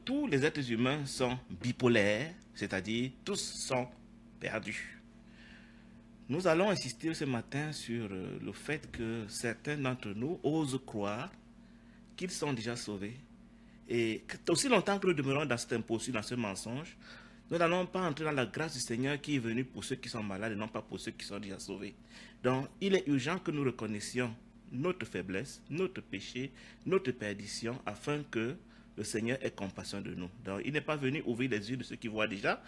tous les êtres humains sont bipolaires, c'est-à-dire tous sont perdus. Nous allons insister ce matin sur le fait que certains d'entre nous osent croire qu'ils sont déjà sauvés. Et aussi longtemps que nous demeurons dans cette imposture, dans ce mensonge, nous n'allons pas entrer dans la grâce du Seigneur qui est venue pour ceux qui sont malades et non pas pour ceux qui sont déjà sauvés. Donc, il est urgent que nous reconnaissions notre faiblesse, notre péché, notre perdition, afin que le Seigneur ait compassion de nous. Donc, il n'est pas venu ouvrir les yeux de ceux qui voient déjà,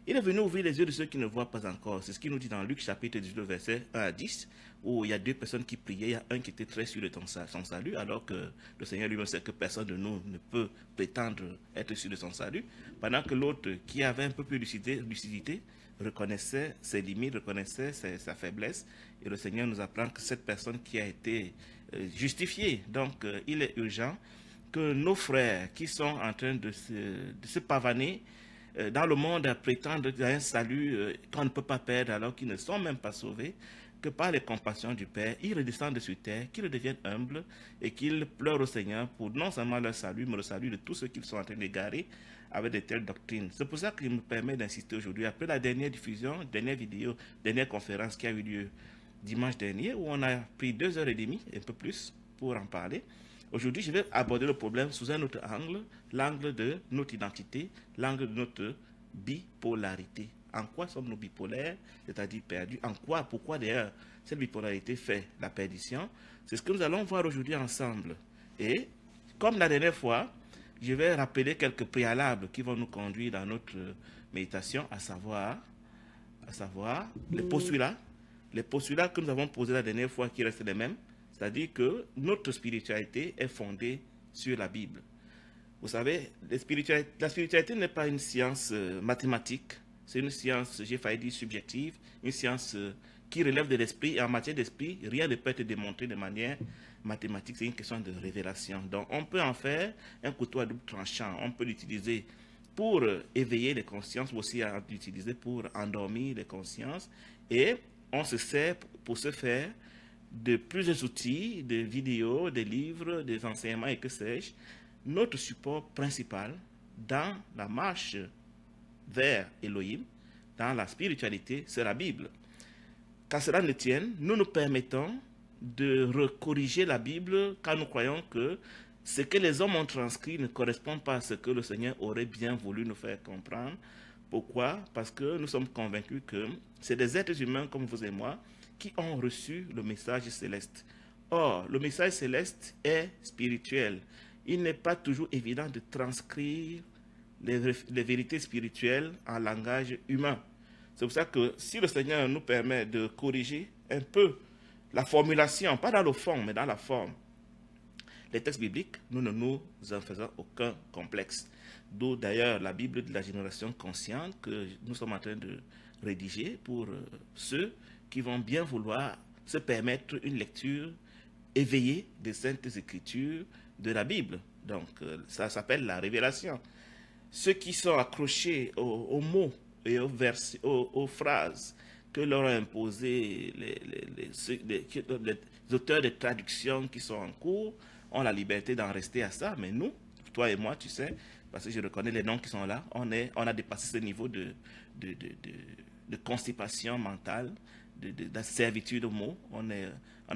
il est venu ouvrir les yeux de ceux qui ne voient pas encore. C'est ce qu'il nous dit dans Luc chapitre 18, verset 1 à 10, où il y a deux personnes qui priaient. Il y a un qui était très sûr de son salut, alors que le Seigneur lui-même sait que personne de nous ne peut prétendre être sûr de son salut, pendant que l'autre, qui avait un peu plus de lucidité, reconnaissait ses limites, reconnaissait sa faiblesse. Et le Seigneur nous apprend que cette personne qui a été justifiée, donc il est urgent que nos frères qui sont en train de se pavaner dans le monde à prétendre à un salut qu'on ne peut pas perdre alors qu'ils ne sont même pas sauvés, que par les compassions du Père, ils redescendent sur terre, qu'ils deviennent humbles et qu'ils pleurent au Seigneur pour non seulement leur salut, mais le salut de tous ceux qu'ils sont en train d'égarer avec de telles doctrines. C'est pour ça qu'il me permet d'insister aujourd'hui, après la dernière diffusion, dernière vidéo, dernière conférence qui a eu lieu dimanche dernier, où on a pris 2h30, un peu plus, pour en parler. Aujourd'hui, je vais aborder le problème sous un autre angle, l'angle de notre identité, l'angle de notre bipolarité. En quoi sommes-nous bipolaires, c'est-à-dire perdus? En quoi, pourquoi d'ailleurs cette bipolarité fait la perdition? C'est ce que nous allons voir aujourd'hui ensemble. Et comme la dernière fois, je vais rappeler quelques préalables qui vont nous conduire dans notre méditation, à savoir les postulats que nous avons posés la dernière fois qui restent les mêmes. C'est-à-dire que notre spiritualité est fondée sur la Bible. Vous savez, la spiritualité n'est pas une science mathématique, c'est une science, j'ai failli dire subjective, une science qui relève de l'esprit. Et en matière d'esprit, rien ne peut être démontré de manière mathématique, c'est une question de révélation. Donc on peut en faire un couteau à double tranchant, on peut l'utiliser pour éveiller les consciences, mais aussi à l'utiliser pour endormir les consciences. Et on se sert pour ce faire de plusieurs outils, de vidéos, des livres, des enseignements et que sais-je. Notre support principal dans la marche vers Elohim, dans la spiritualité, c'est la Bible. Qu'à cela ne tienne, nous nous permettons de recorriger la Bible quand nous croyons que ce que les hommes ont transcrit ne correspond pas à ce que le Seigneur aurait bien voulu nous faire comprendre. Pourquoi? Parce que nous sommes convaincus que c'est des êtres humains comme vous et moi qui ont reçu le message céleste. Or, le message céleste est spirituel. Il n'est pas toujours évident de transcrire les vérités spirituelles en langage humain. C'est pour ça que si le Seigneur nous permet de corriger un peu la formulation, pas dans le fond, mais dans la forme, les textes bibliques, nous ne nous en faisons aucun complexe. D'où d'ailleurs la Bible de la génération consciente que nous sommes en train de rédiger pour ceux qui vont bien vouloir se permettre une lecture éveillée des Saintes Écritures de la Bible. Donc ça s'appelle la révélation. Ceux qui sont accrochés aux mots et aux phrases que leur ont imposé les auteurs de traduction qui sont en cours, ont la liberté d'en rester à ça, mais nous, toi et moi, tu sais, parce que je reconnais les noms qui sont là, on a dépassé ce niveau de constipation mentale, de servitude aux mots, on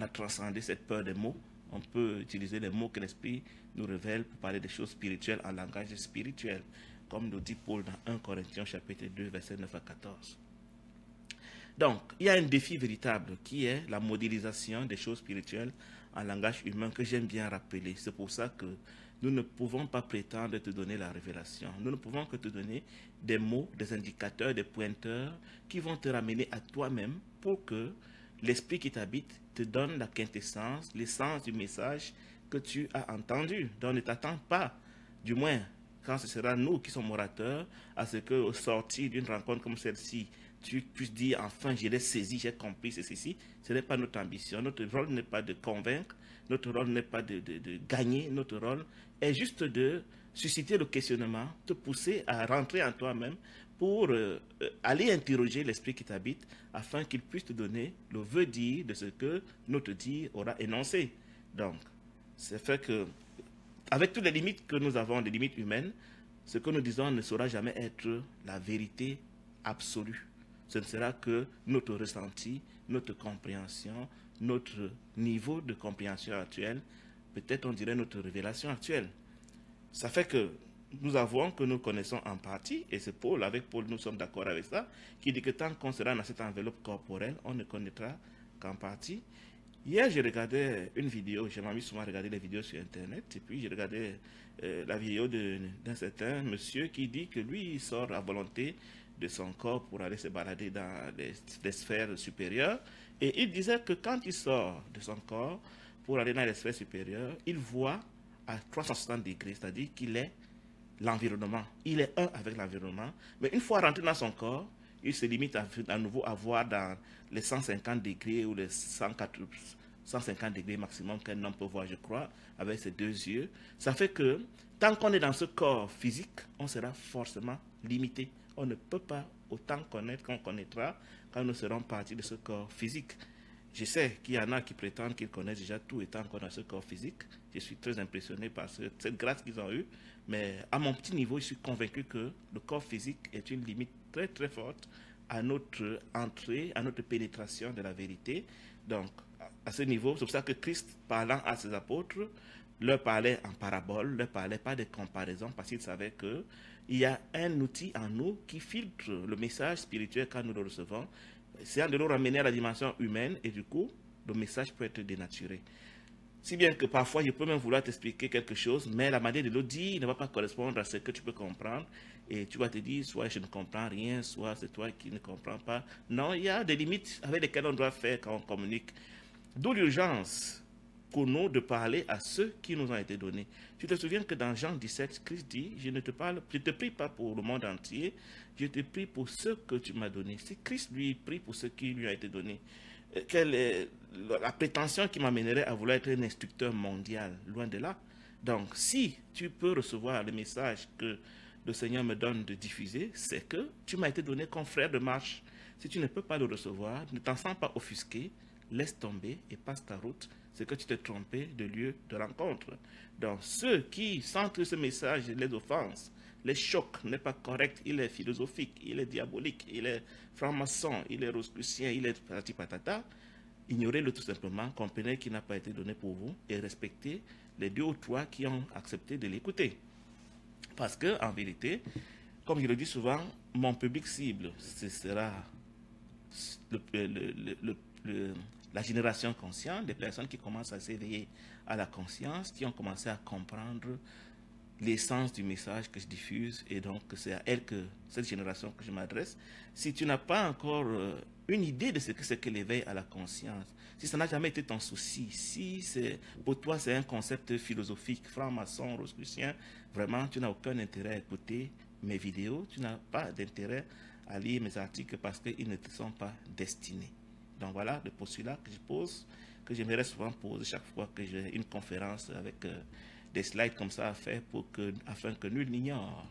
a transcendé cette peur des mots, on peut utiliser les mots que l'Esprit nous révèle pour parler des choses spirituelles en langage spirituel, comme nous dit Paul dans 1 Corinthiens chapitre 2, versets 9 à 14. Donc, il y a un défi véritable qui est la modélisation des choses spirituelles en langage humain que j'aime bien rappeler. C'est pour ça que nous ne pouvons pas prétendre te donner la révélation. Nous ne pouvons que te donner des mots, des indicateurs, des pointeurs qui vont te ramener à toi-même pour que l'esprit qui t'habite te donne la quintessence, l'essence du message que tu as entendu. Donc ne t'attends pas, du moins quand ce sera nous qui sommes orateurs, à ce qu'au sortir d'une rencontre comme celle-ci, tu puisses dire enfin je l'ai saisi, j'ai compris, c'est ceci. Ce n'est pas notre ambition. Notre rôle n'est pas de convaincre, notre rôle n'est pas de gagner, notre rôle est juste de susciter le questionnement, te pousser à rentrer en toi-même pour aller interroger l'esprit qui t'habite afin qu'il puisse te donner le veut dire de ce que notre dire aura énoncé. Donc, c'est fait que, avec toutes les limites que nous avons, les limites humaines, ce que nous disons ne saura jamais être la vérité absolue. Ce ne sera que notre ressenti, notre compréhension, notre niveau de compréhension actuel, peut-être on dirait notre révélation actuelle. Ça fait que nous avons que nous connaissons en partie, et c'est Paul, avec Paul nous sommes d'accord avec ça, qui dit que tant qu'on sera dans cette enveloppe corporelle, on ne connaîtra qu'en partie. Hier, j'ai regardé une vidéo, je m'amuse souvent à regarder les vidéos sur Internet, et puis j'ai regardé la vidéo d'un certain monsieur qui dit que lui, il sort à volonté de son corps pour aller se balader dans les sphères supérieures, et il disait que quand il sort de son corps pour aller dans les sphères supérieures, il voit à 360 degrés, c'est-à-dire qu'il est l'environnement, il est un avec l'environnement, mais une fois rentré dans son corps, il se limite à nouveau à voir dans les 150 degrés ou les 150 degrés maximum qu'un homme peut voir, je crois, avec ses deux yeux. Ça fait que tant qu'on est dans ce corps physique, on sera forcément limité. On ne peut pas autant connaître qu'on connaîtra quand nous serons partis de ce corps physique. Je sais qu'il y en a qui prétendent qu'ils connaissent déjà tout étant encore dans ce corps physique. Je suis très impressionné par cette grâce qu'ils ont eue. Mais à mon petit niveau, je suis convaincu que le corps physique est une limite très très forte à notre entrée, à notre pénétration de la vérité. Donc, à ce niveau, c'est pour ça que Christ, parlant à ses apôtres, leur parlait en parabole, leur parlait pas de comparaison, parce qu'il savait qu'il y a un outil en nous qui filtre le message spirituel quand nous le recevons, essayant de nous ramener à la dimension humaine, et du coup, le message peut être dénaturé. Si bien que parfois, je peux même vouloir t'expliquer quelque chose, mais la manière de le dire ne va pas correspondre à ce que tu peux comprendre. Et tu vas te dire, soit je ne comprends rien, soit c'est toi qui ne comprends pas. Non, il y a des limites avec lesquelles on doit faire quand on communique. D'où l'urgence pour nous de parler à ceux qui nous ont été donnés. Tu te souviens que dans Jean 17, Christ dit, je ne te parle, je te prie pas pour le monde entier, je te prie pour ceux que tu m'as donnés. Si Christ lui prie pour ceux qui lui ont été donnés, quelle est la prétention qui m'amènerait à vouloir être un instructeur mondial? Loin de là. Donc, si tu peux recevoir le message que le Seigneur me donne de diffuser, c'est que tu m'as été donné comme frère de marche. Si tu ne peux pas le recevoir, ne t'en sens pas offusqué, laisse tomber et passe ta route. C'est que tu t'es trompé de lieu de rencontre. Donc, ceux qui sentent que ce message les offense, les chocs, n'est pas correct, il est philosophique, il est diabolique, il est franc-maçon, il est rosicrucien, il est patati patata, ignorez-le tout simplement, comprenez qu'il n'a pas été donné pour vous et respectez les 2 ou 3 qui ont accepté de l'écouter. Parce que, en vérité, comme je le dis souvent, mon public cible, ce sera la génération consciente, des personnes qui commencent à s'éveiller à la conscience, qui ont commencé à comprendre l'essence du message que je diffuse, et donc c'est à elle que, cette génération que je m'adresse. Si tu n'as pas encore une idée de ce que c'est que l'éveil à la conscience, si ça n'a jamais été ton souci, si pour toi c'est un concept philosophique, franc-maçon, rosicrucien, vraiment tu n'as aucun intérêt à écouter mes vidéos, tu n'as pas d'intérêt à lire mes articles parce qu'ils ne te sont pas destinés. Donc voilà le postulat que je pose, que j'aimerais souvent poser chaque fois que j'ai une conférence avec des slides comme ça à faire afin que nul n'ignore.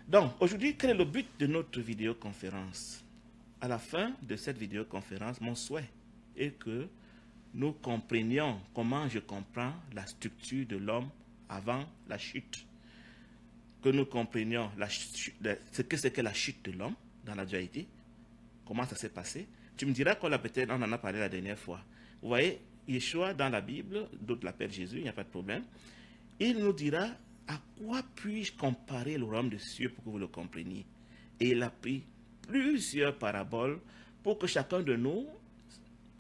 Donc, aujourd'hui, quel est le but de notre vidéoconférence? À la fin de cette vidéoconférence, mon souhait est que nous comprenions comment je comprends la structure de l'homme avant la chute. Que nous comprenions ce que c'est que la chute de l'homme dans la dualité, comment ça s'est passé. Tu me diras qu'on en a parlé la dernière fois. Vous voyez, Yeshua dans la Bible, d'autres l'appellent Jésus, il n'y a pas de problème. Il nous dira à quoi puis-je comparer le royaume des cieux pour que vous le compreniez. Et il a pris plusieurs paraboles pour que chacun de nous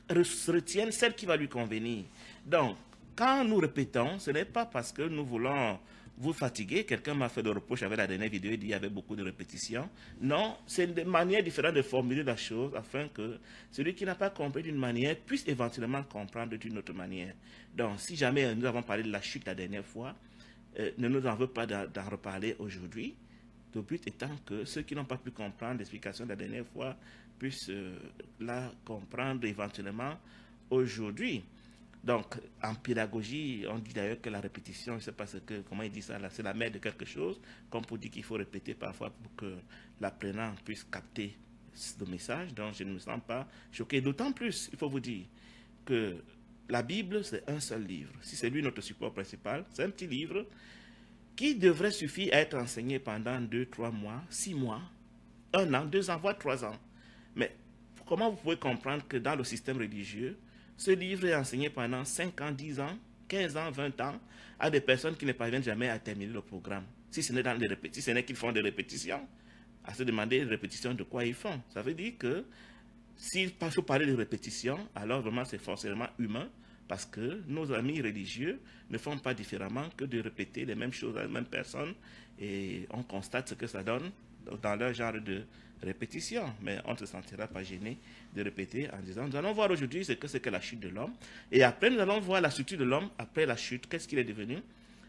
retienne celle qui va lui convenir. Donc, quand nous répétons, ce n'est pas parce que nous voulons vous fatiguer. Quelqu'un m'a fait le reproche avec la dernière vidéo, il dit qu'il y avait beaucoup de répétitions. Non, c'est une manière différente de formuler la chose afin que celui qui n'a pas compris d'une manière puisse éventuellement comprendre d'une autre manière. Donc, si jamais nous avons parlé de la chute la dernière fois, ne nous en veut pas d'en reparler aujourd'hui. Le but étant que ceux qui n'ont pas pu comprendre l'explication de la dernière fois puissent la comprendre éventuellement aujourd'hui. Donc, en pédagogie, on dit d'ailleurs que la répétition, je ne sais pas comment il dit ça, c'est la mère de quelque chose, comme pour dire qu'il faut répéter parfois pour que l'apprenant puisse capter le message. Donc, je ne me sens pas choqué. D'autant plus, il faut vous dire que la Bible, c'est un seul livre. Si c'est lui notre support principal, c'est un petit livre qui devrait suffire à être enseigné pendant 2, 3 mois, 6 mois, 1 an, 2 ans, voire 3 ans. Mais comment vous pouvez comprendre que dans le système religieux, ce livre est enseigné pendant 5 ans, 10 ans, 15 ans, 20 ans à des personnes qui ne parviennent jamais à terminer le programme? Si ce n'est dans les répétitions, si ce n'est qu'ils font des répétitions, à se demander les répétitions de quoi ils font. Ça veut dire que s'il faut parler de répétition, alors vraiment c'est forcément humain, parce que nos amis religieux ne font pas différemment que de répéter les mêmes choses à la même personne, et on constate ce que ça donne dans leur genre de répétition. Mais on ne se sentira pas gêné de répéter en disant, nous allons voir aujourd'hui ce que c'est que la chute de l'homme, et après nous allons voir la structure de l'homme après la chute, qu'est-ce qu'il est devenu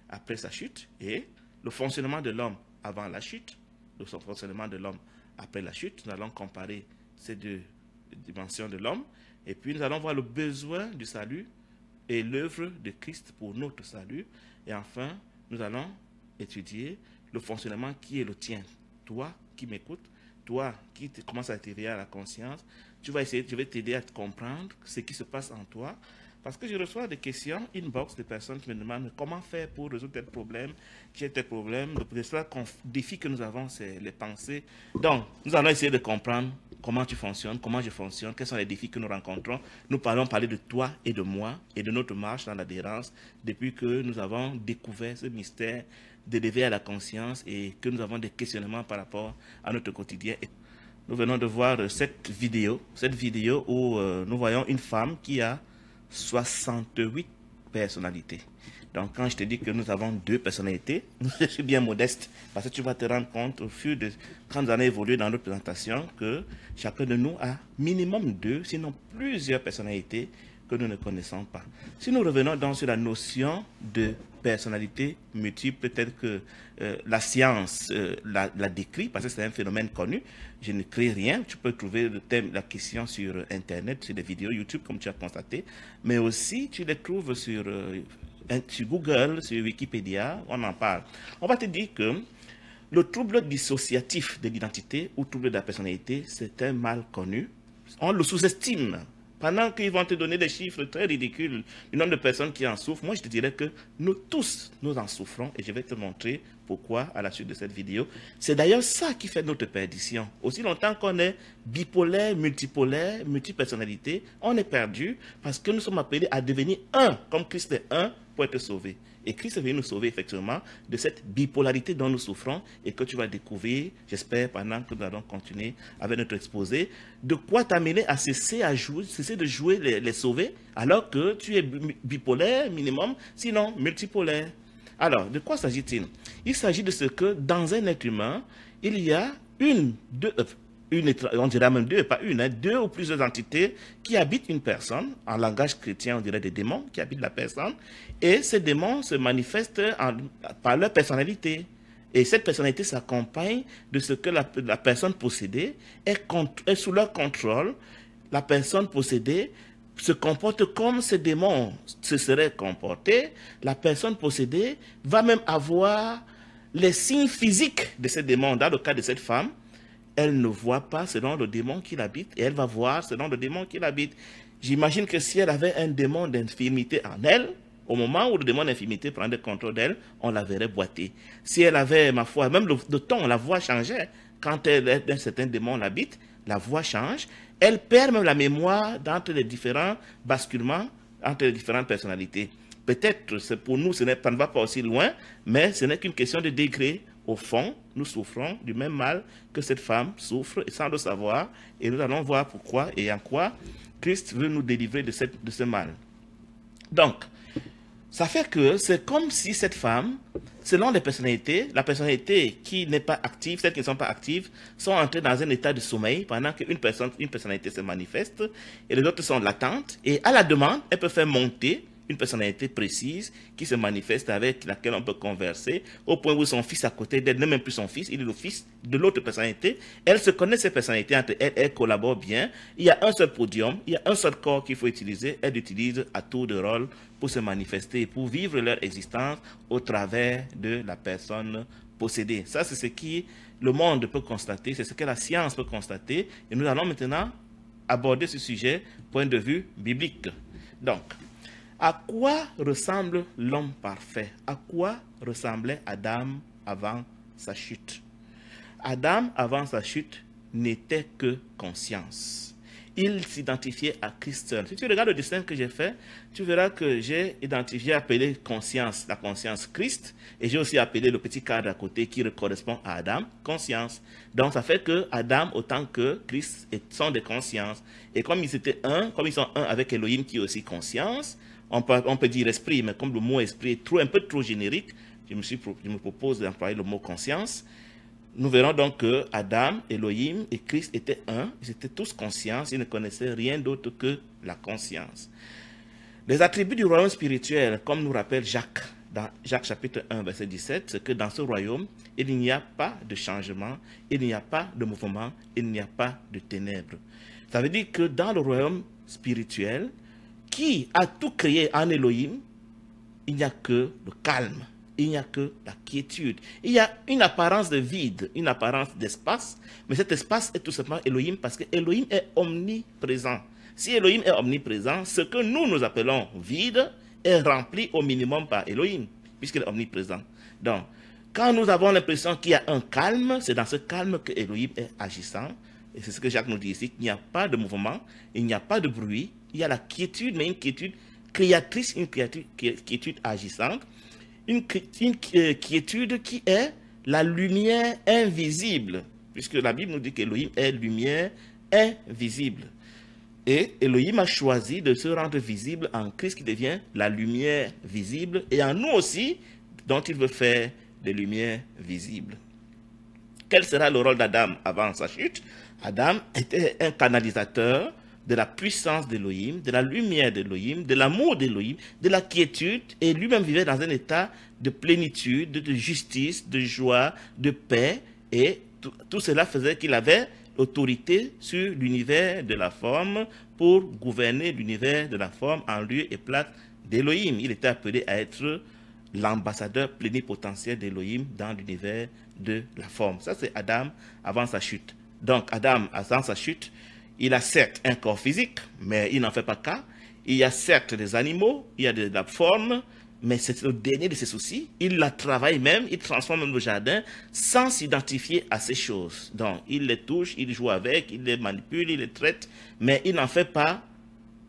après sa chute, et le fonctionnement de l'homme avant la chute, le fonctionnement de l'homme après la chute. Nous allons comparer ces deux dimensions de l'homme, et puis nous allons voir le besoin du salut et l'œuvre de Christ pour notre salut. Et enfin, nous allons étudier le fonctionnement qui est le tien. Toi qui m'écoutes, toi qui commences à t'éveiller à la conscience, je vais t'aider à te comprendre ce qui se passe en toi. Parce que je reçois des questions inbox de personnes qui me demandent comment faire pour résoudre tel problème, j'ai tel problème. Le défi que nous avons, c'est les pensées. Donc, nous allons essayer de comprendre comment tu fonctionnes, comment je fonctionne, quels sont les défis que nous rencontrons. Nous allons parler de toi et de moi et de notre marche dans l'adhérence depuis que nous avons découvert ce mystère de l'éveil à la conscience et que nous avons des questionnements par rapport à notre quotidien. Nous venons de voir cette vidéo où nous voyons une femme qui a 68 personnalités. Donc, quand je te dis que nous avons 2 personnalités, je suis bien modeste, parce que tu vas te rendre compte au fur de quand nous allons évoluer dans notre présentation que chacun de nous a minimum 2, sinon plusieurs personnalités que nous ne connaissons pas. Si nous revenons donc sur la notion de personnalité multiple, telle que la science la décrit, parce que c'est un phénomène connu, je ne crée rien, tu peux trouver le thème, la question sur Internet, sur des vidéos YouTube, comme tu as constaté, mais aussi tu les trouves sur Google, sur Wikipédia, on en parle. On va te dire que le trouble dissociatif de l'identité ou trouble de la personnalité, c'est un mal connu. On le sous-estime. Pendant qu'ils vont te donner des chiffres très ridicules du nombre de personnes qui en souffrent, moi je te dirais que nous tous, nous en souffrons et je vais te montrer pourquoi à la suite de cette vidéo. C'est d'ailleurs ça qui fait notre perdition. Aussi longtemps qu'on est bipolaire, multipolaire, multipersonnalité, on est perdu parce que nous sommes appelés à devenir un, comme Christ est un, pour être sauvé. Et Christ est venu nous sauver effectivement de cette bipolarité dont nous souffrons et que tu vas découvrir, j'espère, pendant que nous allons continuer avec notre exposé, de quoi t'amener à cesser de jouer les sauvés alors que tu es bipolaire minimum, sinon multipolaire. Alors, de quoi s'agit-il? Il s'agit de ce que dans un être humain, il y a on dirait même 2, pas une, 2 ou plusieurs entités qui habitent une personne. En langage chrétien, on dirait des démons qui habitent la personne. Et ces démons se manifestent par leur personnalité. Et cette personnalité s'accompagne de ce que la personne possédée est sous leur contrôle. La personne possédée se comporte comme ces démons se seraient comportés. La personne possédée va même avoir les signes physiques de ces démons. Dans le cas de cette femme, elle ne voit pas selon le démon qui l'habite et elle va voir selon le démon qui l'habite. J'imagine que si elle avait un démon d'infirmité en elle, au moment où le démon d'infirmité prendrait contrôle d'elle, on la verrait boiter. Si elle avait, ma foi, même le ton, la voix changeait. Quand un certain démon l'habite, la voix change. Elle perd même la mémoire entre les différents basculements, entre les différentes personnalités. Peut-être, pour nous, ça ne va pas aussi loin, mais ce n'est qu'une question de degré. Au fond, nous souffrons du même mal que cette femme souffre, et sans le savoir, et nous allons voir pourquoi et en quoi Christ veut nous délivrer de ce mal. Donc, ça fait que c'est comme si cette femme, selon les personnalités, la personnalité qui n'est pas active, celles qui ne sont pas actives, sont entrées dans un état de sommeil pendant qu'une personnalité se manifeste, et les autres sont latentes, et à la demande, elle peut faire monter une personnalité précise qui se manifeste avec laquelle on peut converser, au point où son fils à côté d'elle n'est même plus son fils, il est le fils de l'autre personnalité. Elle se connaît, ces personnalités entre elles, elles collaborent bien. Il y a un seul podium, il y a un seul corps qu'il faut utiliser. Elles utilisent à tour de rôle pour se manifester et pour vivre leur existence au travers de la personne possédée. Ça, c'est ce que le monde peut constater, c'est ce que la science peut constater. Et nous allons maintenant aborder ce sujet point de vue biblique. Donc, À quoi ressemble l'homme parfait? À quoi ressemblait Adam avant sa chute? Adam, avant sa chute, n'était que conscience. Il s'identifiait à Christ seul. Si tu regardes le dessin que j'ai fait, tu verras que j'ai identifié, appelé conscience, la conscience Christ, et j'ai aussi appelé le petit cadre à côté qui correspond à Adam, conscience. Donc ça fait que Adam, autant que Christ, sont des consciences. Et comme ils étaient un, comme ils sont un avec Elohim qui est aussi conscience, on peut dire esprit, mais comme le mot esprit est un peu trop générique, je me propose d'employer le mot conscience. Nous verrons donc que Adam, Elohim et Christ étaient un, ils étaient tous conscients, ils ne connaissaient rien d'autre que la conscience. Les attributs du royaume spirituel, comme nous rappelle Jacques, dans Jacques chapitre 1, verset 17, c'est que dans ce royaume, il n'y a pas de changement, il n'y a pas de mouvement, il n'y a pas de ténèbres. Ça veut dire que dans le royaume spirituel, qui a tout créé en Elohim, il n'y a que le calme. Il n'y a que la quiétude. Il y a une apparence de vide, une apparence d'espace, mais cet espace est tout simplement Elohim parce que Elohim est omniprésent. Si Elohim est omniprésent, ce que nous appelons vide est rempli au minimum par Elohim, puisqu'il est omniprésent. Donc, quand nous avons l'impression qu'il y a un calme, c'est dans ce calme que Elohim est agissant. Et c'est ce que Jacques nous dit ici, qu'il n'y a pas de mouvement, il n'y a pas de bruit, il y a la quiétude, mais une quiétude créatrice, une quiétude agissante. Une quiétude qui est la lumière invisible, puisque la Bible nous dit qu'Elohim est lumière invisible. Et Elohim a choisi de se rendre visible en Christ qui devient la lumière visible, et en nous aussi, dont il veut faire des lumières visibles. Quel sera le rôle d'Adam avant sa chute? Adam était un canalisateur de la puissance d'Elohim, de la lumière d'Elohim, de l'amour d'Elohim, de la quiétude, et lui-même vivait dans un état de plénitude, de justice, de joie, de paix, et tout cela faisait qu'il avait l'autorité sur l'univers de la forme pour gouverner l'univers de la forme en lieu et place d'Elohim. Il était appelé à être l'ambassadeur plénipotentiel d'Elohim dans l'univers de la forme. Ça, c'est Adam avant sa chute. Donc, Adam, avant sa chute, il a certes un corps physique, mais il n'en fait pas cas. Il y a certes des animaux, il y a de la forme, mais c'est le dernier de ses soucis. Il la travaille même, il transforme même le jardin sans s'identifier à ces choses. Donc, il les touche, il joue avec, il les manipule, il les traite, mais il n'en fait pas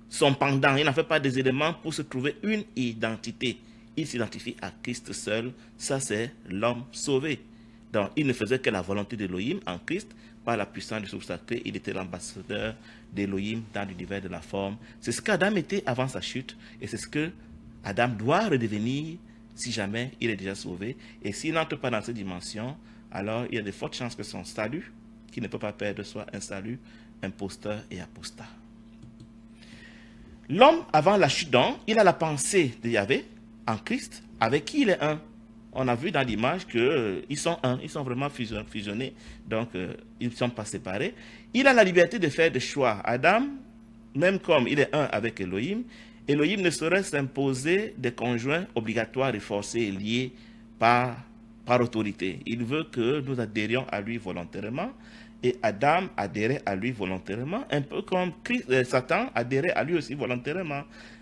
son pendant, il n'en fait pas des éléments pour se trouver une identité. Il s'identifie à Christ seul. Ça, c'est l'homme sauvé. Donc, il ne faisait que la volonté d'Elohim en Christ. Par la puissance du Souffle sacré, il était l'ambassadeur d'Elohim dans l'univers de la forme. C'est ce qu'Adam était avant sa chute, et c'est ce que Adam doit redevenir si jamais il est déjà sauvé. Et s'il n'entre pas dans cette dimension, alors il y a de fortes chances que son salut, qui ne peut pas perdre, soit un salut imposteur et apostat. L'homme, avant la chute d'Adam, il a la pensée de Yahvé en Christ, avec qui il est un. On a vu dans l'image qu'ils sont un, ils sont vraiment fusionnés, donc ils ne sont pas séparés. Il a la liberté de faire des choix. Adam, même comme il est un avec Elohim, Elohim ne saurait s'imposer des conjoints obligatoires et forcés et liés par autorité. Il veut que nous adhérions à lui volontairement, et Adam adhérait à lui volontairement, un peu comme Satan adhérait à lui aussi volontairement.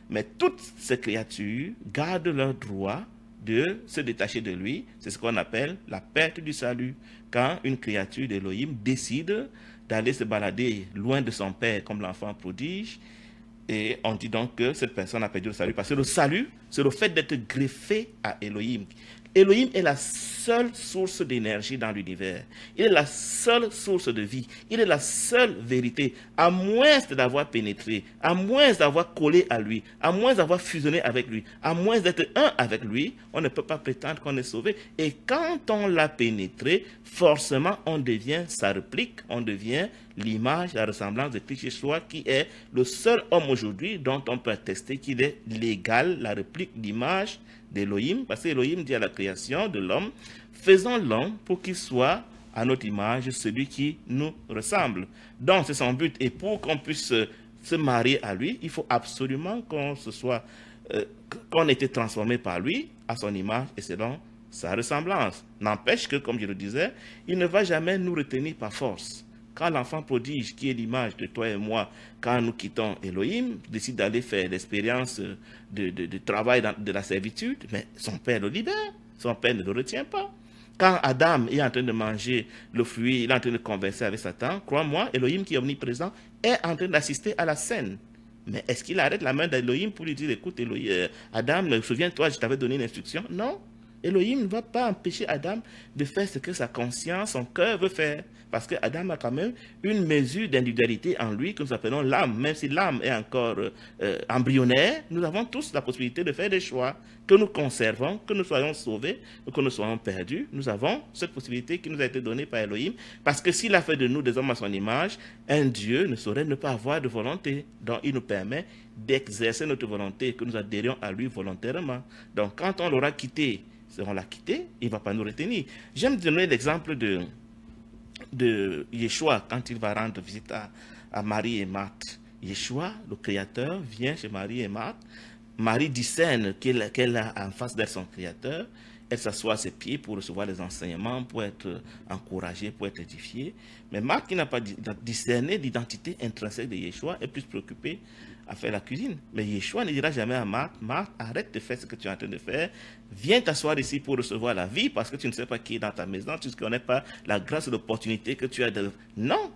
Mais toutes ces créatures gardent leur droit de se détacher de lui. C'est ce qu'on appelle la perte du salut. Quand une créature d'Elohim décide d'aller se balader loin de son père comme l'enfant prodige, et on dit donc que cette personne a perdu le salut. Parce que le salut, c'est le fait d'être greffé à Elohim. Elohim est la seule source d'énergie dans l'univers. Il est la seule source de vie. Il est la seule vérité. À moins d'avoir pénétré, à moins d'avoir collé à lui, à moins d'avoir fusionné avec lui, à moins d'être un avec lui, on ne peut pas prétendre qu'on est sauvé. Et quand on l'a pénétré, forcément, on devient sa réplique, on devient l'image, la ressemblance de Christ Yeshua, qui est le seul homme aujourd'hui dont on peut attester qu'il est l'égal, la réplique, l'image d'Elohim, parce qu'Elohim dit à la création de l'homme, faisons l'homme pour qu'il soit à notre image celui qui nous ressemble. Donc c'est son but, et pour qu'on puisse se marier à lui, il faut absolument qu'on ait été transformé par lui à son image et selon sa ressemblance. N'empêche que, comme je le disais, il ne va jamais nous retenir par force. Quand l'enfant prodige, qui est l'image de toi et moi, quand nous quittons Elohim, décide d'aller faire l'expérience de travail de la servitude, mais son père le libère, son père ne le retient pas. Quand Adam est en train de manger le fruit, il est en train de converser avec Satan, crois-moi, Elohim qui est omniprésent est en train d'assister à la scène. Mais est-ce qu'il arrête la main d'Elohim pour lui dire, écoute, Adam, souviens-toi, je t'avais donné une instruction? Non. Elohim ne va pas empêcher Adam de faire ce que sa conscience, son cœur veut faire. Parce que Adam a quand même une mesure d'individualité en lui que nous appelons l'âme. Même si l'âme est encore embryonnaire, nous avons tous la possibilité de faire des choix. Que nous conservons, que nous soyons sauvés ou que nous soyons perdus, nous avons cette possibilité qui nous a été donnée par Elohim. Parce que s'il a fait de nous des hommes à son image, un Dieu ne saurait ne pas avoir de volonté. Donc il nous permet d'exercer notre volonté et que nous adhérions à lui volontairement. Donc quand on l'aura quitté, on l'a quitté, il ne va pas nous retenir. J'aime donner l'exemple de Yeshua quand il va rendre visite à Marie et Marthe. Yeshua, le Créateur, vient chez Marie et Marthe. Marie discerne qu'elle a en face d'elle son Créateur. Elle s'assoit à ses pieds pour recevoir les enseignements, pour être encouragée, pour être édifiée. Mais Marthe, qui n'a pas discerné l'identité intrinsèque de Yeshua, est plus préoccupée à faire la cuisine. Mais Yeshua ne dira jamais à Marthe, Marthe, arrête de faire ce que tu es en train de faire. Viens t'asseoir ici pour recevoir la vie parce que tu ne sais pas qui est dans ta maison, tu ne connais pas la grâce et l'opportunité que tu as de... Non!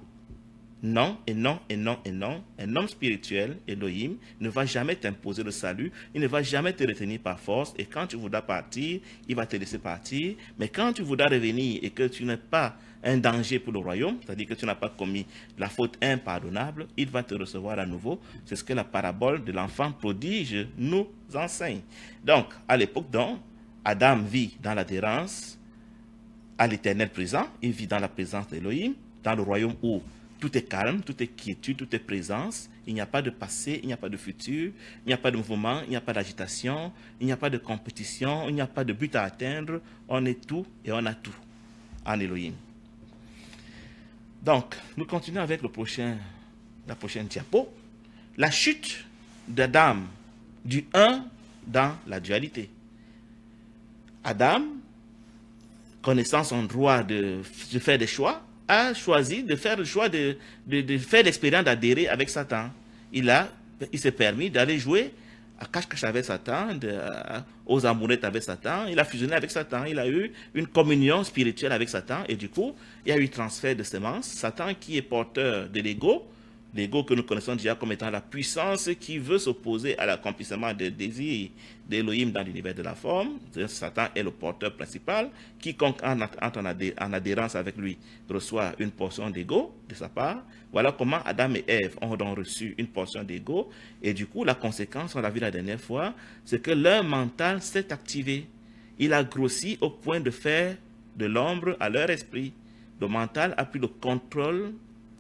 Non, et non, et non, et non. Un homme spirituel, Elohim, ne va jamais t'imposer le salut, il ne va jamais te retenir par force, et quand tu voudras partir, il va te laisser partir. Mais quand tu voudras revenir et que tu n'es pas un danger pour le royaume, c'est-à-dire que tu n'as pas commis la faute impardonnable, il va te recevoir à nouveau. C'est ce que la parabole de l'enfant prodige nous enseigne. Donc, à l'époque dont Adam vit dans l'adhérence à l'éternel présent, il vit dans la présence d'Elohim, dans le royaume où tout est calme, tout est quiétude, tout est présence. Il n'y a pas de passé, il n'y a pas de futur, il n'y a pas de mouvement, il n'y a pas d'agitation, il n'y a pas de compétition, il n'y a pas de but à atteindre. On est tout et on a tout en Elohim. Donc, nous continuons avec la prochaine diapo. La chute d'Adam, du un dans la dualité. Adam, connaissant son droit de faire des choix, a choisi de faire le choix de faire l'expérience d'adhérer avec Satan. Il s'est permis d'aller jouer à cache-cache avec Satan, aux amourettes avec Satan. Il a fusionné avec Satan. Il a eu une communion spirituelle avec Satan. Et du coup, il y a eu transfert de semences. Satan qui est porteur de l'ego que nous connaissons déjà comme étant la puissance qui veut s'opposer à l'accomplissement des désirs d'Elohim dans l'univers de la forme. Satan est le porteur principal. Quiconque entre en adhérence avec lui reçoit une portion d'ego de sa part. Voilà comment Adam et Ève ont donc reçu une portion d'ego. Et du coup, la conséquence, on l'a vu la dernière fois, c'est que leur mental s'est activé. Il a grossi au point de faire de l'ombre à leur esprit. Le mental a pris le contrôle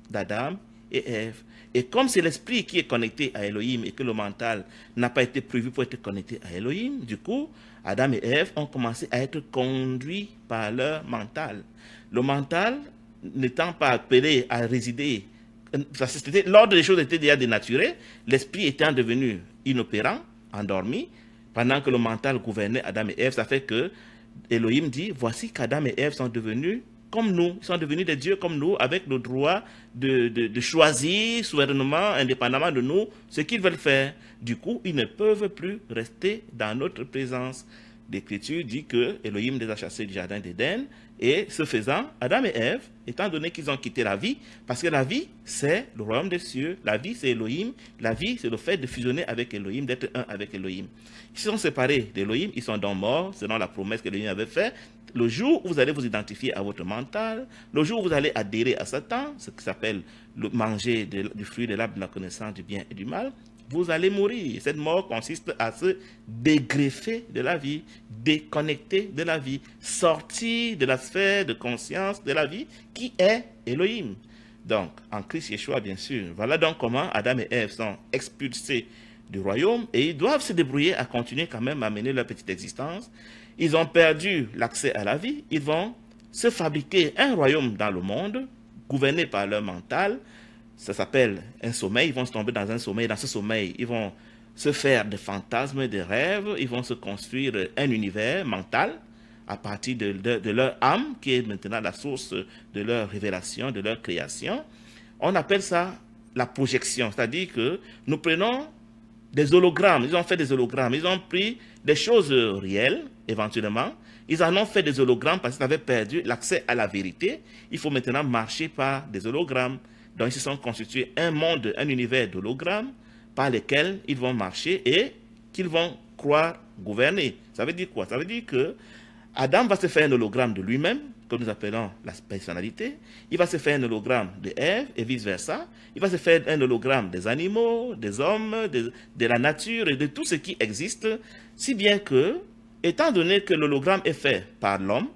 d'Adam et Ève. Et comme c'est l'esprit qui est connecté à Elohim et que le mental n'a pas été prévu pour être connecté à Elohim, du coup, Adam et Ève ont commencé à être conduits par leur mental. Le mental n'étant pas appelé à résider, l'ordre des choses était déjà dénaturé, l'esprit étant devenu inopérant, endormi, pendant que le mental gouvernait Adam et Ève, ça fait que Elohim dit, voici qu'Adam et Ève sont devenus comme nous, ils sont devenus des dieux comme nous, avec le droit de choisir souverainement, indépendamment de nous, ce qu'ils veulent faire. Du coup, ils ne peuvent plus rester dans notre présence. L'Écriture dit que Elohim les a chassés du jardin d'Éden, et ce faisant, Adam et Ève, étant donné qu'ils ont quitté la vie, parce que la vie, c'est le royaume des cieux, la vie, c'est Elohim, la vie, c'est le fait de fusionner avec Elohim, d'être un avec Elohim. Ils sont séparés d'Elohim, ils sont donc morts, selon la promesse que Elohim avait faite. Le jour où vous allez vous identifier à votre mental, le jour où vous allez adhérer à Satan, ce qui s'appelle le manger du fruit de l'arbre de la connaissance du bien et du mal, vous allez mourir. Cette mort consiste à se dégreffer de la vie, déconnecter de la vie, sortir de la sphère de conscience de la vie qui est Elohim. Donc, en Christ Yeshua, bien sûr. Voilà donc comment Adam et Ève sont expulsés du royaume et ils doivent se débrouiller à continuer quand même à mener leur petite existence. Ils ont perdu l'accès à la vie. Ils vont se fabriquer un royaume dans le monde, gouverné par leur mental. Ça s'appelle un sommeil. Ils vont se tomber dans un sommeil. Dans ce sommeil, ils vont se faire des fantasmes, des rêves. Ils vont se construire un univers mental à partir de leur âme, qui est maintenant la source de leur révélation, de leur création. On appelle ça la projection, c'est-à-dire que nous prenons des hologrammes, ils ont fait des hologrammes, ils ont pris des choses réelles, éventuellement, ils en ont fait des hologrammes parce qu'ils avaient perdu l'accès à la vérité. Il faut maintenant marcher par des hologrammes. Donc ils se sont constitués un monde, un univers d'hologrammes par lesquels ils vont marcher et qu'ils vont croire gouverner. Ça veut dire quoi? Ça veut dire que Adam va se faire un hologramme de lui-même, que nous appelons la personnalité. Il va se faire un hologramme de Ève et vice-versa. Il va se faire un hologramme des animaux, des hommes, de la nature et de tout ce qui existe, si bien que, étant donné que l'hologramme est fait par l'homme,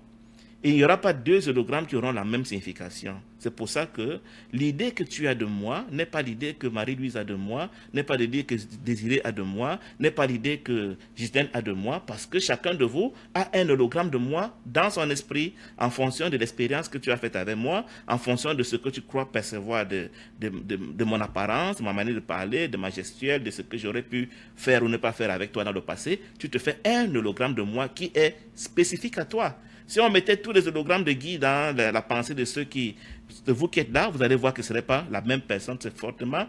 il n'y aura pas deux hologrammes qui auront la même signification. C'est pour ça que l'idée que tu as de moi n'est pas l'idée que Marie-Louise a de moi, n'est pas l'idée que Désiré a de moi, n'est pas l'idée que Justine a de moi, parce que chacun de vous a un hologramme de moi dans son esprit, en fonction de l'expérience que tu as faite avec moi, en fonction de ce que tu crois percevoir de mon apparence, de ma manière de parler, de ma gestuelle, de ce que j'aurais pu faire ou ne pas faire avec toi dans le passé. Tu te fais un hologramme de moi qui est spécifique à toi. Si on mettait tous les hologrammes de Guy dans la pensée de vous qui êtes là, vous allez voir que ce ne serait pas la même personne. C'est fortement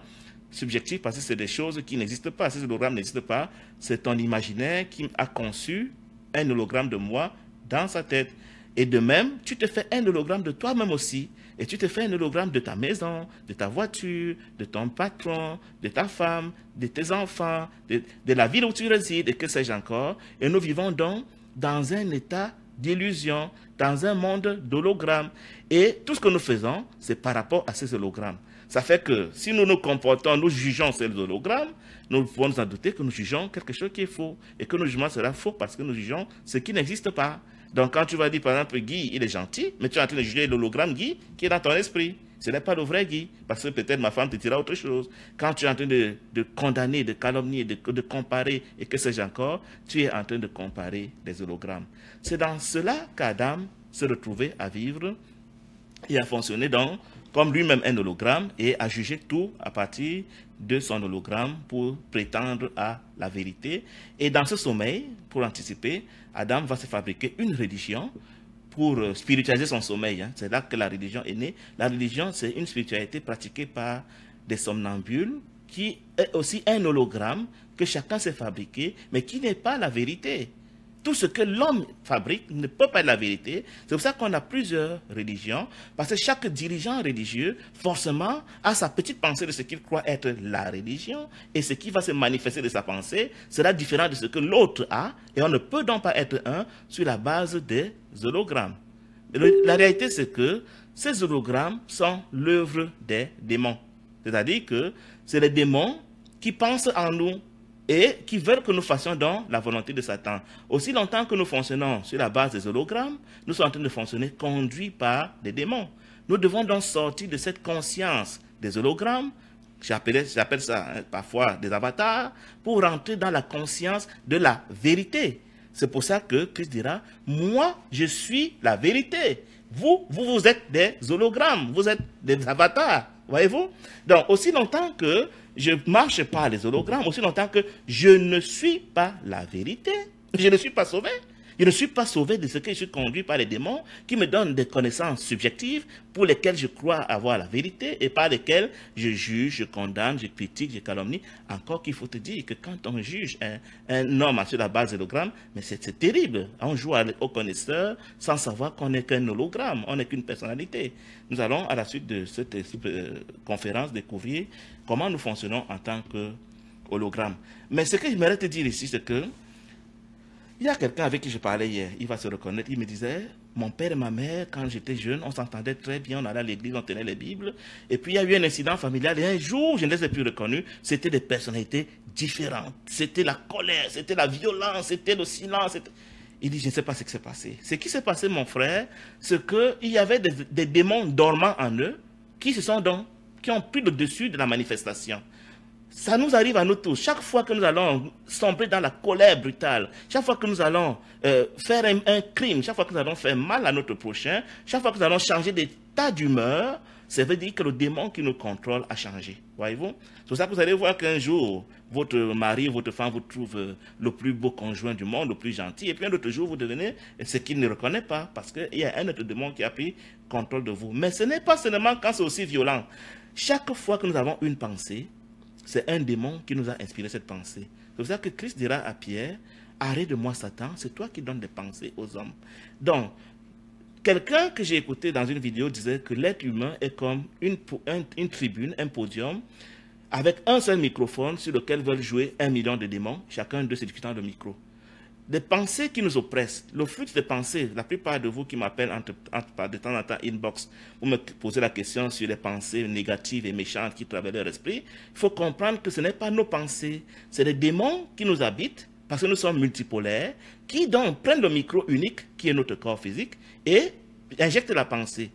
subjectif parce que c'est des choses qui n'existent pas. Ces hologrammes n'existent pas. C'est ton imaginaire qui a conçu un hologramme de moi dans sa tête. Et de même, tu te fais un hologramme de toi-même aussi. Et tu te fais un hologramme de ta maison, de ta voiture, de ton patron, de ta femme, de tes enfants, de la ville où tu résides et que sais-je encore. Et nous vivons donc dans un état d'illusion, dans un monde d'hologrammes. Et tout ce que nous faisons, c'est par rapport à ces hologrammes. Ça fait que si nous nous comportons, nous jugeons ces hologrammes, nous pouvons nous en douter que nous jugeons quelque chose qui est faux. Et que nos jugements sera faux parce que nous jugeons ce qui n'existe pas. Donc quand tu vas dire par exemple Guy, il est gentil, mais tu es en train de juger l'hologramme Guy qui est dans ton esprit. Ce n'est pas le vrai Guy, parce que peut-être ma femme te dira autre chose. Quand tu es en train de condamner, de calomnier, de comparer, et que sais-je encore, tu es en train de comparer des hologrammes. C'est dans cela qu'Adam se retrouvait à vivre et à fonctionner donc comme lui-même un hologramme et à juger tout à partir de son hologramme pour prétendre à la vérité. Et dans ce sommeil, pour anticiper, Adam va se fabriquer une religion pour spiritualiser son sommeil. Hein. C'est là que la religion est née. La religion, c'est une spiritualité pratiquée par des somnambules qui est aussi un hologramme que chacun s'est fabriqué, mais qui n'est pas la vérité. Tout ce que l'homme fabrique ne peut pas être la vérité. C'est pour ça qu'on a plusieurs religions, parce que chaque dirigeant religieux, forcément, a sa petite pensée de ce qu'il croit être la religion, et ce qui va se manifester de sa pensée sera différent de ce que l'autre a, et on ne peut donc pas être un sur la base des hologrammes. La réalité, c'est que ces hologrammes sont l'œuvre des démons. C'est-à-dire que c'est les démons qui pensent en nous, et qui veulent que nous fassions donc la volonté de Satan. Aussi longtemps que nous fonctionnons sur la base des hologrammes, nous sommes en train de fonctionner conduits par des démons. Nous devons donc sortir de cette conscience des hologrammes, j'appelle ça parfois des avatars, pour rentrer dans la conscience de la vérité. C'est pour ça que Christ dira, moi je suis la vérité. Vous êtes des hologrammes, vous êtes des avatars, voyez-vous? Donc aussi longtemps que je marche par les hologrammes, aussi longtemps que je ne suis pas la vérité. Je ne suis pas sauvé. Je ne suis pas sauvé de ce que je suis conduit par les démons qui me donnent des connaissances subjectives pour lesquelles je crois avoir la vérité et par lesquelles je juge, je condamne, je critique, je calomnie. Encore qu'il faut te dire que quand on juge un homme sur la base d'hologramme, mais c'est terrible. On joue au connaisseur sans savoir qu'on n'est qu'un hologramme, on n'est qu'une personnalité. Nous allons à la suite de cette conférence découvrir comment nous fonctionnons en tant que hologramme. Mais ce que j'aimerais te dire ici, c'est que il y a quelqu'un avec qui je parlais hier, il va se reconnaître, il me disait, mon père et ma mère, quand j'étais jeune, on s'entendait très bien, on allait à l'église, on tenait les Bibles, et puis il y a eu un incident familial, et un jour, je ne les ai plus reconnus, c'était des personnalités différentes, c'était la colère, c'était la violence, c'était le silence, il dit, je ne sais pas ce qui s'est passé. Ce qui s'est passé, mon frère, c'est qu'il y avait des démons dormants en eux, qui ont pris le dessus de la manifestation. Ça nous arrive à nous tous. Chaque fois que nous allons sombrer dans la colère brutale, chaque fois que nous allons faire un crime, chaque fois que nous allons faire mal à notre prochain, chaque fois que nous allons changer d'état d'humeur, Ça veut dire que le démon qui nous contrôle a changé. Voyez-vous? C'est pour ça que vous allez voir qu'un jour, votre mari, votre femme vous trouve le plus beau conjoint du monde, le plus gentil, et puis un autre jour, vous devenez ce qu'il ne reconnaît pas, parce qu'il y a un autre démon qui a pris contrôle de vous. Mais ce n'est pas seulement quand c'est aussi violent. Chaque fois que nous avons une pensée, c'est un démon qui nous a inspiré cette pensée. C'est pour ça que Christ dira à Pierre, arrête de moi Satan, c'est toi qui donnes des pensées aux hommes. Donc, quelqu'un que j'ai écouté dans une vidéo disait que l'être humain est comme une tribune, un podium, avec un seul microphone sur lequel veulent jouer 1 million de démons, chacun de ses discutants de micro. Des pensées qui nous oppressent, le flux des pensées, la plupart de vous qui m'appellent de temps en temps inbox, vous me posez la question sur les pensées négatives et méchantes qui traversent leur esprit, il faut comprendre que ce n'est pas nos pensées, c'est les démons qui nous habitent, parce que nous sommes multipolaires, qui donc prennent le micro unique, qui est notre corps physique, et injectent la pensée.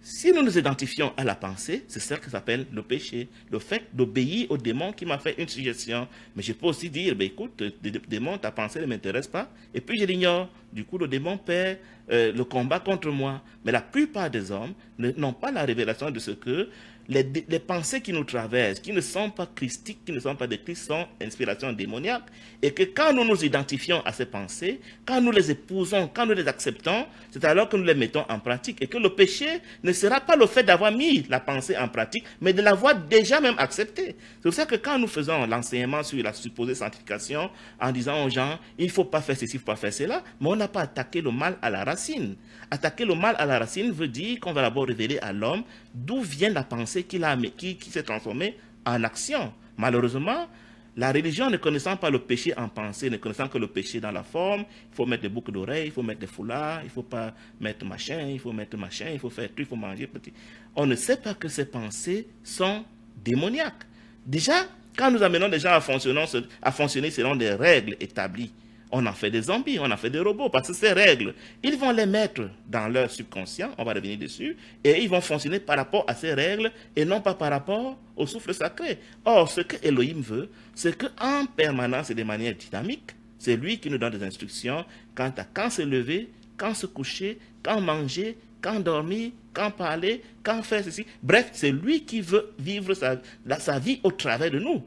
Si nous nous identifions à la pensée, c'est celle qui s'appelle le péché, le fait d'obéir au démon qui m'a fait une suggestion. Mais je peux aussi dire, ben écoute, démon, ta pensée ne m'intéresse pas, et puis je l'ignore. Du coup, le démon perd le combat contre moi. Mais la plupart des hommes n'ont pas la révélation de ce que les pensées qui nous traversent, qui ne sont pas christiques, qui ne sont pas de Christ, sont inspirations démoniaques. Et que quand nous nous identifions à ces pensées, quand nous les épousons, quand nous les acceptons, c'est alors que nous les mettons en pratique. Et que le péché ne sera pas le fait d'avoir mis la pensée en pratique, mais de l'avoir déjà même acceptée. C'est pour ça que quand nous faisons l'enseignement sur la supposée sanctification, en disant aux gens, il ne faut pas faire ceci, il ne faut pas faire cela, mais on n'a pas attaqué le mal à la racine. Attaquer le mal à la racine veut dire qu'on va d'abord révéler à l'homme d'où vient la pensée qui s'est transformée en action. Malheureusement, la religion ne connaissant pas le péché en pensée, ne connaissant que le péché dans la forme, il faut mettre des boucles d'oreilles, il faut mettre des foulards, il ne faut pas mettre machin, il faut mettre machin, il faut faire tout, il faut manger petit. On ne sait pas que ces pensées sont démoniaques. Déjà, quand nous amenons les gens à fonctionner selon des règles établies, on en fait des zombies, on en fait des robots, parce que ces règles, ils vont les mettre dans leur subconscient, on va revenir dessus, et ils vont fonctionner par rapport à ces règles, et non pas par rapport au souffle sacré. Or, ce que Elohim veut, c'est qu'en permanence et de manière dynamique, c'est lui qui nous donne des instructions quant à quand se lever, quand se coucher, quand manger, quand dormir, quand parler, quand faire ceci. Bref, c'est lui qui veut vivre sa vie au travers de nous.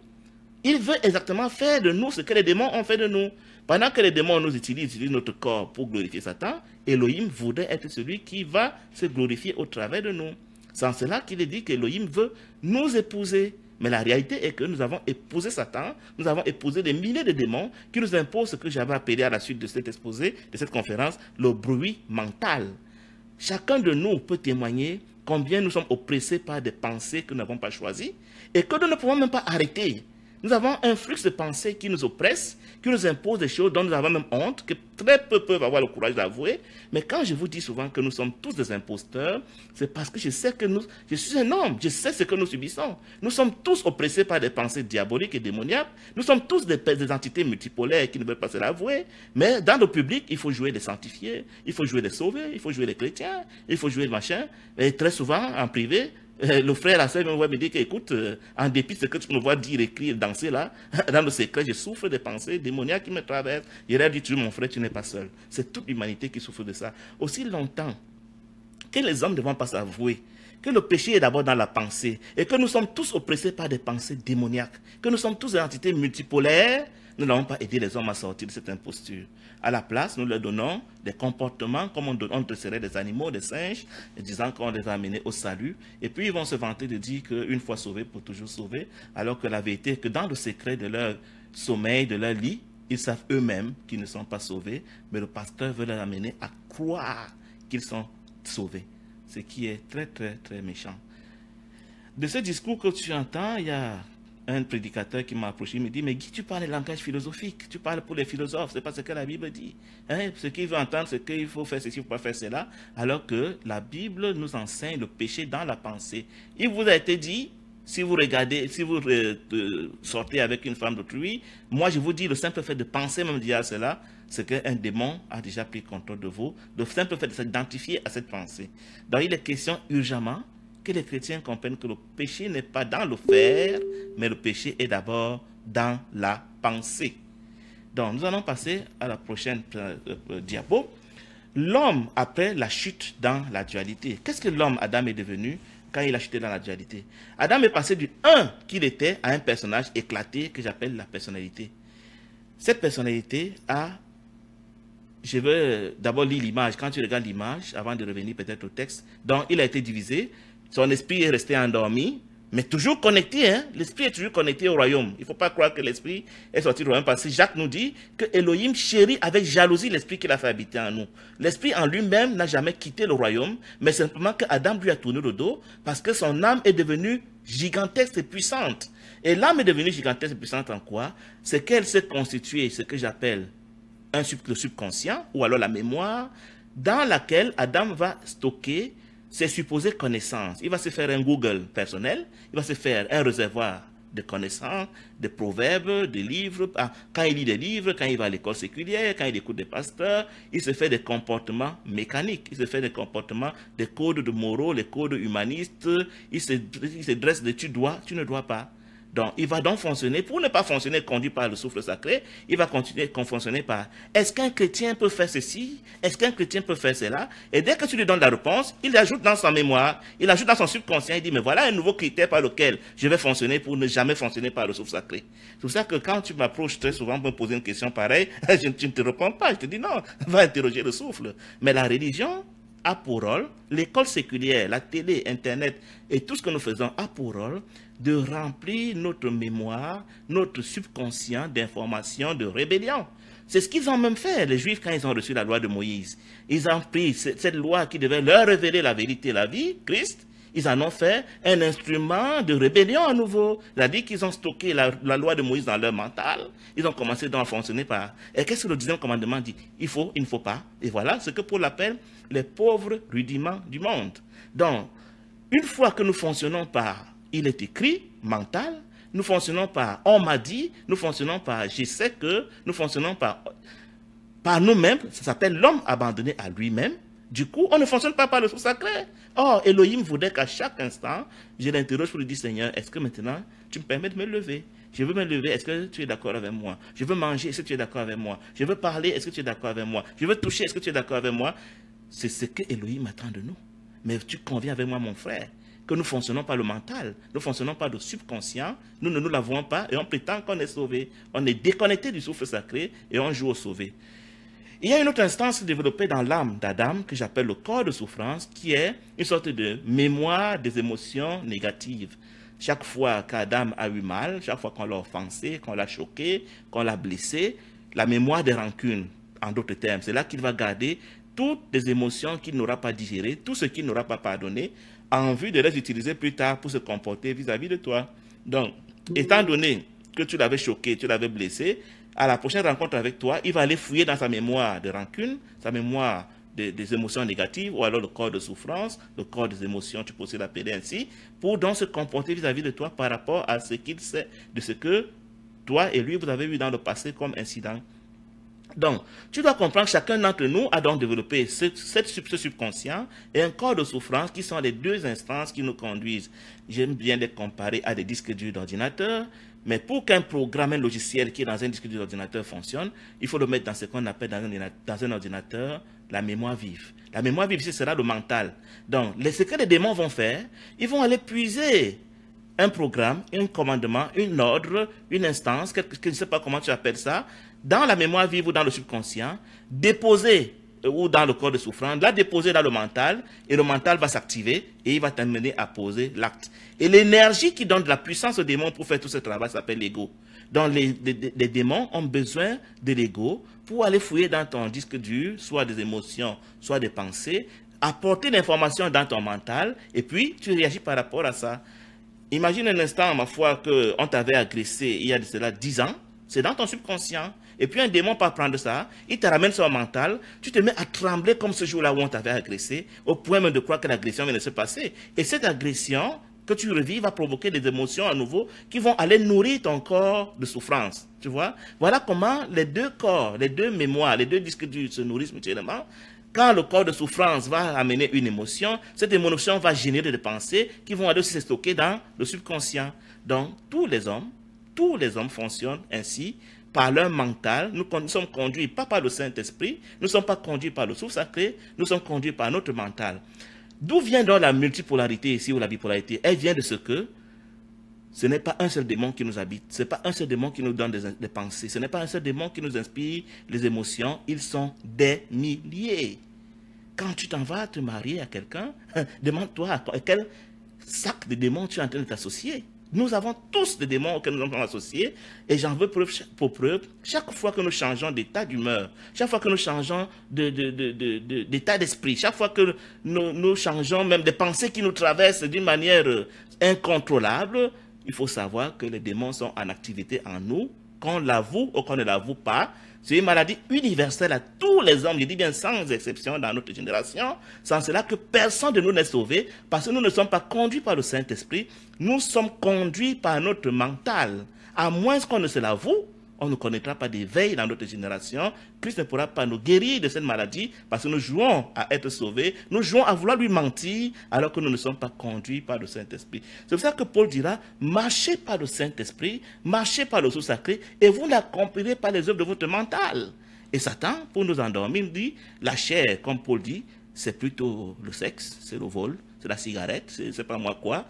Il veut exactement faire de nous ce que les démons ont fait de nous. Pendant que les démons nous utilisent notre corps pour glorifier Satan, Elohim voudrait être celui qui va se glorifier au travers de nous. C'est en cela qu'il est dit qu'Elohim veut nous épouser. Mais la réalité est que nous avons épousé Satan, nous avons épousé des milliers de démons qui nous imposent ce que j'avais appelé à la suite de cet exposé, de cette conférence, le bruit mental. Chacun de nous peut témoigner combien nous sommes oppressés par des pensées que nous n'avons pas choisies et que nous ne pouvons même pas arrêter. Nous avons un flux de pensées qui nous oppresse, qui nous impose des choses dont nous avons même honte, que très peu peuvent avoir le courage d'avouer. Mais quand je vous dis souvent que nous sommes tous des imposteurs, c'est parce que je sais que je suis un homme, je sais ce que nous subissons. Nous sommes tous oppressés par des pensées diaboliques et démoniaques. Nous sommes tous des entités multipolaires qui ne veulent pas se l'avouer. Mais dans le public, il faut jouer les sanctifiés, il faut jouer les sauvés, il faut jouer les chrétiens, il faut jouer le machin. Et très souvent, en privé, le frère, la sœur me dit qu'écoute, en dépit de ce que tu me vois dire, écrire, danser là, dans le secret, je souffre des pensées démoniaques qui me traversent. Il a dit, tu es mon frère, tu n'es pas seul. C'est toute l'humanité qui souffre de ça. Aussi longtemps que les hommes ne vont pas s'avouer que le péché est d'abord dans la pensée et que nous sommes tous oppressés par des pensées démoniaques, que nous sommes tous des entités multipolaires, nous n'allons pas aider les hommes à sortir de cette imposture. À la place, nous leur donnons des comportements comme on dresserait des animaux, des singes, disant qu'on les a amenés au salut. Et puis ils vont se vanter de dire qu'une fois sauvés, pour toujours sauvés, alors que la vérité est que dans le secret de leur sommeil, de leur lit, ils savent eux-mêmes qu'ils ne sont pas sauvés, mais le pasteur veut les amener à croire qu'ils sont sauvés, ce qui est très, très, très méchant. De ce discours que tu entends, il y a un prédicateur qui m'a approché, il me dit, mais Guy, tu parles le langage philosophique, tu parles pour les philosophes, c'est pas ce que la Bible dit. Hein? Ce qu'il veut entendre, c'est qu'il faut faire ceci, il ne faut pas faire cela, alors que la Bible nous enseigne le péché dans la pensée. Il vous a été dit, si vous regardez, si vous sortez avec une femme d'autrui, moi je vous dis, le simple fait de penser même dire cela, c'est qu'un démon a déjà pris contrôle de vous, le simple fait de s'identifier à cette pensée. Donc il est question urgemment que les chrétiens comprennent que le péché n'est pas dans le faire, mais le péché est d'abord dans la pensée. Donc, nous allons passer à la prochaine diapo. L'homme après la chute dans la dualité. Qu'est-ce que l'homme Adam est devenu? quand il a chuté dans la dualité. Adam est passé du 1 qu'il était à un personnage éclaté que j'appelle la personnalité. Cette personnalité a... Je veux d'abord lire l'image. Quand tu regardes l'image, avant de revenir peut-être au texte, donc il a été divisé, son esprit est resté endormi, mais toujours connecté, hein? L'esprit est toujours connecté au royaume. Il ne faut pas croire que l'esprit est sorti du royaume, parce que Jacques nous dit que Elohim chérit avec jalousie l'esprit qu'il a fait habiter en nous. L'esprit en lui-même n'a jamais quitté le royaume, mais simplement que Adam lui a tourné le dos, parce que son âme est devenue gigantesque et puissante. Et l'âme est devenue gigantesque et puissante en quoi? C'est qu'elle s'est constituée, ce que j'appelle le subconscient, ou alors la mémoire, dans laquelle Adam va stocker ses supposées connaissances. Il va se faire un Google personnel, il va se faire un réservoir de connaissances, de proverbes, de livres. Quand il lit des livres, quand il va à l'école séculière, quand il écoute des pasteurs, il se fait des comportements mécaniques, il se fait des comportements, des codes de moraux, les codes humanistes, il se dresse de tu dois, tu ne dois pas. Donc, il va donc fonctionner, pour ne pas fonctionner conduit par le souffle sacré, il va continuer à fonctionner par est-ce qu'un chrétien peut faire ceci? Est-ce qu'un chrétien peut faire cela? Et dès que tu lui donnes la réponse, il ajoute dans sa mémoire, il ajoute dans son subconscient, il dit, mais voilà un nouveau critère par lequel je vais fonctionner pour ne jamais fonctionner par le souffle sacré. C'est pour ça que quand tu m'approches très souvent pour me poser une question pareille, je ne te réponds pas, je te dis non, va interroger le souffle. Mais la religion a pour rôle, l'école séculière, la télé, Internet et tout ce que nous faisons a pour rôle de remplir notre mémoire, notre subconscient d'informations, de rébellion. C'est ce qu'ils ont même fait, les Juifs, quand ils ont reçu la loi de Moïse. Ils ont pris cette loi qui devait leur révéler la vérité, la vie, Christ. Ils en ont fait un instrument de rébellion à nouveau. C'est-à-dire qu'ils ont stocké la loi de Moïse dans leur mental. Ils ont commencé donc à fonctionner par... Et qu'est-ce que le 10e commandement dit? Il faut, il ne faut pas. Et voilà ce que Paul appelle les pauvres rudiments du monde. Donc, une fois que nous fonctionnons par il est écrit, mental, nous fonctionnons par on m'a dit, nous fonctionnons par je sais que, nous fonctionnons par nous-mêmes, ça s'appelle l'homme abandonné à lui-même. Du coup, on ne fonctionne pas par le souffle sacré. Or, Elohim voudrait qu'à chaque instant, je l'interroge pour lui dire, Seigneur, est-ce que maintenant, tu me permets de me lever? Je veux me lever, est-ce que tu es d'accord avec moi? Je veux manger, est-ce que tu es d'accord avec moi? Je veux parler, est-ce que tu es d'accord avec moi? Je veux toucher, est-ce que tu es d'accord avec moi? C'est ce que Elohim attend de nous. Mais tu conviens avec moi, mon frère, que nous fonctionnons par le mental, nous fonctionnons par le subconscient, nous ne nous l'avons pas et on prétend qu'on est sauvé. On est déconnecté du souffle sacré et on joue au sauvé. Il y a une autre instance développée dans l'âme d'Adam que j'appelle le corps de souffrance, qui est une sorte de mémoire des émotions négatives. Chaque fois qu'Adam a eu mal, chaque fois qu'on l'a offensé, qu'on l'a choqué, qu'on l'a blessé, la mémoire des rancunes, en d'autres termes, c'est là qu'il va garder toutes les émotions qu'il n'aura pas digérées, tout ce qu'il n'aura pas pardonné, en vue de les utiliser plus tard pour se comporter vis-à-vis de toi. Donc, étant donné que tu l'avais choqué, tu l'avais blessé, à la prochaine rencontre avec toi, il va aller fouiller dans sa mémoire de rancune, sa mémoire des émotions négatives, ou alors le corps de souffrance, le corps des émotions, tu peux aussi l'appeler ainsi, pour donc se comporter vis-à-vis de toi par rapport à ce qu'il sait, de ce que toi et lui, vous avez eu dans le passé comme incident. Donc, tu dois comprendre que chacun d'entre nous a donc développé ce subconscient et un corps de souffrance qui sont les deux instances qui nous conduisent. J'aime bien les comparer à des disques durs d'ordinateur, mais pour qu'un programme, un logiciel qui est dans un disque dur d'ordinateur fonctionne, il faut le mettre dans ce qu'on appelle dans un ordinateur la mémoire vive. La mémoire vive, ce sera le mental. Donc, ce que les démons vont faire, ils vont aller puiser un programme, un commandement, un ordre, une instance, je ne sais pas comment tu appelles ça, dans la mémoire vive ou dans le subconscient, déposer ou dans le corps de souffrance, la déposer dans le mental, et le mental va s'activer et il va t'amener à poser l'acte. Et l'énergie qui donne de la puissance aux démons pour faire tout ce travail s'appelle l'ego. Donc les démons ont besoin de l'ego pour aller fouiller dans ton disque dur, soit des émotions, soit des pensées, apporter l'information dans ton mental, et puis tu réagis par rapport à ça. Imagine un instant, ma foi, qu'on t'avait agressé il y a de cela 10 ans, c'est dans ton subconscient. Et puis un démon peut prendre ça, il te ramène sur le mental, tu te mets à trembler comme ce jour-là où on t'avait agressé, au point même de croire que l'agression vient de se passer. Et cette agression que tu revis va provoquer des émotions à nouveau qui vont aller nourrir ton corps de souffrance. Tu vois? Voilà comment les deux corps, les deux mémoires, les deux disques durs se nourrissent mutuellement. Quand le corps de souffrance va amener une émotion, cette émotion va générer des pensées qui vont aller se stocker dans le subconscient. Donc, tous les hommes fonctionnent ainsi par leur mental. Nous sommes conduits pas par le Saint-Esprit, nous ne sommes pas conduits par le souffle sacré, nous sommes conduits par notre mental. D'où vient donc la multipolarité ici ou la bipolarité? Elle vient de ce que ce n'est pas un seul démon qui nous habite, ce n'est pas un seul démon qui nous donne des pensées, ce n'est pas un seul démon qui nous inspire les émotions, ils sont des milliers. Quand tu t'en vas te marier à quelqu'un, demande-toi à quel sac de démons tu es en train de t'associer. Nous avons tous des démons auxquels nous sommes associés et j'en veux pour preuve, chaque fois que nous changeons d'état d'humeur, chaque fois que nous changeons d'état d'esprit, chaque fois que nous changeons même des pensées qui nous traversent d'une manière incontrôlable, il faut savoir que les démons sont en activité en nous, qu'on l'avoue ou qu'on ne l'avoue pas. C'est une maladie universelle à tous les hommes, je dis bien sans exception dans notre génération. Sans cela que personne de nous n'est sauvé, parce que nous ne sommes pas conduits par le Saint-Esprit, nous sommes conduits par notre mental. À moins qu'on ne se l'avoue, on ne connaîtra pas d'éveil dans notre génération. Christ ne pourra pas nous guérir de cette maladie parce que nous jouons à être sauvés, nous jouons à vouloir lui mentir alors que nous ne sommes pas conduits par le Saint-Esprit. C'est pour ça que Paul dira, marchez par le Saint-Esprit, marchez par le sous-sacré et vous n'accomplirez pas les œuvres de votre mental. Et Satan, pour nous endormir, dit, la chair, comme Paul dit, c'est plutôt le sexe, c'est le vol, c'est la cigarette, c'est pas moi quoi.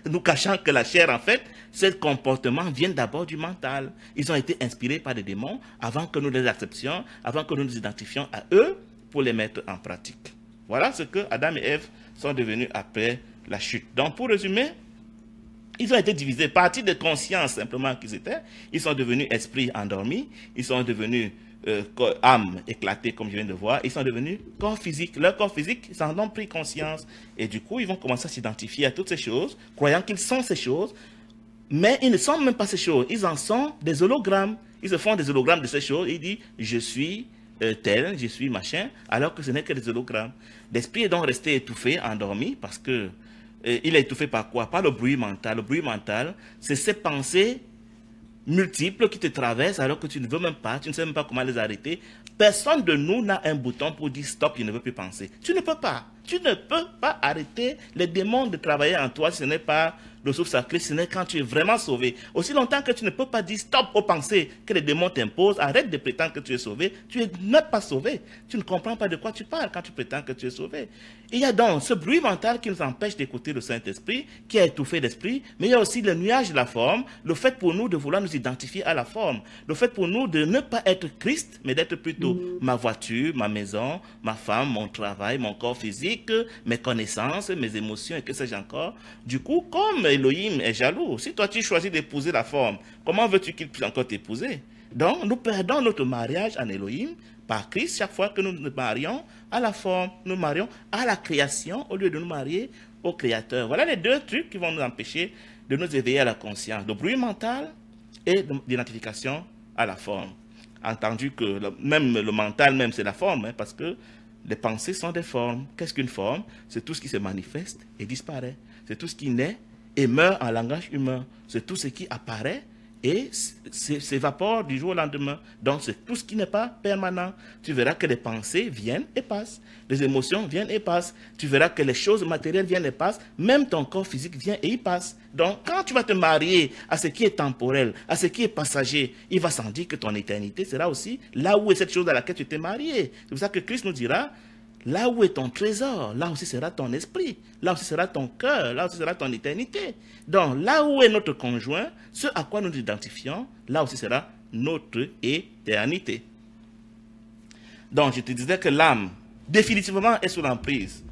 Nous cachons que la chair, en fait, ces comportements viennent d'abord du mental. Ils ont été inspirés par des démons avant que nous les acceptions, avant que nous nous identifions à eux pour les mettre en pratique. Voilà ce que Adam et Ève sont devenus après la chute. Donc, pour résumer, ils ont été divisés, partie de conscience simplement qu'ils étaient. Ils sont devenus esprits endormis, ils sont devenus âme éclatée comme je viens de voir, ils sont devenus corps physique. Leur corps physique, ils en ont pris conscience et du coup ils vont commencer à s'identifier à toutes ces choses, croyant qu'ils sont ces choses, mais ils ne sont même pas ces choses, ils en sont des hologrammes. Ils se font des hologrammes de ces choses, ils disent je suis tel, je suis machin, alors que ce n'est que des hologrammes. L'esprit est donc resté étouffé, endormi, parce que il est étouffé par quoi? Par le bruit mental. Le bruit mental, c'est ces pensées multiples qui te traversent alors que tu ne veux même pas, tu ne sais même pas comment les arrêter. Personne de nous n'a un bouton pour dire stop, je ne veux plus penser. Tu ne peux pas. Tu ne peux pas arrêter les démons de travailler en toi si ce n'est pas le souffle sacré, ce n'est quand tu es vraiment sauvé. Aussi longtemps que tu ne peux pas dire stop aux pensées que les démons t'imposent, arrête de prétendre que tu es sauvé, tu n'es même pas sauvé. Tu ne comprends pas de quoi tu parles quand tu prétends que tu es sauvé. Il y a donc ce bruit mental qui nous empêche d'écouter le Saint-Esprit, qui a étouffé l'esprit, mais il y a aussi le nuage de la forme, le fait pour nous de vouloir nous identifier à la forme, le fait pour nous de ne pas être Christ, mais d'être plutôt ma voiture, ma maison, ma femme, mon travail, mon corps physique, mes connaissances, mes émotions et que sais-je encore. Du coup, comme Elohim est jaloux, si toi tu choisis d'épouser la forme, comment veux-tu qu'il puisse encore t'épouser? Donc, nous perdons notre mariage en Elohim par Christ chaque fois que nous nous marions à la forme, nous marions à la création au lieu de nous marier au Créateur. Voilà les deux trucs qui vont nous empêcher de nous éveiller à la conscience. Le bruit mental et l'identification à la forme. Entendu que même le mental, même c'est la forme, hein, parce que les pensées sont des formes. Qu'est-ce qu'une forme? C'est tout ce qui se manifeste et disparaît. C'est tout ce qui naît et meurt en langage humain. C'est tout ce qui apparaît et s'évapore du jour au lendemain. Donc c'est tout ce qui n'est pas permanent. Tu verras que les pensées viennent et passent. Les émotions viennent et passent. Tu verras que les choses matérielles viennent et passent. Même ton corps physique vient et il passe. Donc quand tu vas te marier à ce qui est temporel, à ce qui est passager, il va sans dire que ton éternité sera aussi là où est cette chose à laquelle tu t'es marié. C'est pour ça que Christ nous dira, là où est ton trésor, là aussi sera ton esprit, là aussi sera ton cœur, là aussi sera ton éternité. Donc, là où est notre conjoint, ce à quoi nous nous identifions, là aussi sera notre éternité. Donc, je te disais que l'âme, définitivement, est sous l'emprise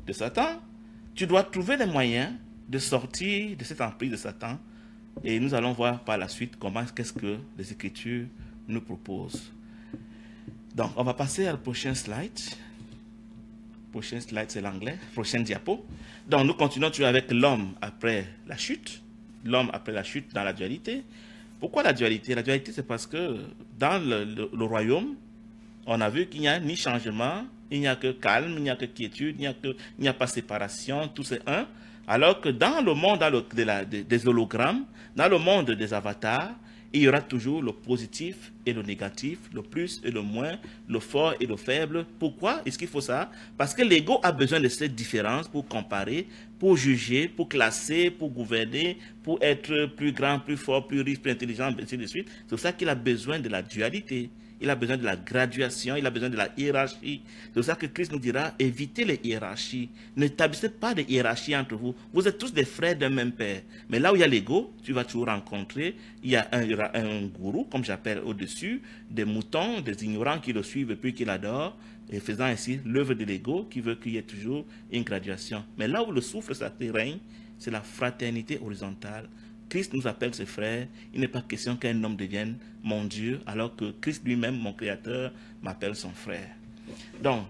de Satan. Tu dois trouver les moyens de sortir de cette emprise de Satan. Et nous allons voir par la suite comment, qu'est-ce que les Écritures nous proposent. Donc, on va passer à la prochaine slide. Prochain slide, c'est l'anglais. Prochaine diapo. Donc, nous continuons toujours avec l'homme après la chute. L'homme après la chute dans la dualité. Pourquoi la dualité? La dualité, c'est parce que dans le royaume, on a vu qu'il n'y a ni changement, il n'y a que calme, il n'y a que quiétude, il n'y a pas séparation, tout c'est un. Alors que dans le monde des hologrammes, dans le monde des avatars, il y aura toujours le positif et le négatif, le plus et le moins, le fort et le faible. Pourquoi est-ce qu'il faut ça? Parce que l'ego a besoin de cette différence pour comparer, pour juger, pour classer, pour gouverner, pour être plus grand, plus fort, plus riche, plus intelligent, ainsi de suite. C'est pour ça qu'il a besoin de la dualité. il a besoin de la graduation, il a besoin de la hiérarchie. C'est pour ça que Christ nous dira, évitez les hiérarchies. N'établissez pas de hiérarchie entre vous. Vous êtes tous des frères d'un même père. Mais là où il y a l'ego, tu vas toujours rencontrer, il y aura un gourou, comme j'appelle au-dessus, des moutons, des ignorants qui le suivent et puis qui l'adorent, et faisant ainsi l'œuvre de l'ego qui veut qu'il y ait toujours une graduation. Mais là où le souffle sacré règne, c'est la fraternité horizontale. Christ nous appelle ses frères. Il n'est pas question qu'un homme devienne mon Dieu, alors que Christ lui-même, mon Créateur, m'appelle son frère. Donc,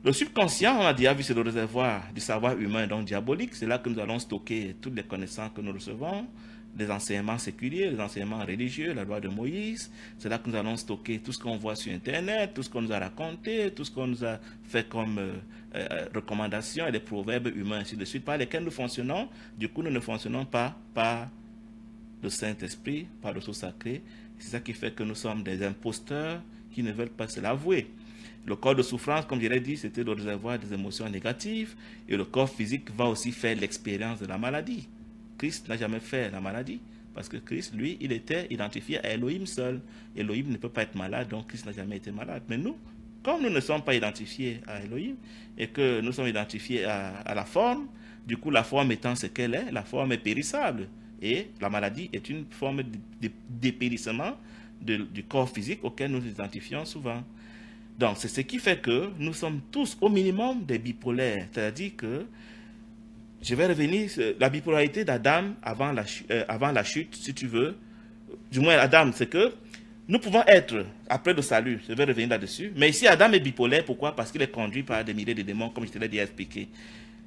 le subconscient, on a déjà vu, c'est le réservoir du savoir humain, donc diabolique. C'est là que nous allons stocker toutes les connaissances que nous recevons, les enseignements séculiers, les enseignements religieux, la loi de Moïse. C'est là que nous allons stocker tout ce qu'on voit sur Internet, tout ce qu'on nous a raconté, tout ce qu'on nous a fait comme recommandations et des proverbes humains, ainsi de suite, par lesquels nous fonctionnons. Du coup, nous ne fonctionnons pas par le Saint-Esprit, par le sceau sacré. C'est ça qui fait que nous sommes des imposteurs qui ne veulent pas se l'avouer. Le corps de souffrance, comme je l'ai dit, c'était le réservoir des émotions négatives. Et le corps physique va aussi faire l'expérience de la maladie. Christ n'a jamais fait la maladie. Parce que Christ, lui, il était identifié à Elohim seul. Elohim ne peut pas être malade, donc Christ n'a jamais été malade. Mais nous, comme nous ne sommes pas identifiés à Elohim, et que nous sommes identifiés à la forme, du coup, la forme étant ce qu'elle est, la forme est périssable. Et la maladie est une forme de dépérissement du corps physique auquel nous nous identifions souvent. Donc, c'est ce qui fait que nous sommes tous au minimum des bipolaires. C'est-à-dire que, je vais revenir sur la bipolarité d'Adam avant la chute, si tu veux. Du moins, Adam, c'est que nous pouvons être, après le salut, je vais revenir là-dessus. Mais ici, Adam est bipolaire. Pourquoi? Parce qu'il est conduit par des milliers de démons, comme je te l'ai déjà expliqué.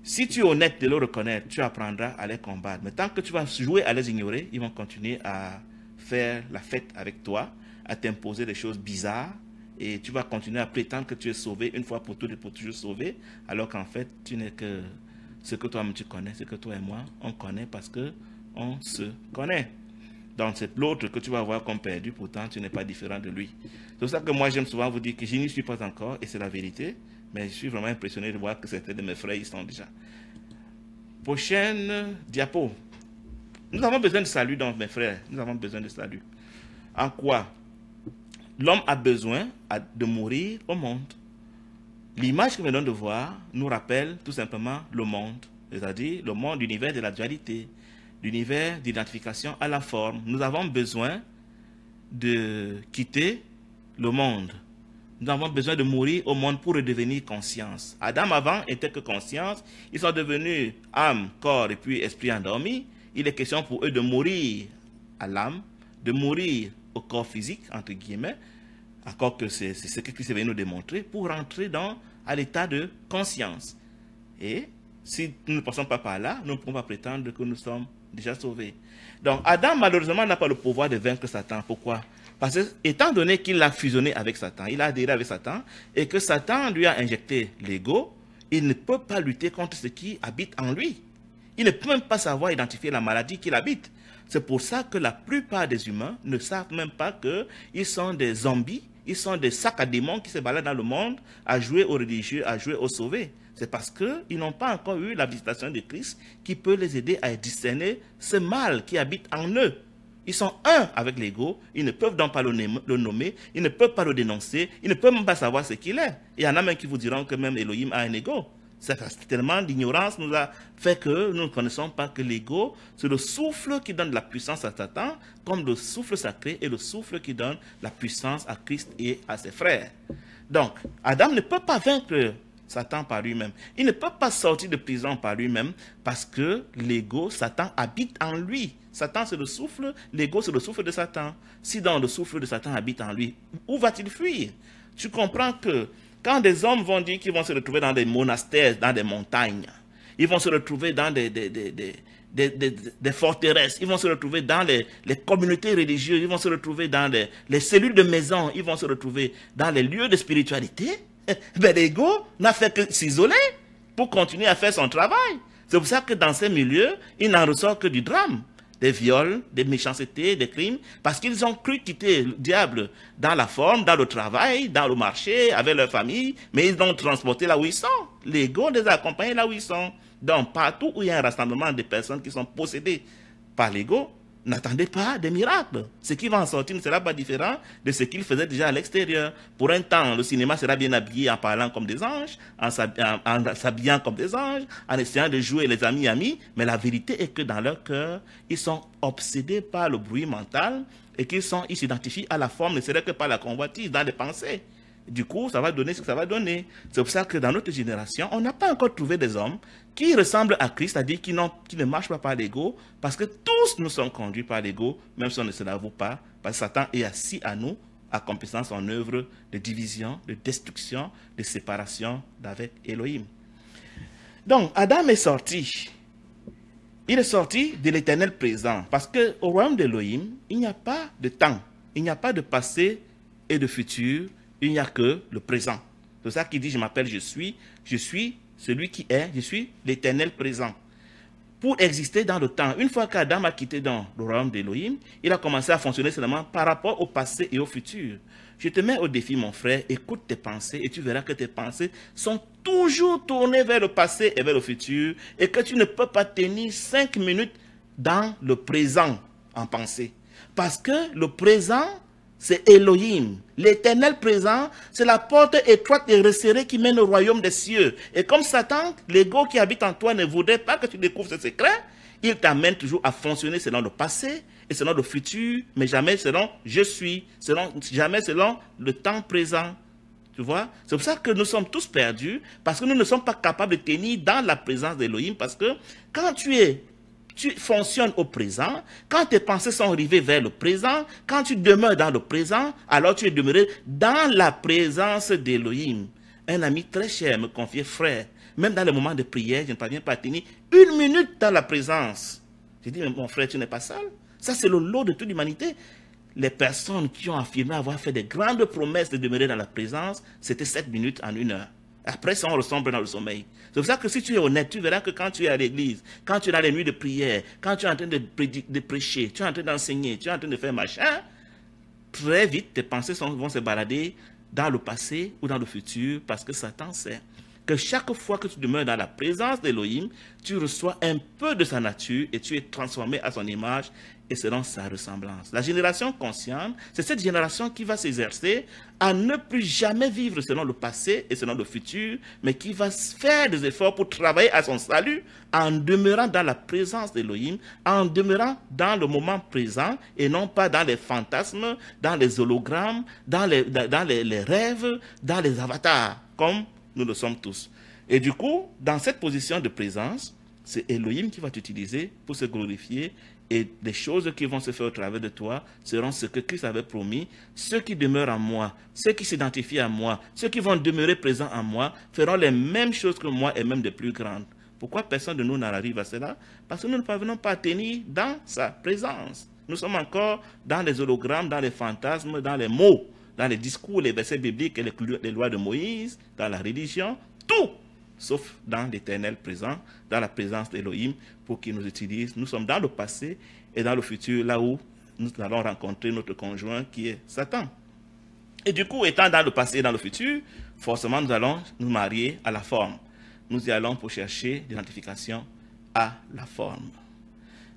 Si tu es honnête de le reconnaître, tu apprendras à les combattre. Mais tant que tu vas jouer à les ignorer, ils vont continuer à faire la fête avec toi, à t'imposer des choses bizarres, et tu vas continuer à prétendre que tu es sauvé une fois pour toutes et pour toujours sauvé, alors qu'en fait, tu n'es que ce que toi-même tu connais, ce que toi et moi, on connaît parce qu'on se connaît. Donc c'est l'autre que tu vas voir comme perdu, pourtant tu n'es pas différent de lui. C'est pour ça que moi j'aime souvent vous dire que je n'y suis pas encore, et c'est la vérité. Mais je suis vraiment impressionné de voir que certains de mes frères y sont déjà. Prochaine diapo. Nous avons besoin de salut, donc, mes frères. Nous avons besoin de salut. En quoi? L'homme a besoin de mourir au monde. L'image que nous venons de voir nous rappelle tout simplement le monde. C'est-à-dire le monde, l'univers de la dualité. L'univers d'identification à la forme. Nous avons besoin de quitter le monde. Nous avons besoin de mourir au monde pour redevenir conscience. Adam avant était que conscience. Ils sont devenus âme, corps et puis esprit endormi. Il est question pour eux de mourir à l'âme, de mourir au corps physique, entre guillemets, encore que c'est ce que Christ est venu nous démontrer, pour rentrer à l'état de conscience. Et si nous ne passons pas par là, nous ne pouvons pas prétendre que nous sommes déjà sauvés. Donc Adam, malheureusement, n'a pas le pouvoir de vaincre Satan. Pourquoi? Parce que, étant donné qu'il a fusionné avec Satan, il a adhéré avec Satan, et que Satan lui a injecté l'ego, il ne peut pas lutter contre ce qui habite en lui. Il ne peut même pas savoir identifier la maladie qu'il habite. C'est pour ça que la plupart des humains ne savent même pas qu'ils sont des zombies, ils sont des sacs à démons qui se baladent dans le monde à jouer aux religieux, à jouer aux sauvés. C'est parce qu'ils n'ont pas encore eu la visitation de Christ qui peut les aider à discerner ce mal qui habite en eux. Ils sont un avec l'ego, ils ne peuvent donc pas le nommer, ils ne peuvent pas le dénoncer, ils ne peuvent même pas savoir ce qu'il est. Il y en a même qui vous diront que même Elohim a un ego. C'est tellement l'ignorance nous a fait que nous ne connaissons pas que l'ego, c'est le souffle qui donne la puissance à Satan, comme le souffle sacré est le souffle qui donne la puissance à Christ et à ses frères. Donc, Adam ne peut pas vaincre Satan par lui-même. Il ne peut pas sortir de prison par lui-même parce que l'ego, Satan, habite en lui. Satan, c'est le souffle, l'ego, c'est le souffle de Satan. Si dans le souffle de Satan habite en lui, où va-t-il fuir? Tu comprends que quand des hommes vont dire qu'ils vont se retrouver dans des monastères, dans des montagnes, ils vont se retrouver dans des forteresses, ils vont se retrouver dans les communautés religieuses, ils vont se retrouver dans les cellules de maison, ils vont se retrouver dans les lieux de spiritualité, ben l'ego n'a fait que s'isoler pour continuer à faire son travail. C'est pour ça que dans ces milieux, il n'en ressort que du drame. Des viols, des méchancetés, des crimes, parce qu'ils ont cru quitter le diable dans la forme, dans le travail, dans le marché, avec leur famille, mais ils l'ont transporté là où ils sont. L'ego les a accompagnés là où ils sont. Donc, partout où il y a un rassemblement de personnes qui sont possédées par l'ego, n'attendez pas des miracles. Ce qui va en sortir ne sera pas différent de ce qu'il faisait déjà à l'extérieur. Pour un temps, le cinéma sera bien habillé en parlant comme des anges, en s'habillant comme des anges, en essayant de jouer les amis, mais la vérité est que dans leur cœur, ils sont obsédés par le bruit mental et qu'ils s'identifient à la forme, ne serait que par la convoitise dans les pensées. Du coup, ça va donner ce que ça va donner. C'est pour ça que dans notre génération, on n'a pas encore trouvé des hommes qui ressemblent à Christ, c'est-à-dire qui ne marchent pas par l'ego, parce que tous nous sommes conduits par l'ego, même si on ne se l'avoue pas, parce que Satan est assis à nous, accomplissant son œuvre de division, de destruction, de séparation d'avec Elohim. Donc, Adam est sorti. Il est sorti de l'éternel présent, parce qu'au royaume d'Elohim, il n'y a pas de temps, il n'y a pas de passé et de futur, il n'y a que le présent. C'est ça qu'il dit, je m'appelle je suis celui qui est, je suis l'éternel présent. Pour exister dans le temps, une fois qu'Adam a quitté dans le royaume d'Elohim, il a commencé à fonctionner seulement par rapport au passé et au futur. Je te mets au défi, mon frère, écoute tes pensées et tu verras que tes pensées sont toujours tournées vers le passé et vers le futur et que tu ne peux pas tenir 5 minutes dans le présent en pensée. Parce que le présent, c'est Elohim. L'éternel présent, c'est la porte étroite et resserrée qui mène au royaume des cieux. Et comme Satan, l'ego qui habite en toi ne voudrait pas que tu découvres ce secret, il t'amène toujours à fonctionner selon le passé et selon le futur, mais jamais selon je suis, jamais selon le temps présent. Tu vois? C'est pour ça que nous sommes tous perdus, parce que nous ne sommes pas capables de tenir dans la présence d'Elohim, parce que quand tu fonctionnes au présent, quand tes pensées sont arrivées vers le présent, quand tu demeures dans le présent, alors tu es demeuré dans la présence d'Elohim. Un ami très cher me confiait, frère, même dans les moments de prière, je ne parviens pas à tenir 1 minute dans la présence. J'ai dit, mais mon frère, tu n'es pas seul. Ça, c'est le lot de toute l'humanité. Les personnes qui ont affirmé avoir fait des grandes promesses de demeurer dans la présence, c'était 7 minutes en 1 heure. Après ça, on ressemble dans le sommeil. C'est pour ça que si tu es honnête, tu verras que quand tu es à l'église, quand tu es dans les nuits de prière, quand tu es en train de prêcher, tu es en train d'enseigner, tu es en train de faire machin, très vite, tes pensées vont se balader dans le passé ou dans le futur, parce que Satan sait que chaque fois que tu demeures dans la présence d'Elohim, tu reçois un peu de sa nature et tu es transformé à son image et selon sa ressemblance. La génération consciente, c'est cette génération qui va s'exercer à ne plus jamais vivre selon le passé et selon le futur, mais qui va faire des efforts pour travailler à son salut en demeurant dans la présence d'Elohim, en demeurant dans le moment présent et non pas dans les fantasmes, dans les hologrammes, dans les rêves, dans les avatars, comme nous le sommes tous. Et du coup, dans cette position de présence, c'est Elohim qui va t'utiliser pour se glorifier et les choses qui vont se faire au travers de toi seront ce que Christ avait promis. Ceux qui demeurent en moi, ceux qui s'identifient à moi, ceux qui vont demeurer présents en moi feront les mêmes choses que moi et même de plus grandes. Pourquoi personne de nous n'en arrive à cela? Parce que nous ne parvenons pas à tenir dans sa présence. Nous sommes encore dans les hologrammes, dans les fantasmes, dans les mots, dans les discours, les versets bibliques et les lois de Moïse, dans la religion, tout, sauf dans l'éternel présent, dans la présence d'Elohim, pour qu'il nous utilise. Nous sommes dans le passé et dans le futur, là où nous allons rencontrer notre conjoint qui est Satan. Et du coup, étant dans le passé et dans le futur, forcément, nous allons nous marier à la forme. Nous y allons pour chercher l'identification à la forme.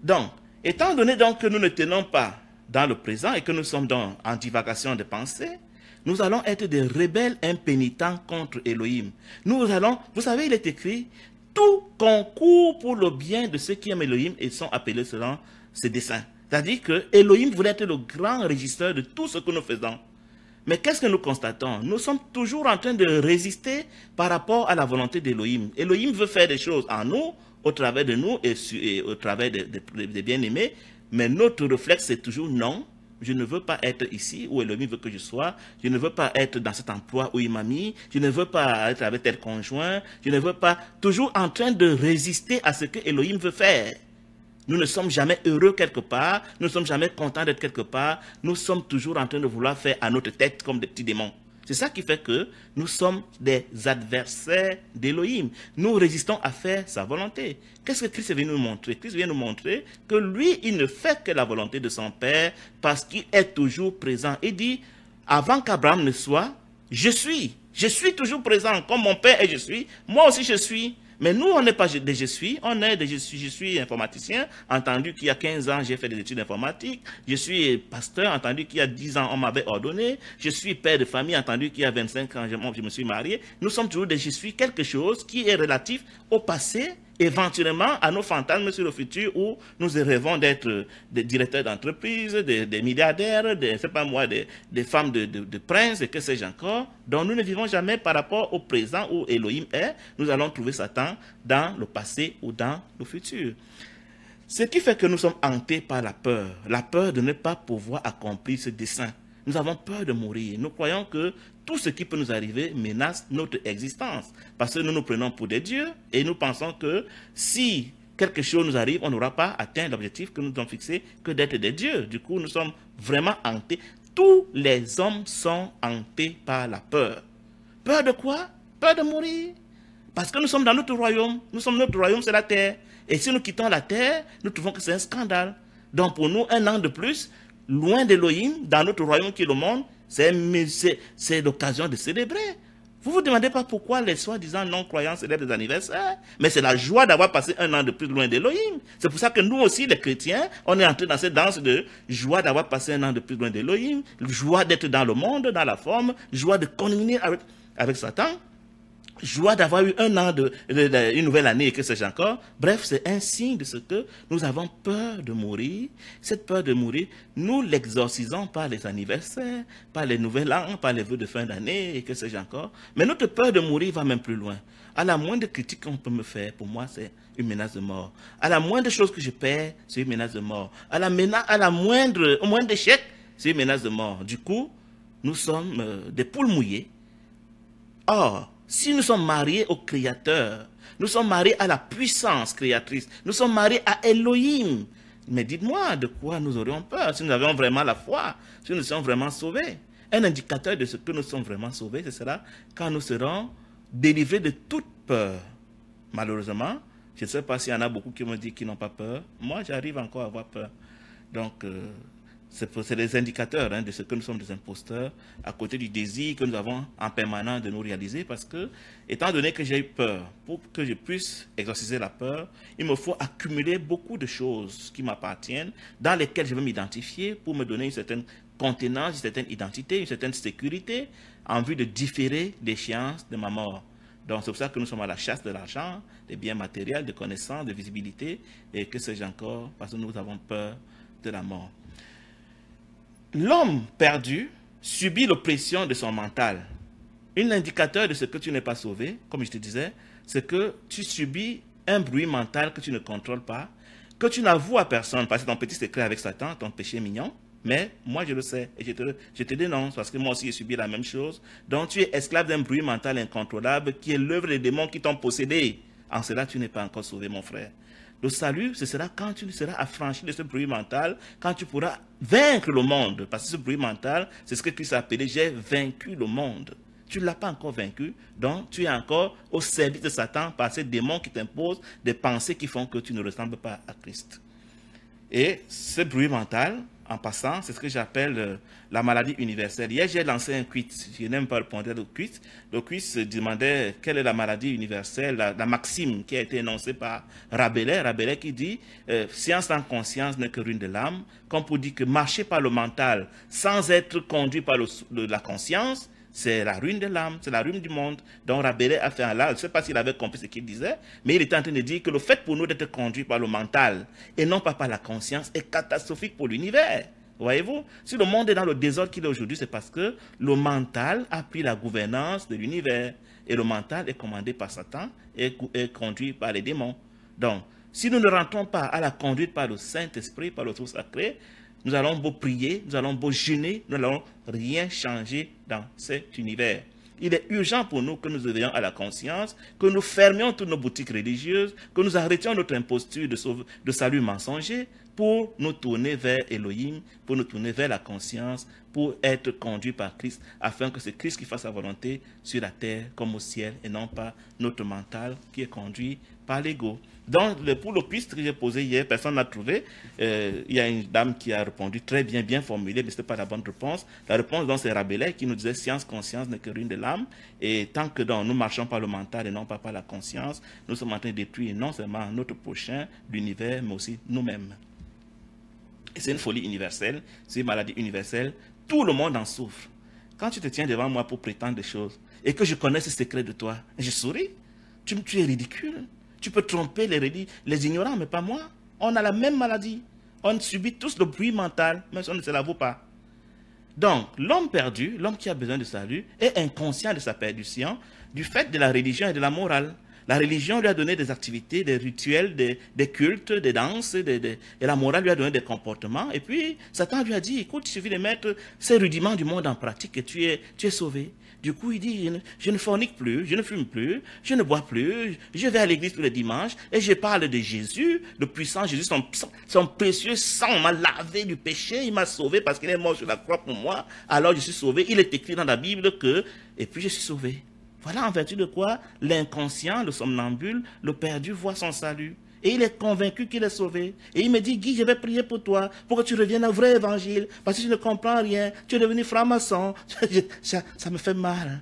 Donc, étant donné donc que nous ne tenons pas dans le présent et que nous sommes donc en divagation de pensée, nous allons être des rebelles impénitents contre Elohim. Nous allons, vous savez, il est écrit, tout concourt pour le bien de ceux qui aiment Elohim et sont appelés selon ses desseins. C'est-à-dire que Elohim voulait être le grand régisseur de tout ce que nous faisons. Mais qu'est-ce que nous constatons? Nous sommes toujours en train de résister par rapport à la volonté d'Elohim. Elohim veut faire des choses en nous, au travers de nous et au travers des bien-aimés, mais notre réflexe c'est toujours non. Je ne veux pas être ici où Elohim veut que je sois. Je ne veux pas être dans cet emploi où il m'a mis. Je ne veux pas être avec tel conjoint. Je ne veux pas... Toujours en train de résister à ce que Elohim veut faire. Nous ne sommes jamais heureux quelque part. Nous ne sommes jamais contents d'être quelque part. Nous sommes toujours en train de vouloir faire à notre tête comme des petits démons. C'est ça qui fait que nous sommes des adversaires d'Elohim. Nous résistons à faire sa volonté. Qu'est-ce que Christ est venu nous montrer? Christ vient nous montrer que lui, il ne fait que la volonté de son Père parce qu'il est toujours présent. Il dit, avant qu'Abraham ne soit, je suis. Je suis toujours présent comme mon Père et je suis. Moi aussi je suis. Mais nous, on n'est pas des je suis, on est des je suis informaticien, entendu qu'il y a 15 ans, j'ai fait des études informatiques, je suis pasteur, entendu qu'il y a 10 ans, on m'avait ordonné, je suis père de famille, entendu qu'il y a 25 ans, je me suis marié. Nous sommes toujours des je suis, quelque chose qui est relatif au passé, éventuellement à nos fantasmes sur le futur où nous rêvons d'être des directeurs d'entreprise, des milliardaires, c'est pas moi, des femmes de princes et que sais-je encore. Donc nous ne vivons jamais par rapport au présent où Elohim est. Nous allons trouver Satan dans le passé ou dans le futur. Ce qui fait que nous sommes hantés par la peur de ne pas pouvoir accomplir ce dessein. Nous avons peur de mourir. Nous croyons que tout ce qui peut nous arriver menace notre existence. Parce que nous nous prenons pour des dieux et nous pensons que si quelque chose nous arrive, on n'aura pas atteint l'objectif que nous avons fixé que d'être des dieux. Du coup, nous sommes vraiment hantés. Tous les hommes sont hantés par la peur. Peur de quoi? Peur de mourir. Parce que nous sommes dans notre royaume. Notre royaume, c'est la terre. Et si nous quittons la terre, nous trouvons que c'est un scandale. Donc pour nous, un an de plus, loin d'Elohim, dans notre royaume qui est le monde, c'est l'occasion de célébrer. Vous ne vous demandez pas pourquoi les soi-disant non-croyants célèbrent des anniversaires, mais c'est la joie d'avoir passé un an de plus loin d'Elohim. C'est pour ça que nous aussi, les chrétiens, on est entrés dans cette danse de joie d'avoir passé un an de plus loin d'Elohim, joie d'être dans le monde, dans la forme, joie de communier avec Satan, joie d'avoir eu un an, une nouvelle année et que sais-je encore. Bref, c'est un signe de ce que nous avons peur de mourir. Cette peur de mourir, nous l'exorcisons par les anniversaires, par les nouvel an, par les vœux de fin d'année et que sais-je encore. Mais notre peur de mourir va même plus loin. À la moindre critique qu'on peut me faire, pour moi, c'est une menace de mort. À la moindre chose que je perds, c'est une menace de mort. Au moindre échec, c'est une menace de mort. Du coup, nous sommes des poules mouillées. Or, si nous sommes mariés au Créateur, nous sommes mariés à la puissance créatrice, nous sommes mariés à Elohim. Mais dites-moi, de quoi nous aurions peur si nous avions vraiment la foi, si nous sommes vraiment sauvés? Un indicateur de ce que nous sommes vraiment sauvés, ce sera quand nous serons délivrés de toute peur. Malheureusement, je ne sais pas s'il y en a beaucoup qui me disent qu'ils n'ont pas peur. Moi, j'arrive encore à avoir peur. Donc, c'est les indicateurs de ce que nous sommes des imposteurs, à côté du désir que nous avons en permanence de nous réaliser, parce que, étant donné que j'ai eu peur, pour que je puisse exorciser la peur, il me faut accumuler beaucoup de choses qui m'appartiennent, dans lesquelles je vais m'identifier pour me donner une certaine contenance, une certaine identité, une certaine sécurité, en vue de différer l'échéance de ma mort. Donc c'est pour ça que nous sommes à la chasse de l'argent, des biens matériels, de connaissances, de visibilité, et que sais-je encore, parce que nous avons peur de la mort. L'homme perdu subit l'oppression de son mental. Un indicateur de ce que tu n'es pas sauvé, comme je te disais, c'est que tu subis un bruit mental que tu ne contrôles pas, que tu n'avoues à personne, parce que ton petit secret avec Satan, ton péché mignon, mais moi je le sais, et je te dénonce, parce que moi aussi j'ai subi la même chose. Donc tu es esclave d'un bruit mental incontrôlable qui est l'œuvre des démons qui t'ont possédé. En cela, tu n'es pas encore sauvé, mon frère. Le salut, ce sera quand tu seras affranchi de ce bruit mental, quand tu pourras vaincre le monde. Parce que ce bruit mental, c'est ce que Christ a appelé « j'ai vaincu le monde ». Tu ne l'as pas encore vaincu, donc tu es encore au service de Satan par ces démons qui t'imposent des pensées qui font que tu ne ressembles pas à Christ. Et ce bruit mental, en passant, c'est ce que j'appelle la maladie universelle. Hier, j'ai lancé un quiz. Je n'aime pas répondre au quiz. Le quiz se demandait quelle est la maladie universelle, la maxime qui a été énoncée par Rabelais. Rabelais qui dit science sans conscience n'est que ruine de l'âme. Comme pour dire que marcher par le mental sans être conduit par la conscience, c'est la ruine de l'âme, c'est la ruine du monde. Donc Rabelais a fait un là, je ne sais pas s'il avait compris ce qu'il disait, mais il était en train de dire que le fait pour nous d'être conduits par le mental et non pas par la conscience est catastrophique pour l'univers. Voyez-vous, si le monde est dans le désordre qu'il est aujourd'hui, c'est parce que le mental a pris la gouvernance de l'univers. Et le mental est commandé par Satan et conduit par les démons. Donc, si nous ne rentrons pas à la conduite par le Saint-Esprit, par le Tout Sacré, nous allons beau prier, nous allons beau jeûner, nous n'allons rien changer dans cet univers. Il est urgent pour nous que nous éveillions à la conscience, que nous fermions toutes nos boutiques religieuses, que nous arrêtions notre imposture de salut mensonger pour nous tourner vers Elohim, pour nous tourner vers la conscience, pour être conduits par Christ, afin que c'est Christ qui fasse sa volonté sur la terre comme au ciel, et non pas notre mental qui est conduit par l'ego. Donc, pour le quiz que j'ai posé hier, personne n'a trouvé. Il y a une dame qui a répondu très bien, bien formulé, mais ce n'était pas la bonne réponse. La réponse, donc, c'est Rabelais qui nous disait « Science, conscience n'est que ruine de l'âme ». Et tant que nous marchons par le mental et non pas par la conscience, nous sommes en train de détruire non seulement notre prochain, l'univers, mais aussi nous-mêmes. Et c'est une folie universelle, c'est une maladie universelle. Tout le monde en souffre. Quand tu te tiens devant moi pour prétendre des choses et que je connais ce secret de toi, je souris. Tu es ridicule. Tu peux tromper les ignorants, mais pas moi. On a la même maladie. On subit tous le bruit mental, même si on ne se l'avoue pas. Donc, l'homme perdu, l'homme qui a besoin de salut, est inconscient de sa perdition du fait de la religion et de la morale. La religion lui a donné des activités, des rituels, des cultes, des danses, et la morale lui a donné des comportements. Et puis, Satan lui a dit, écoute, il suffit de mettre ces rudiments du monde en pratique et tu es sauvé. Du coup, il dit, je ne fornique plus, je ne fume plus, je ne bois plus, je vais à l'église tous les dimanches et je parle de Jésus, le puissant Jésus, son précieux sang m'a lavé du péché, il m'a sauvé parce qu'il est mort sur la croix pour moi, alors je suis sauvé. Il est écrit dans la Bible que, et puis je suis sauvé. Voilà en vertu de quoi l'inconscient, le somnambule, le perdu voit son salut. Et il est convaincu qu'il est sauvé. Et il me dit, Guy, je vais prier pour toi, pour que tu reviennes au vrai évangile, parce que tu ne comprends rien, tu es devenu franc-maçon. Ça me fait mal,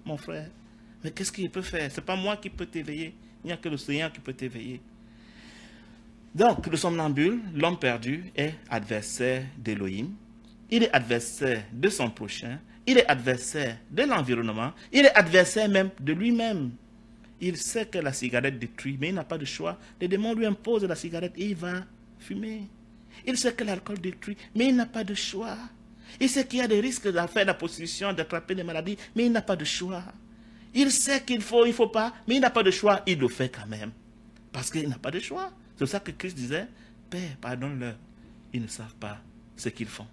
mon frère. Mais qu'est-ce qu'il peut faire? Ce n'est pas moi qui peux t'éveiller, il n'y a que le Seigneur qui peut t'éveiller. Donc, le somnambule, l'homme perdu, est adversaire d'Élohim. Il est adversaire de son prochain. Il est adversaire de l'environnement. Il est adversaire même de lui-même. Il sait que la cigarette détruit, mais il n'a pas de choix. Les démons lui imposent la cigarette et il va fumer. Il sait que l'alcool détruit, mais il n'a pas de choix. Il sait qu'il y a des risques de faire la prostitution, d'attraper des maladies, mais il n'a pas de choix. Il sait qu'il faut pas, mais il n'a pas de choix. Il le fait quand même, parce qu'il n'a pas de choix. C'est pour ça que Christ disait, Père, pardonne-leur, ils ne savent pas ce qu'ils font.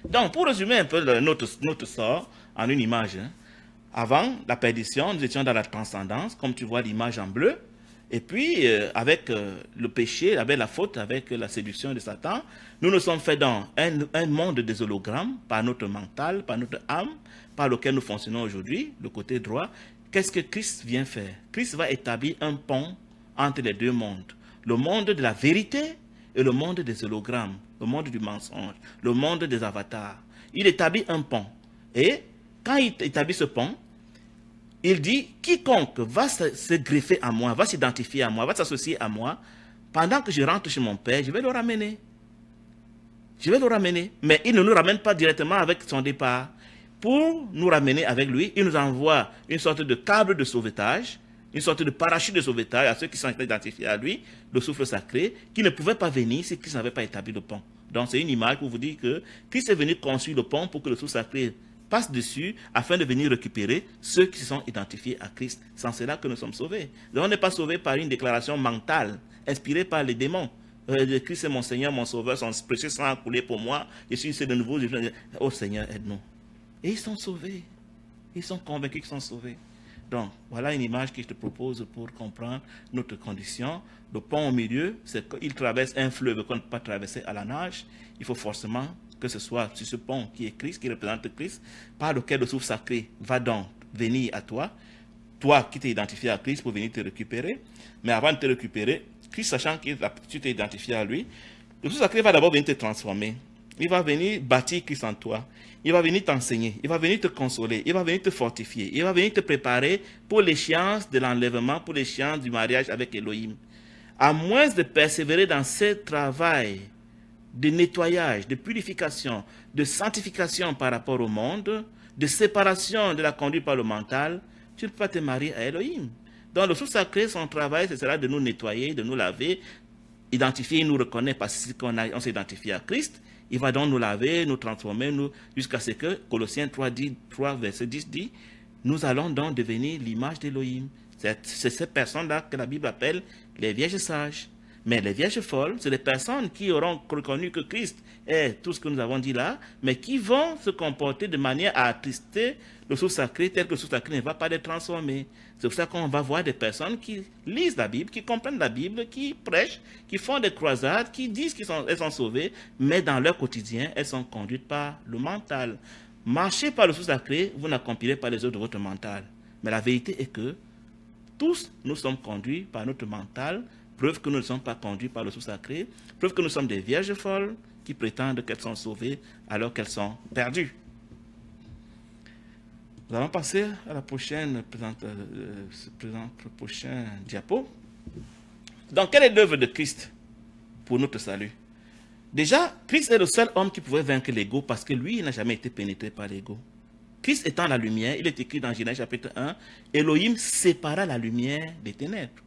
Donc, pour résumer un peu notre sort en une image, avant la perdition, nous étions dans la transcendance, comme tu vois l'image en bleu. Et puis, avec le péché, avec la faute, avec la séduction de Satan, nous nous sommes faits dans un monde des hologrammes, par notre mental, par notre âme, par lequel nous fonctionnons aujourd'hui, le côté droit. Qu'est-ce que Christ vient faire? Christ va établir un pont entre les deux mondes. Le monde de la vérité et le monde des hologrammes, le monde du mensonge, le monde des avatars. Il établit un pont. Et quand il établit ce pont, il dit, quiconque va se greffer à moi, va s'identifier à moi, va s'associer à moi, pendant que je rentre chez mon Père, je vais le ramener. Je vais le ramener. Mais il ne nous ramène pas directement avec son départ. Pour nous ramener avec lui, il nous envoie une sorte de câble de sauvetage, une sorte de parachute de sauvetage à ceux qui sont identifiés à lui, le souffle sacré, qui ne pouvaient pas venir si Christ n'avait pas établi le pont. Donc c'est une image pour vous dire que Christ est venu construire le pont pour que le souffle sacré passe dessus afin de venir récupérer ceux qui sont identifiés à Christ. C'est en cela que nous sommes sauvés. Donc on n'est pas sauvés par une déclaration mentale, inspirée par les démons. Christ est mon Seigneur, mon Sauveur, son précieux sang a coulé pour moi, je suis de nouveau, oh Seigneur, aide-nous. Et ils sont sauvés. Ils sont convaincus qu'ils sont sauvés. Donc, voilà une image que je te propose pour comprendre notre condition. Le pont au milieu, c'est qu'il traverse un fleuve qu'on ne peut pas traverser à la nage. Il faut forcément que ce soit sur ce pont qui est Christ, qui représente Christ, par lequel le souffle sacré va donc venir à toi. Toi qui t'es identifié à Christ pour venir te récupérer. Mais avant de te récupérer, Christ, sachant que tu t'es identifié à lui, le souffle sacré va d'abord venir te transformer. Il va venir bâtir Christ en toi. Il va venir t'enseigner. Il va venir te consoler. Il va venir te fortifier. Il va venir te préparer pour l'échéance de l'enlèvement, pour l'échéance du mariage avec Elohim. À moins de persévérer dans ce travail de nettoyage, de purification, de sanctification par rapport au monde, de séparation de la conduite par le mental, tu ne peux pas te marier à Elohim. Donc le souffle sacré, son travail, ce sera de nous nettoyer, de nous laver, identifier, il nous reconnaît parce qu'on s'est identifié à Christ. Il va donc nous laver, nous transformer, jusqu'à ce que Colossiens 3, verset 10 dit, nous allons donc devenir l'image d'Élohim. C'est ces personnes-là que la Bible appelle les vierges sages. Mais les vierges folles, c'est les personnes qui auront reconnu que Christ est tout ce que nous avons dit là, mais qui vont se comporter de manière à attrister le souffle sacré, tel que le souffle sacré ne va pas les transformer. C'est pour ça qu'on va voir des personnes qui lisent la Bible, qui comprennent la Bible, qui prêchent, qui font des croisades, qui disent qu'elles sont sauvées, mais dans leur quotidien, elles sont conduites par le mental. Marchez par le souffle sacré, vous n'accomplirez pas les œuvres de votre mental. Mais la vérité est que tous, nous sommes conduits par notre mental, preuve que nous ne sommes pas conduits par le sceau sacré, preuve que nous sommes des vierges folles qui prétendent qu'elles sont sauvées alors qu'elles sont perdues. Nous allons passer à la prochaine prochain diapo. Donc, quelle est l'œuvre de Christ pour notre salut? Déjà, Christ est le seul homme qui pouvait vaincre l'ego parce que lui, il n'a jamais été pénétré par l'ego. Christ étant la lumière, il est écrit dans Genèse chapitre 1, Elohim sépara la lumière des ténèbres.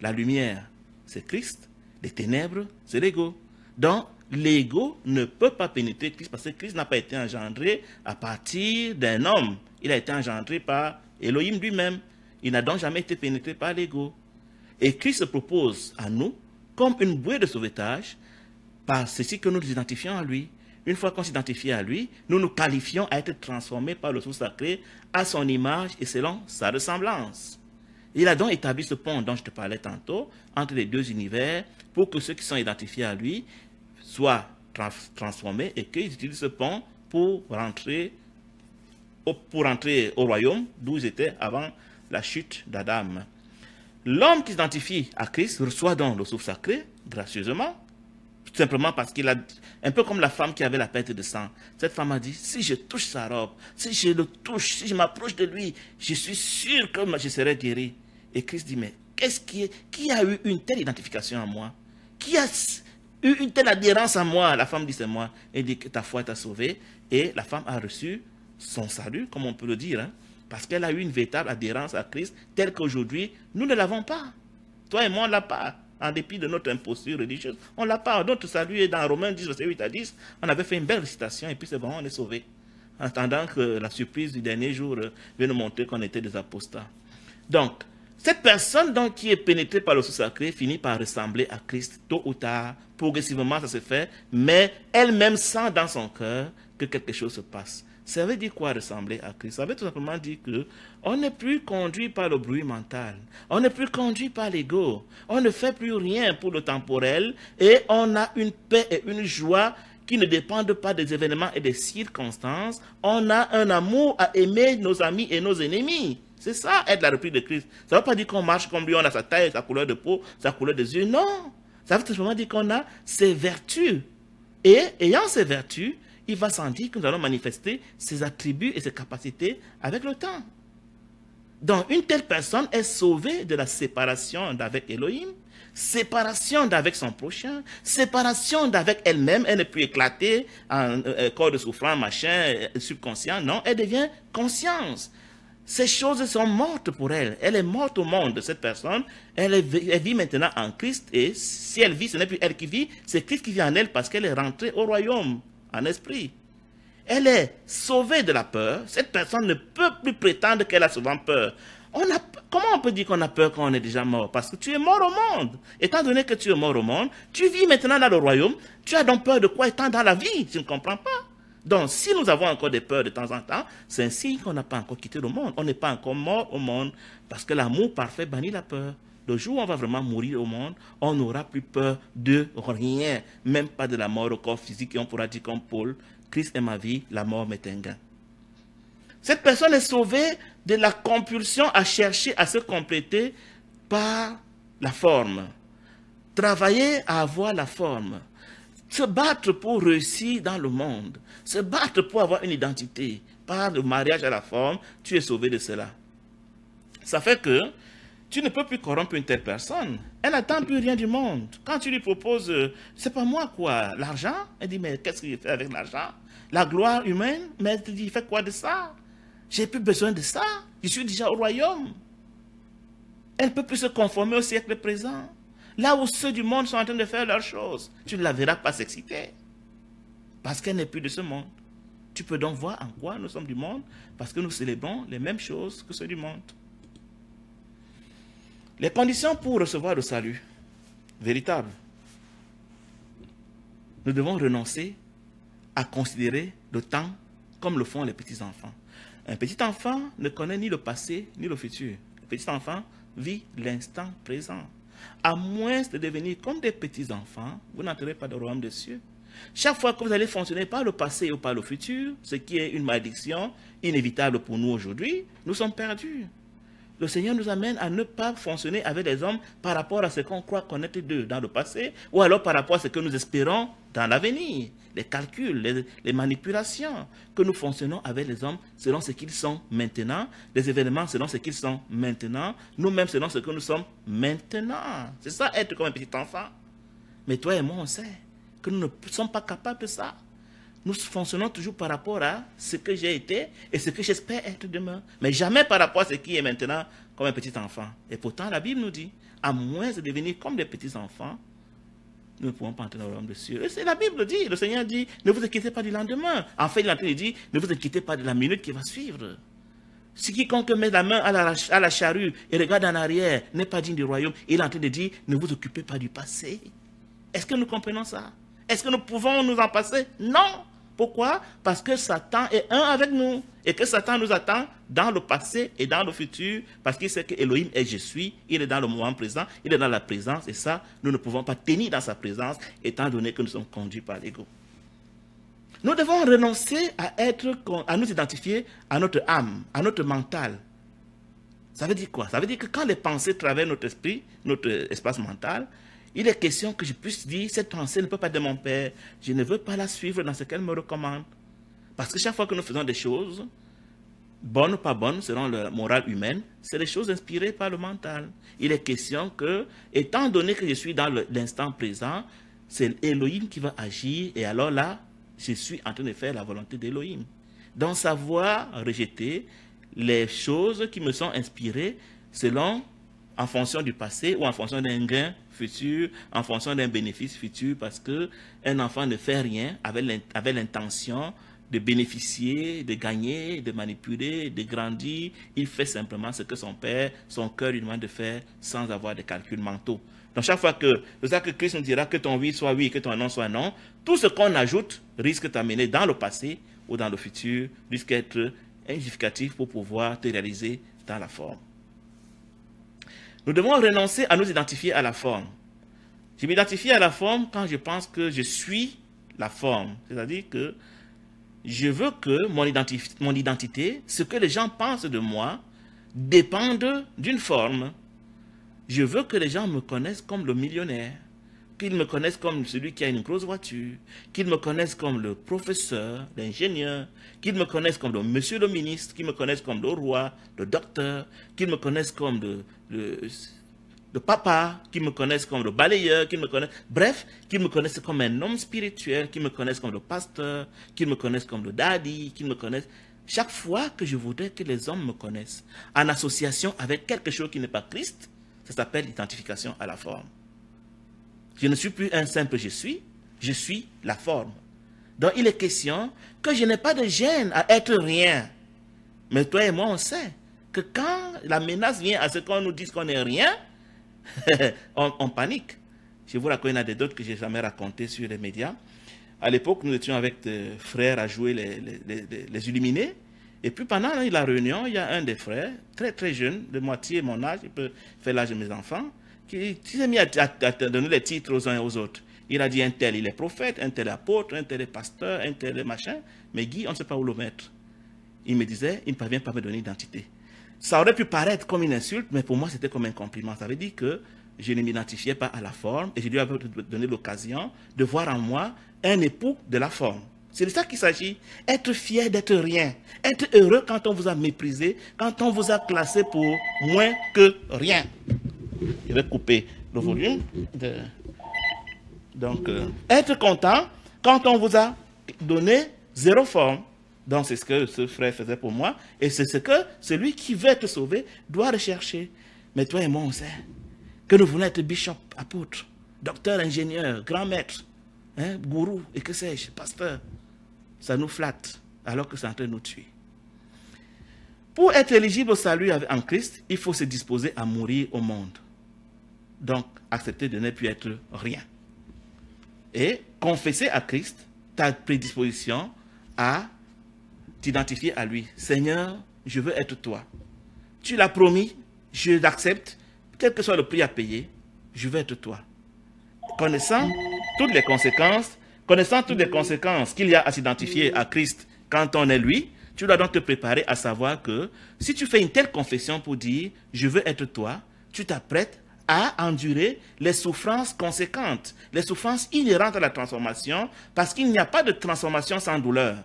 La lumière, c'est Christ, les ténèbres, c'est l'ego. Donc, l'ego ne peut pas pénétrer Christ parce que Christ n'a pas été engendré à partir d'un homme. Il a été engendré par Elohim lui-même. Il n'a donc jamais été pénétré par l'ego. Et Christ se propose à nous comme une bouée de sauvetage par ceci que nous nous identifions à lui. Une fois qu'on s'identifie à lui, nous nous qualifions à être transformés par le sceau sacré à son image et selon sa ressemblance. Il a donc établi ce pont dont je te parlais tantôt entre les deux univers pour que ceux qui sont identifiés à lui soient transformés et qu'ils utilisent ce pont pour rentrer au royaume d'où ils étaient avant la chute d'Adam. L'homme qui s'identifie à Christ reçoit donc le sceau sacré gracieusement, tout simplement parce qu'il a, un peu comme la femme qui avait la perte de sang. Cette femme a dit, si je touche sa robe, si je le touche, si je m'approche de lui, je suis sûr que je serai guéri. Et Christ dit, mais qui a eu une telle identification à moi? Qui a eu une telle adhérence à moi? La femme dit, c'est moi. Elle dit que ta foi t'a sauvé. Et la femme a reçu son salut, comme on peut le dire, hein, parce qu'elle a eu une véritable adhérence à Christ, telle qu'aujourd'hui, nous ne l'avons pas. Toi et moi, on ne l'a pas. En dépit de notre imposture religieuse, on ne l'a pas. Notre salut est dans Romains 10, verset 8 à 10. On avait fait une belle récitation et puis c'est bon, on est sauvé. En attendant que la surprise du dernier jour vienne nous montrer qu'on était des apostats. Donc, cette personne donc, qui est pénétrée par le sceau sacré finit par ressembler à Christ tôt ou tard. Progressivement, ça se fait, mais elle-même sent dans son cœur que quelque chose se passe. Ça veut dire quoi ressembler à Christ? Ça veut tout simplement dire qu'on n'est plus conduit par le bruit mental. On n'est plus conduit par l'ego. On ne fait plus rien pour le temporel et on a une paix et une joie qui ne dépendent pas des événements et des circonstances. On a un amour à aimer nos amis et nos ennemis. C'est ça, être la reprise de Christ. Ça ne veut pas dire qu'on marche comme lui, on a sa taille, sa couleur de peau, sa couleur des yeux. Non. Ça veut tout simplement dire qu'on a ses vertus. Et ayant ces vertus, il va sans dire que nous allons manifester ses attributs et ses capacités avec le temps. Donc, une telle personne est sauvée de la séparation d'avec Elohim, séparation d'avec son prochain, séparation d'avec elle-même. Elle n'est plus éclatée en corps de souffrance, machin, subconscient. Non, elle devient conscience. Ces choses sont mortes pour elle. Elle est morte au monde, cette personne. Elle vit maintenant en Christ. Et si elle vit, ce n'est plus elle qui vit, c'est Christ qui vit en elle parce qu'elle est rentrée au royaume. En esprit. Elle est sauvée de la peur. Cette personne ne peut plus prétendre qu'elle a souvent peur. Comment on peut dire qu'on a peur quand on est déjà mort? Parce que tu es mort au monde. Étant donné que tu es mort au monde, tu vis maintenant dans le royaume. Tu as donc peur de quoi étant dans la vie? Tu ne comprends pas. Donc, si nous avons encore des peurs de temps en temps, c'est un signe qu'on n'a pas encore quitté le monde. On n'est pas encore mort au monde parce que l'amour parfait bannit la peur. Le jour où on va vraiment mourir au monde, on n'aura plus peur de rien, même pas de la mort au corps physique, et on pourra dire comme Paul, Christ est ma vie, la mort m'est un gain. Cette personne est sauvée de la compulsion à chercher à se compléter par la forme. Travailler à avoir la forme. Se battre pour réussir dans le monde. Se battre pour avoir une identité. Par le mariage à la forme, tu es sauvé de cela. Ça fait que tu ne peux plus corrompre une telle personne. Elle n'attend plus rien du monde. Quand tu lui proposes, c'est pas moi quoi, l'argent, elle dit, mais qu'est-ce qu'il fait avec l'argent? La gloire humaine, mais elle te dit, il fait quoi de ça? J'ai plus besoin de ça. Je suis déjà au royaume. Elle ne peut plus se conformer au siècle présent. Là où ceux du monde sont en train de faire leurs choses, tu ne la verras pas s'exciter. Parce qu'elle n'est plus de ce monde. Tu peux donc voir en quoi nous sommes du monde, parce que nous célébrons les mêmes choses que ceux du monde. Les conditions pour recevoir le salut véritable. Nous devons renoncer à considérer le temps comme le font les petits-enfants. Un petit enfant ne connaît ni le passé ni le futur. Le petit enfant vit l'instant présent. À moins de devenir comme des petits-enfants, vous n'entrerez pas dans le royaume des cieux. Chaque fois que vous allez fonctionner par le passé ou par le futur, ce qui est une malédiction inévitable pour nous aujourd'hui, nous sommes perdus. le Seigneur nous amène à ne pas fonctionner avec les hommes par rapport à ce qu'on croit connaître d'eux dans le passé, ou alors par rapport à ce que nous espérons dans l'avenir. Les calculs, les manipulations, que nous fonctionnons avec les hommes selon ce qu'ils sont maintenant, les événements selon ce qu'ils sont maintenant, nous-mêmes selon ce que nous sommes maintenant. C'est ça, être comme un petit enfant. Mais toi et moi, on sait que nous ne sommes pas capables de ça. Nous fonctionnons toujours par rapport à ce que j'ai été et ce que j'espère être demain. Mais jamais par rapport à ce qui est maintenant comme un petit enfant. Et pourtant, la Bible nous dit, à moins de devenir comme des petits enfants, nous ne pouvons pas entrer dans le royaume des cieux. Et c'est la Bible dit, le Seigneur dit, ne vous inquiétez pas du lendemain. En fait, il est en train de dire, ne vous inquiétez pas de la minute qui va suivre. Si quiconque met la main à la charrue et regarde en arrière n'est pas digne du royaume, il est en train de dire, ne vous occupez pas du passé. Est-ce que nous comprenons ça? Est-ce que nous pouvons nous en passer? Non. Pourquoi? Parce que Satan est un avec nous. Et que Satan nous attend dans le passé et dans le futur. Parce qu'il sait que Elohim est je suis. Il est dans le moment présent. Il est dans la présence. Et ça, nous ne pouvons pas tenir dans sa présence, étant donné que nous sommes conduits par l'ego. Nous devons renoncer à nous identifier à notre âme, à notre mental. Ça veut dire quoi? Ça veut dire que quand les pensées traversent notre esprit, notre espace mental, il est question que je puisse dire, cette pensée ne peut pas être de mon Père. Je ne veux pas la suivre dans ce qu'elle me recommande. Parce que chaque fois que nous faisons des choses, bonnes ou pas bonnes, selon la morale humaine, c'est des choses inspirées par le mental. Il est question que, étant donné que je suis dans l'instant présent, c'est Elohim qui va agir, et alors là, je suis en train de faire la volonté d'Elohim. Donc savoir rejeter les choses qui me sont inspirées en fonction du passé ou en fonction d'un gain futur, en fonction d'un bénéfice futur, parce qu'un enfant ne fait rien avec l'intention de bénéficier, de gagner, de manipuler, de grandir. Il fait simplement ce que son père, son cœur lui demande de faire sans avoir de calculs mentaux. Donc chaque fois que Christ nous dira que ton oui soit oui, que ton non soit non, tout ce qu'on ajoute risque d'amener dans le passé ou dans le futur, risque d'être injustificatif pour pouvoir te réaliser dans la forme. Nous devons renoncer à nous identifier à la forme. Je m'identifie à la forme quand je pense que je suis la forme. C'est-à-dire que je veux que mon identité, ce que les gens pensent de moi, dépende d'une forme. Je veux que les gens me connaissent comme le millionnaire, qu'ils me connaissent comme celui qui a une grosse voiture, qu'ils me connaissent comme le professeur, l'ingénieur, qu'ils me connaissent comme le monsieur le ministre, qu'ils me connaissent comme le roi, le docteur, qu'ils me connaissent comme le papa, qu'ils me connaissent comme le balayeur, bref, qu'ils me connaissent comme un homme spirituel, qu'ils me connaissent comme le pasteur, qu'ils me connaissent comme le daddy, qu'ils me connaissent. Chaque fois que je voudrais que les hommes me connaissent en association avec quelque chose qui n'est pas Christ, ça s'appelle l'identification à la forme. Je ne suis plus un simple je suis la forme. Donc il est question que je n'ai pas de gêne à être rien. Mais toi et moi, on sait que quand la menace vient à ce qu'on nous dise qu'on n'est rien, on panique. Je vous raconte une anecdote que je n'ai jamais racontée sur les médias. À l'époque, nous étions avec des frères à jouer les illuminés. Et puis pendant la réunion, il y a un des frères, très très jeune, de moitié mon âge, il peut faire l'âge de mes enfants, qui s'est mis à donner les titres aux uns et aux autres. Il a dit un tel il est prophète, un tel est apôtre, un tel est pasteur, un tel est machin. Mais Guy, on ne sait pas où le mettre. Il me disait, il ne parvient pas à me donner d'identité. Ça aurait pu paraître comme une insulte, mais pour moi c'était comme un compliment. Ça veut dire que je ne m'identifiais pas à la forme et je lui avais donné l'occasion de voir en moi un époux de la forme. C'est de ça qu'il s'agit. Être fier d'être rien. Être heureux quand on vous a méprisé, quand on vous a classé pour moins que rien. Je vais couper le volume. Donc, être content quand on vous a donné zéro forme. Donc, c'est ce que ce frère faisait pour moi. Et c'est ce que celui qui veut être sauvé doit rechercher. Mais toi et moi, on sait que nous voulons être bishop, apôtre, docteur, ingénieur, grand maître, gourou, et que sais-je, pasteur. Ça nous flatte, alors que c'est en train de nous tuer. Pour être éligible au salut en Christ, il faut se disposer à mourir au monde. Donc, accepter de ne plus être rien. Et confesser à Christ ta prédisposition à t'identifier à lui. Seigneur, je veux être toi. Tu l'as promis, je l'accepte, quel que soit le prix à payer, je veux être toi. Connaissant toutes les conséquences qu'il y a à s'identifier à Christ quand on est lui, Tu dois donc te préparer à savoir que si tu fais une telle confession pour dire « je veux être toi », tu t'apprêtes à endurer les souffrances conséquentes, les souffrances inhérentes à la transformation, parce qu'il n'y a pas de transformation sans douleur.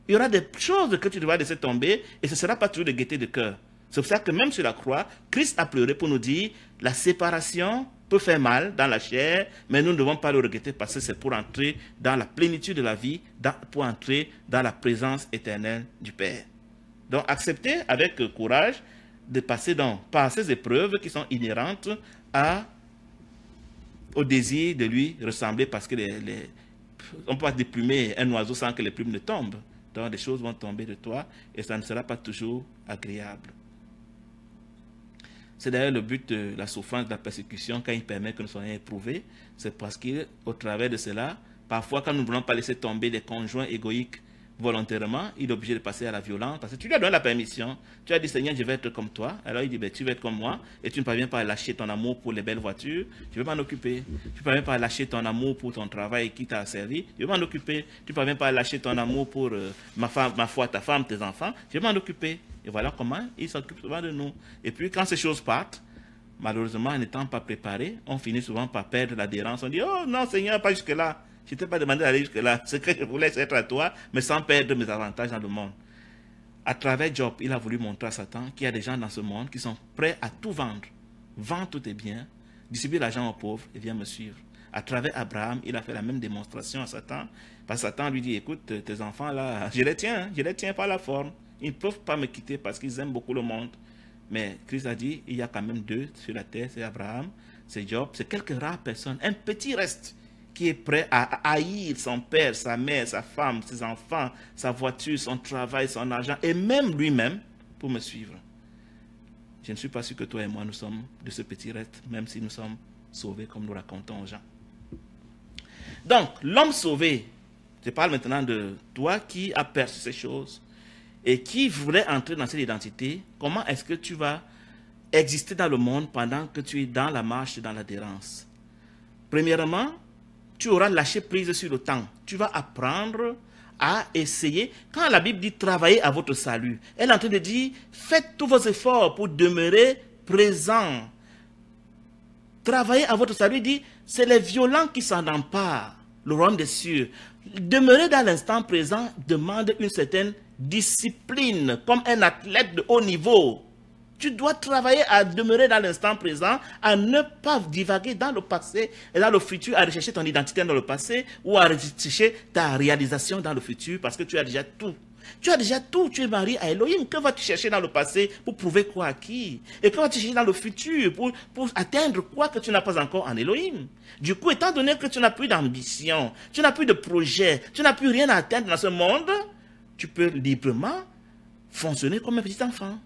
Il y aura des choses que tu devras laisser tomber et ce ne sera pas toujours de gaieté de cœur. C'est pour ça que même sur la croix, Christ a pleuré pour nous dire la séparation peut faire mal dans la chair, mais nous ne devons pas le regretter parce que c'est pour entrer dans la plénitude de la vie, pour entrer dans la présence éternelle du Père. Donc acceptez avec courage de passer par ces épreuves qui sont inhérentes au désir de lui ressembler parce que on ne peut pas déplumer un oiseau sans que les plumes ne tombent. Donc des choses vont tomber de toi et ça ne sera pas toujours agréable. C'est d'ailleurs le but de la souffrance, de la persécution, quand il permet que nous soyons éprouvés. C'est parce qu'au travers de cela, parfois quand nous ne voulons pas laisser tomber des conjoints égoïques volontairement, il est obligé de passer à la violence parce que tu lui as donné la permission. Tu as dit Seigneur, je vais être comme toi. Alors il dit ben, tu vas être comme moi et tu ne parviens pas à lâcher ton amour pour les belles voitures. Je vais m'en occuper. Tu ne parviens pas à lâcher ton amour pour ton travail qui t'a servi. Je vais m'en occuper. Tu ne parviens pas à lâcher ton amour pour ma foi, ta femme, tes enfants. Je vais m'en occuper. Et voilà comment il s'occupe souvent de nous. Et puis quand ces choses partent, malheureusement, en n'étant pas préparés, on finit souvent par perdre l'adhérence. On dit oh non Seigneur, pas jusque-là. Je ne t'ai pas demandé d'aller jusque-là. Ce que je voulais, c'est être à toi, mais sans perdre mes avantages dans le monde. À travers Job, il a voulu montrer à Satan qu'il y a des gens dans ce monde qui sont prêts à tout vendre. Vends tous tes biens, distribue l'argent aux pauvres et viens me suivre. À travers Abraham, il a fait la même démonstration à Satan. Parce que Satan lui dit, écoute, tes enfants là, je les tiens par la forme. Ils ne peuvent pas me quitter parce qu'ils aiment beaucoup le monde. Mais Christ a dit, il y a quand même deux sur la terre, c'est Abraham, c'est Job, c'est quelques rares personnes, un petit reste qui est prêt à haïr son père, sa mère, sa femme, ses enfants, sa voiture, son travail, son argent, et même lui-même, pour me suivre. Je ne suis pas sûr que toi et moi, nous sommes de ce petit reste, même si nous sommes sauvés, comme nous racontons aux gens. Donc, l'homme sauvé, je parle maintenant de toi qui as perçu ces choses, et qui voulait entrer dans cette identité, comment est-ce que tu vas exister dans le monde pendant que tu es dans la marche et dans l'adhérence? Premièrement, tu auras lâché prise sur le temps. Tu vas apprendre à essayer. Quand la Bible dit travailler à votre salut, elle est en train de dire faites tous vos efforts pour demeurer présent. Travailler à votre salut dit c'est les violents qui s'en emparent, le royaume des cieux. Demeurer dans l'instant présent demande une certaine discipline, comme un athlète de haut niveau. Tu dois travailler à demeurer dans l'instant présent, à ne pas divaguer dans le passé et dans le futur, à rechercher ton identité dans le passé ou à rechercher ta réalisation dans le futur parce que tu as déjà tout. Tu as déjà tout, tu es marié à Elohim. Que vas-tu chercher dans le passé pour prouver quoi à qui? Et que vas-tu chercher dans le futur pour atteindre quoi que tu n'as pas encore en Elohim? Du coup, étant donné que tu n'as plus d'ambition, tu n'as plus de projet, tu n'as plus rien à atteindre dans ce monde, tu peux librement fonctionner comme un petit enfant.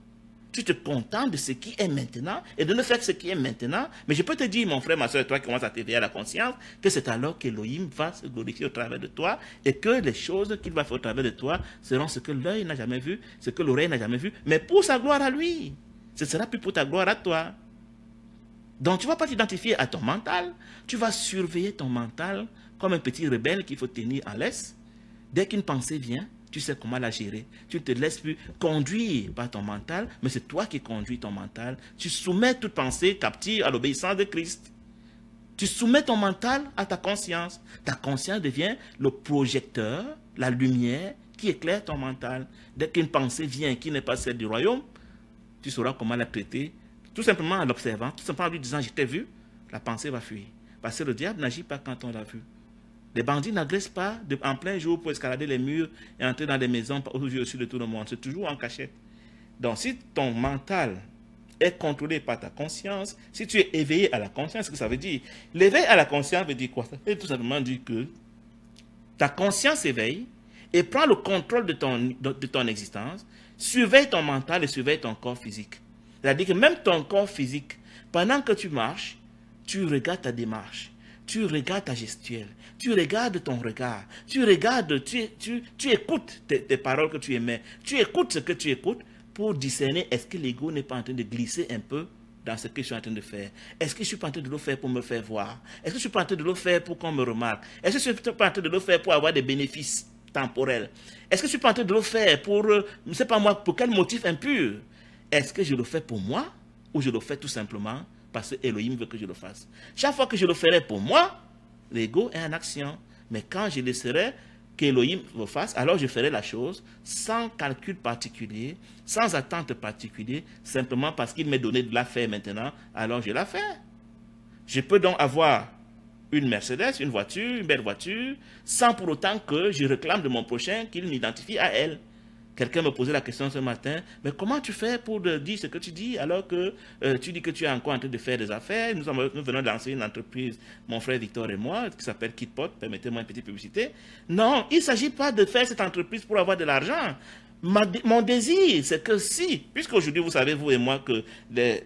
Tu te contentes de ce qui est maintenant et de ne faire que ce qui est maintenant. Mais je peux te dire, mon frère, ma soeur, toi qui commences à t'éveiller à la conscience, que c'est alors qu'Elohim va se glorifier au travers de toi et que les choses qu'il va faire au travers de toi seront ce que l'œil n'a jamais vu, ce que l'oreille n'a jamais vu, mais pour sa gloire à lui. Ce sera plus pour ta gloire à toi. Donc tu ne vas pas t'identifier à ton mental, tu vas surveiller ton mental comme un petit rebelle qu'il faut tenir en laisse. Dès qu'une pensée vient, tu sais comment la gérer. Tu ne te laisses plus conduire par ton mental, mais c'est toi qui conduis ton mental. Tu soumets toute pensée captive à l'obéissance de Christ. Tu soumets ton mental à ta conscience. Ta conscience devient le projecteur, la lumière qui éclaire ton mental. Dès qu'une pensée vient qui n'est pas celle du royaume, tu sauras comment la traiter. Tout simplement en l'observant, tout simplement en lui disant « je t'ai vu », la pensée va fuir. Parce que le diable n'agit pas quand on l'a vu. Les bandits n'agressent pas en plein jour pour escalader les murs et entrer dans des maisons aux yeux de tout le monde. C'est toujours en cachette. Donc, si ton mental est contrôlé par ta conscience, si tu es éveillé à la conscience, ce que ça veut dire? L'éveil à la conscience veut dire quoi? Ça veut tout simplement dire que ta conscience éveille et prend le contrôle de ton existence, surveille ton mental et surveille ton corps physique. C'est-à-dire que même ton corps physique, pendant que tu marches, tu regardes ta démarche. Tu regardes ta gestuelle, tu regardes ton regard, tu regardes, tu écoutes tes paroles que tu émets, tu écoutes ce que tu écoutes pour discerner est-ce que l'ego n'est pas en train de glisser un peu dans ce que je suis en train de faire. Est-ce que je suis pas en train de le faire pour me faire voir? Est-ce que je suis pas en train de le faire pour qu'on me remarque? Est-ce que je suis pas en train de le faire pour avoir des bénéfices? temporel. Est-ce que je suis pas en train de le faire pour, ne sais pas moi, pour quel motif impur? Est-ce que je le fais pour moi ou je le fais tout simplement parce que Elohim veut que je le fasse? Chaque fois que je le ferai pour moi, l'ego est en action. Mais quand je laisserai qu'Elohim le fasse, alors je ferai la chose sans calcul particulier, sans attente particulière, simplement parce qu'il m'est donné de la faire maintenant, alors je la fais. Je peux donc avoir une Mercedes, une voiture, une belle voiture, sans pour autant que je réclame de mon prochain qu'il m'identifie à elle. Quelqu'un me posait la question ce matin, mais comment tu fais pour dire ce que tu dis alors que tu dis que tu es encore en train de faire des affaires? Nous venons de lancer une entreprise, mon frère Victor et moi, qui s'appelle KitPot, permettez-moi une petite publicité. Non, il ne s'agit pas de faire cette entreprise pour avoir de l'argent. Mon désir, c'est que si, puisqu'aujourd'hui vous savez, vous et moi, que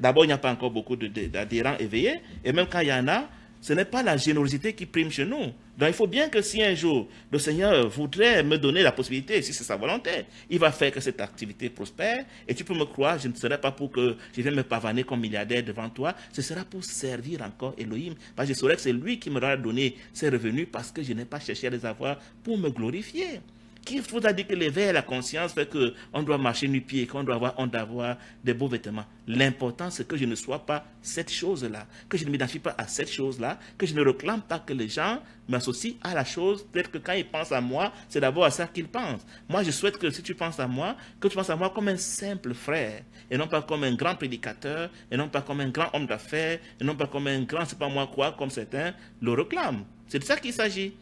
d'abord il n'y a pas encore beaucoup d'adhérents éveillés, et même quand il y en a, ce n'est pas la générosité qui prime chez nous. Donc il faut bien que si un jour le Seigneur voudrait me donner la possibilité, si c'est sa volonté, il va faire que cette activité prospère. Et tu peux me croire, je ne serai pas pour que je vienne me pavaner comme milliardaire devant toi. Ce sera pour servir encore Elohim. Parce que je saurais que c'est lui qui me aura donné ces revenus parce que je n'ai pas cherché à les avoir pour me glorifier. Qu'il faut dire que l'éveil à la conscience fait qu'on doit marcher nu-pied, qu'on doit avoir honte d'avoir des beaux vêtements. L'important, c'est que je ne sois pas cette chose-là, que je ne m'identifie pas à cette chose-là, que je ne réclame pas que les gens m'associent à la chose. Peut-être que quand ils pensent à moi, c'est d'abord à ça qu'ils pensent. Moi, je souhaite que si tu penses à moi, que tu penses à moi comme un simple frère, et non pas comme un grand prédicateur, et non pas comme un grand homme d'affaires, et non pas comme un grand, c'est pas moi quoi, comme certains le réclament. C'est de ça qu'il s'agit.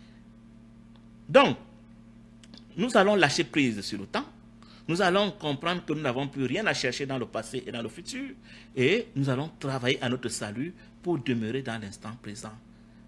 Donc, nous allons lâcher prise sur le temps. Nous allons comprendre que nous n'avons plus rien à chercher dans le passé et dans le futur. Et nous allons travailler à notre salut pour demeurer dans l'instant présent.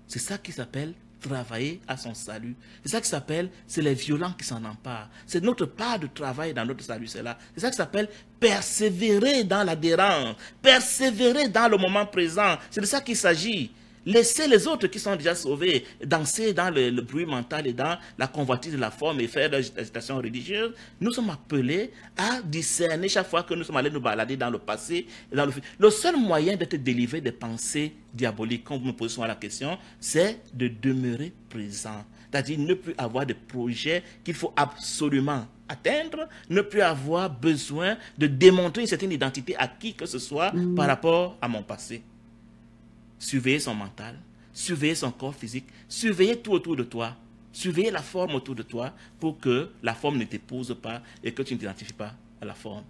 C'est ça qui s'appelle travailler à son salut. C'est ça qui s'appelle, c'est les violents qui s'en emparent. C'est notre part de travail dans notre salut, c'est là. C'est ça qui s'appelle persévérer dans l'adhérence, persévérer dans le moment présent. C'est de ça qu'il s'agit. Laissez les autres qui sont déjà sauvés danser dans le bruit mental et dans la convoitise de la forme et faire de l'agitation religieuse. Nous sommes appelés à discerner chaque fois que nous sommes allés nous balader dans le passé et dans le futur. Le seul moyen d'être délivré des pensées diaboliques, quand vous me posez souvent la question, c'est de demeurer présent. C'est-à-dire ne plus avoir de projets qu'il faut absolument atteindre, ne plus avoir besoin de démontrer une certaine identité à qui que ce soit par rapport à mon passé. Surveiller son mental, surveiller son corps physique, surveiller tout autour de toi, surveiller la forme autour de toi pour que la forme ne t'épouse pas et que tu ne t'identifies pas à la forme.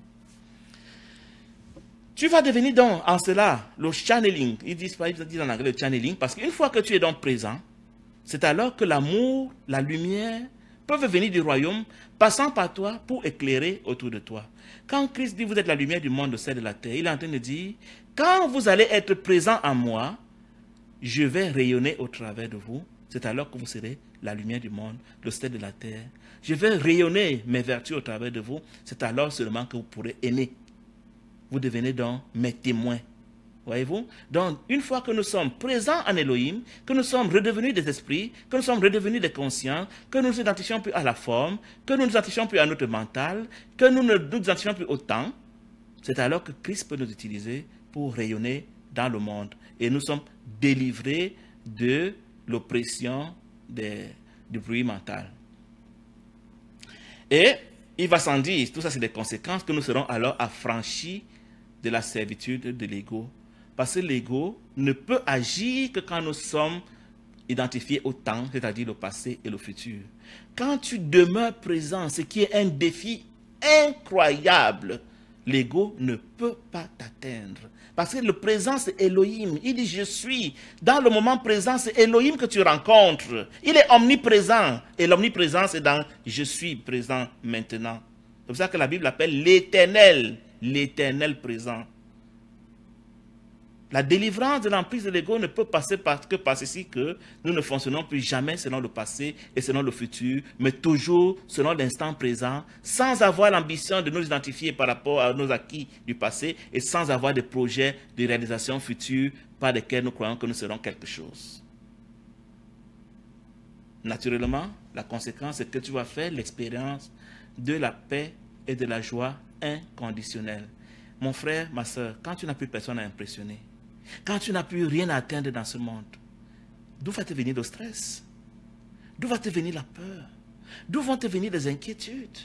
Tu vas devenir donc en cela le channeling. Ils disent en anglais le channeling parce qu'une fois que tu es donc présent, c'est alors que l'amour, la lumière peuvent venir du royaume passant par toi pour éclairer autour de toi. Quand Christ dit vous êtes la lumière du monde, le sel de la terre, il est en train de dire quand vous allez être présent en moi, je vais rayonner au travers de vous. C'est alors que vous serez la lumière du monde, le sel de la terre. Je vais rayonner mes vertus au travers de vous. C'est alors seulement que vous pourrez aimer. Vous devenez donc mes témoins. Voyez-vous? Donc, une fois que nous sommes présents en Elohim, que nous sommes redevenus des esprits, que nous sommes redevenus des conscients, que nous nous identifions plus à la forme, que nous nous identifions plus à notre mental, que nous ne nous identifions plus au temps, c'est alors que Christ peut nous utiliser pour rayonner dans le monde. Et nous sommes délivrés de l'oppression du bruit mental. Et il va sans dire, tout ça c'est des conséquences, que nous serons alors affranchis de la servitude de l'ego. Parce que l'ego ne peut agir que quand nous sommes identifiés au temps, c'est-à-dire le passé et le futur. Quand tu demeures présent, ce qui est un défi incroyable, l'ego ne peut pas t'atteindre. Parce que le présent, c'est Elohim. Il dit, je suis. Dans le moment présent, c'est Elohim que tu rencontres. Il est omniprésent. Et l'omniprésence, c'est dans je suis présent maintenant. C'est pour ça que la Bible appelle l'éternel. L'éternel présent. La délivrance de l'emprise de l'ego ne peut passer que par ceci que nous ne fonctionnons plus jamais selon le passé et selon le futur, mais toujours selon l'instant présent, sans avoir l'ambition de nous identifier par rapport à nos acquis du passé et sans avoir des projets de réalisation future par lesquels nous croyons que nous serons quelque chose. Naturellement, la conséquence est que tu vas faire l'expérience de la paix et de la joie inconditionnelle. Mon frère, ma soeur, quand tu n'as plus personne à impressionner, quand tu n'as plus rien à atteindre dans ce monde, d'où va te venir le stress? D'où va te venir la peur? D'où vont te venir des inquiétudes?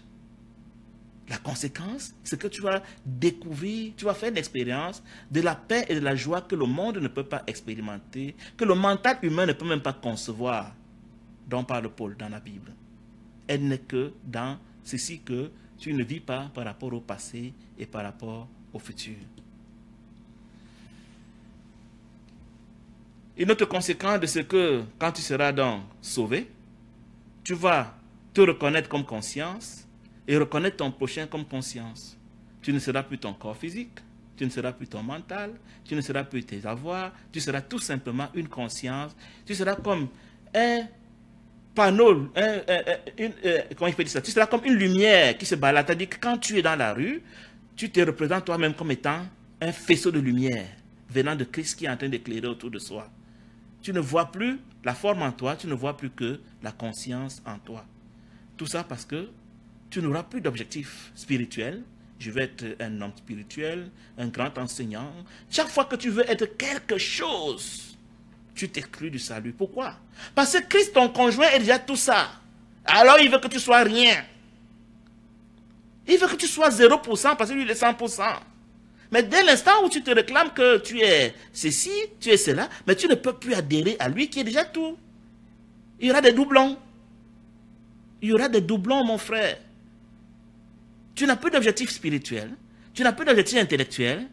La conséquence, c'est que tu vas découvrir, tu vas faire l'expérience de la paix et de la joie que le monde ne peut pas expérimenter, que le mental humain ne peut même pas concevoir, dont parle Paul dans la Bible. Elle n'est que dans ceci que tu ne vis pas par rapport au passé et par rapport au futur. Une autre conséquence de ce que, quand tu seras donc sauvé, tu vas te reconnaître comme conscience et reconnaître ton prochain comme conscience. Tu ne seras plus ton corps physique, tu ne seras plus ton mental, tu ne seras plus tes avoirs, tu seras tout simplement une conscience, tu seras comme un panneau, comment je peux dire ça? Tu seras comme une lumière qui se balade. C'est-à-dire que quand tu es dans la rue, tu te représentes toi-même comme étant un faisceau de lumière venant de Christ qui est en train d'éclairer autour de soi. Tu ne vois plus la forme en toi, tu ne vois plus que la conscience en toi. Tout ça parce que tu n'auras plus d'objectif spirituel. Je veux être un homme spirituel, un grand enseignant. Chaque fois que tu veux être quelque chose, tu t'exclus du salut. Pourquoi? Parce que Christ, ton conjoint, est déjà tout ça. Alors il veut que tu sois rien. Il veut que tu sois 0% parce que lui, il est 100%. Mais dès l'instant où tu te réclames que tu es ceci, tu es cela, mais tu ne peux plus adhérer à lui qui est déjà tout. Il y aura des doublons. Il y aura des doublons, mon frère. Tu n'as plus d'objectif spirituel. Tu n'as plus d'objectif intellectuel.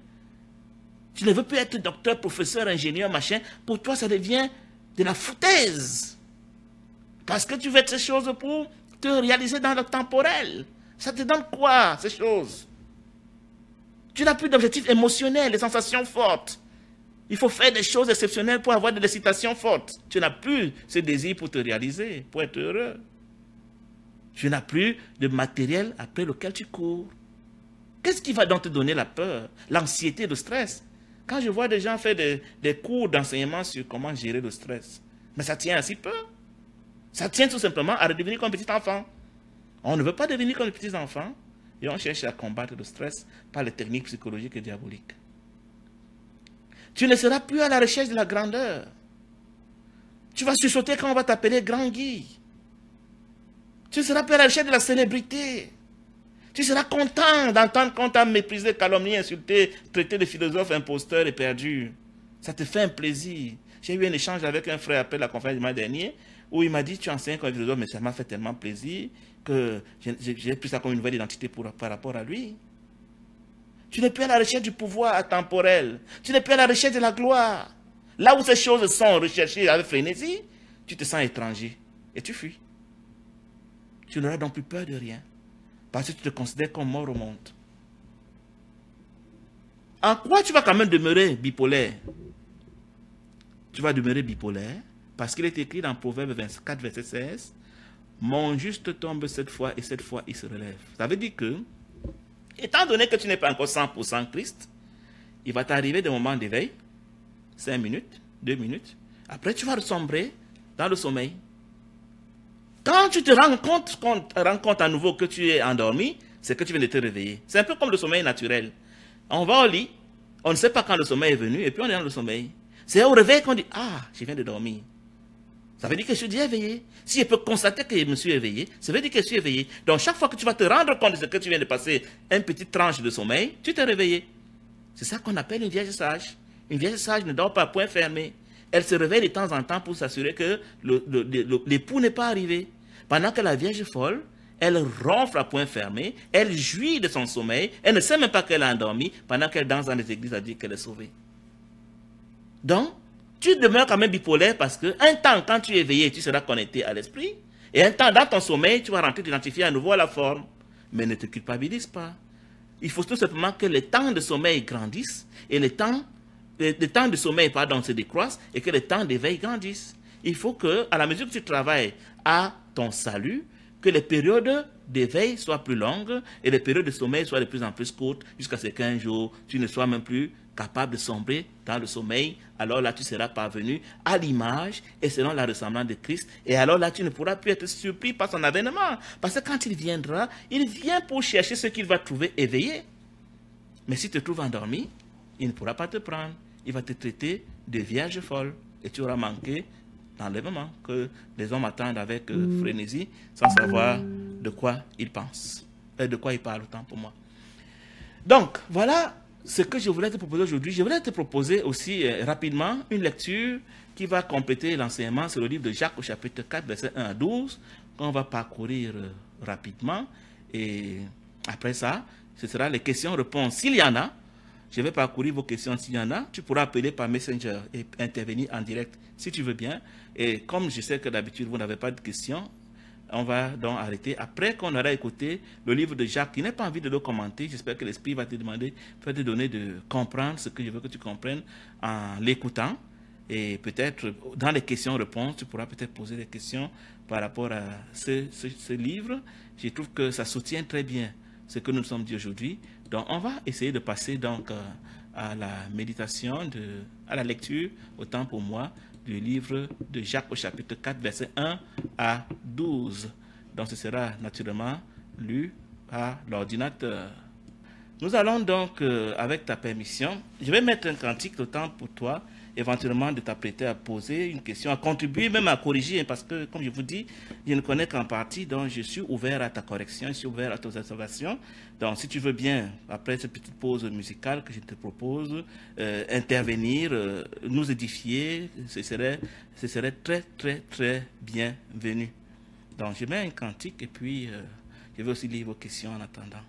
Tu ne veux plus être docteur, professeur, ingénieur, machin. Pour toi, ça devient de la foutaise. Parce que tu veux ces choses pour te réaliser dans le temporel. Ça te donne quoi, ces choses? Tu n'as plus d'objectifs émotionnels, des sensations fortes. Il faut faire des choses exceptionnelles pour avoir de l'excitation forte. Tu n'as plus ce désir pour te réaliser, pour être heureux. Tu n'as plus de matériel après lequel tu cours. Qu'est-ce qui va donc te donner la peur, l'anxiété, le stress? Quand je vois des gens faire des cours d'enseignement sur comment gérer le stress, mais ça tient assez peu. Ça tient tout simplement à redevenir comme petit enfant. On ne veut pas devenir comme les petits enfants et on cherche à combattre le stress par les techniques psychologiques et diaboliques. Tu ne seras plus à la recherche de la grandeur. Tu vas sursauter quand on va t'appeler Grand Guy. Tu ne seras plus à la recherche de la célébrité. Tu seras content d'entendre qu'on t'a méprisé, calomnié, insulté, traité de philosophe, imposteur et perdu. Ça te fait un plaisir. J'ai eu un échange avec un frère après la conférence du mois dernier où il m'a dit, tu enseignes comme philosophe, mais ça m'a fait tellement plaisir que j'ai pris ça comme une nouvelle identité par rapport à lui. Tu n'es plus à la recherche du pouvoir temporel. Tu n'es plus à la recherche de la gloire. Là où ces choses sont recherchées avec frénésie, tu te sens étranger et tu fuis. Tu n'auras donc plus peur de rien. Parce que tu te considères comme mort au monde. En quoi tu vas quand même demeurer bipolaire? Tu vas demeurer bipolaire parce qu'il est écrit dans Proverbe 24, verset 16, « Mon juste tombe cette fois et cette fois il se relève. » Ça veut dire que, étant donné que tu n'es pas encore 100% Christ, il va t'arriver des moments d'éveil, 5 minutes, 2 minutes. Après, tu vas sombrer dans le sommeil. Quand tu te rends compte à nouveau que tu es endormi, c'est que tu viens de te réveiller. C'est un peu comme le sommeil naturel. On va au lit, on ne sait pas quand le sommeil est venu, et puis on est dans le sommeil. C'est au réveil qu'on dit, ah, je viens de dormir. Ça veut dire que je suis déjà éveillé. Si je peux constater que je me suis éveillé, ça veut dire que je suis éveillé. Donc chaque fois que tu vas te rendre compte de ce que tu viens de passer, une petite tranche de sommeil, tu t'es réveillé. C'est ça qu'on appelle une vierge sage. Une vierge sage ne dort pas à point fermé. Elle se réveille de temps en temps pour s'assurer que l'époux n'est pas arrivé. Pendant que la vierge folle, elle ronfle à point fermé, elle jouit de son sommeil, elle ne sait même pas qu'elle a endormi, pendant qu'elle danse dans les églises à dire qu'elle est sauvée. Donc, tu demeures quand même bipolaire parce que un temps, quand tu es éveillé, tu seras connecté à l'esprit, et un temps, dans ton sommeil, tu vas rentrer t'identifier à nouveau à la forme. Mais ne te culpabilise pas. Il faut tout simplement que les temps de sommeil grandissent, et les temps de sommeil, se décroissent, et que les temps d'éveil grandissent. Il faut que, à la mesure que tu travailles à ton salut, que les périodes d'éveil soient plus longues et les périodes de sommeil soient de plus en plus courtes jusqu'à ce qu'un jour, tu ne sois même plus capable de sombrer dans le sommeil. Alors là, tu seras parvenu à l'image et selon la ressemblance de Christ. Et alors là, tu ne pourras plus être surpris par son avènement. Parce que quand il viendra, il vient pour chercher ce qu'il va trouver éveillé. Mais si tu te trouves endormi, il ne pourra pas te prendre. Il va te traiter de vierge folle et tu auras manqué d'enlèvement que les hommes attendent avec frénésie, sans savoir de quoi ils pensent, de quoi ils parlent, autant pour moi. Donc, voilà ce que je voulais te proposer aujourd'hui. Je voulais te proposer aussi rapidement une lecture qui va compléter l'enseignement sur le livre de Jacques au chapitre 4, versets 1 à 12, qu'on va parcourir rapidement. Et après ça, ce sera les questions-réponses. S'il y en a, je vais parcourir vos questions. S'il y en a, tu pourras appeler par Messenger et intervenir en direct si tu veux bien. Et comme je sais que d'habitude, vous n'avez pas de questions, on va donc arrêter. Après qu'on aura écouté le livre de Jacques, qui n'a pas envie de le commenter, j'espère que l'Esprit va te demander, va te donner de comprendre ce que je veux que tu comprennes en l'écoutant. Et peut-être dans les questions-réponses, tu pourras peut-être poser des questions par rapport à ce livre. Je trouve que ça soutient très bien ce que nous nous sommes dit aujourd'hui. Donc on va essayer de passer donc à la méditation, à la lecture, autant pour moi, du livre de Jacques au chapitre 4, versets 1 à 12. Donc ce sera naturellement lu par l'ordinateur. Nous allons donc, avec ta permission, je vais mettre un cantique autant pour toi, éventuellement de t'apprêter à poser une question, à contribuer, même à corriger, parce que, comme je vous dis, je ne connais qu'en partie, donc je suis ouvert à ta correction, je suis ouvert à tes observations. Donc, si tu veux bien, après cette petite pause musicale que je te propose, intervenir, nous édifier, ce serait très, très, très bienvenu. Donc, je mets un cantique et puis je vais aussi lire vos questions en attendant.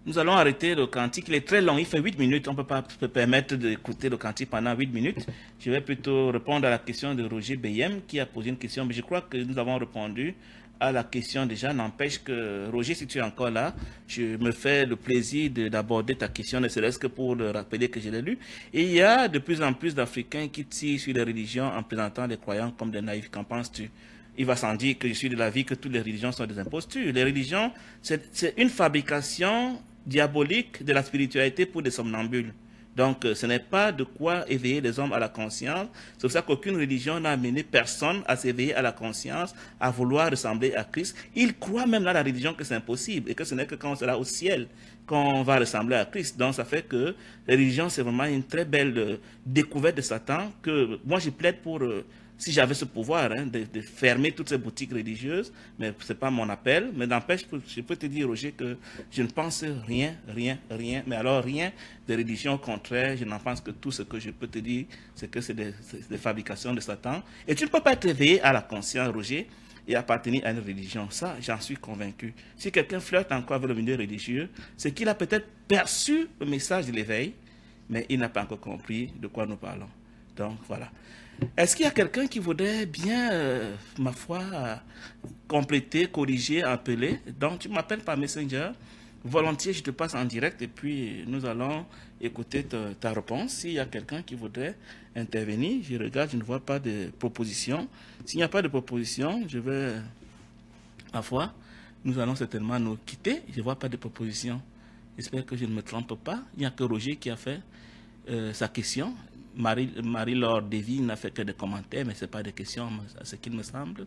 Nous allons arrêter le cantique, il est très long, il fait 8 minutes, on ne peut pas se permettre d'écouter le cantique pendant 8 minutes. Je vais plutôt répondre à la question de Roger Beyem qui a posé une question, mais je crois que nous avons répondu à la question déjà. N'empêche que, Roger, si tu es encore là, je me fais le plaisir d'aborder ta question, ne serait-ce que pour le rappeler que je l'ai lu. Et il y a de plus en plus d'Africains qui tirent sur les religions en présentant les croyants comme des naïfs. Qu'en penses-tu? Il va sans dire que je suis de l'avis que toutes les religions sont des impostures. Les religions, c'est une fabrication diabolique de la spiritualité pour des somnambules. Donc, ce n'est pas de quoi éveiller les hommes à la conscience. C'est pour ça qu'aucune religion n'a amené personne à s'éveiller à la conscience, à vouloir ressembler à Christ. Ils croient même dans la religion que c'est impossible et que ce n'est que quand on sera au ciel qu'on va ressembler à Christ. Donc, ça fait que la religion, c'est vraiment une très belle découverte de Satan que moi, je plaide pour... si j'avais ce pouvoir de fermer toutes ces boutiques religieuses, mais ce n'est pas mon appel, mais n'empêche, je peux te dire, Roger, que je ne pense rien, mais alors rien de religion, au contraire, je n'en pense que tout ce que je peux te dire, c'est que c'est des fabrications de Satan. Et tu ne peux pas être éveillé à la conscience, Roger, et appartenir à une religion. Ça, j'en suis convaincu. Si quelqu'un flirte encore avec le milieu religieux, c'est qu'il a peut-être perçu le message de l'éveil, mais il n'a pas encore compris de quoi nous parlons. Donc, voilà. Est-ce qu'il y a quelqu'un qui voudrait bien, ma foi, compléter, corriger, appeler? Donc, tu m'appelles par Messenger. Volontiers, je te passe en direct et puis nous allons écouter ta réponse. S'il y a quelqu'un qui voudrait intervenir, je regarde, je ne vois pas de proposition. S'il n'y a pas de proposition, je vais, ma foi, nous allons certainement nous quitter. Je ne vois pas de proposition. J'espère que je ne me trompe pas. Il n'y a que Roger qui a fait sa question. Marie-Laure Davy n'a fait que des commentaires, mais ce n'est pas des questions, à ce qu'il me semble.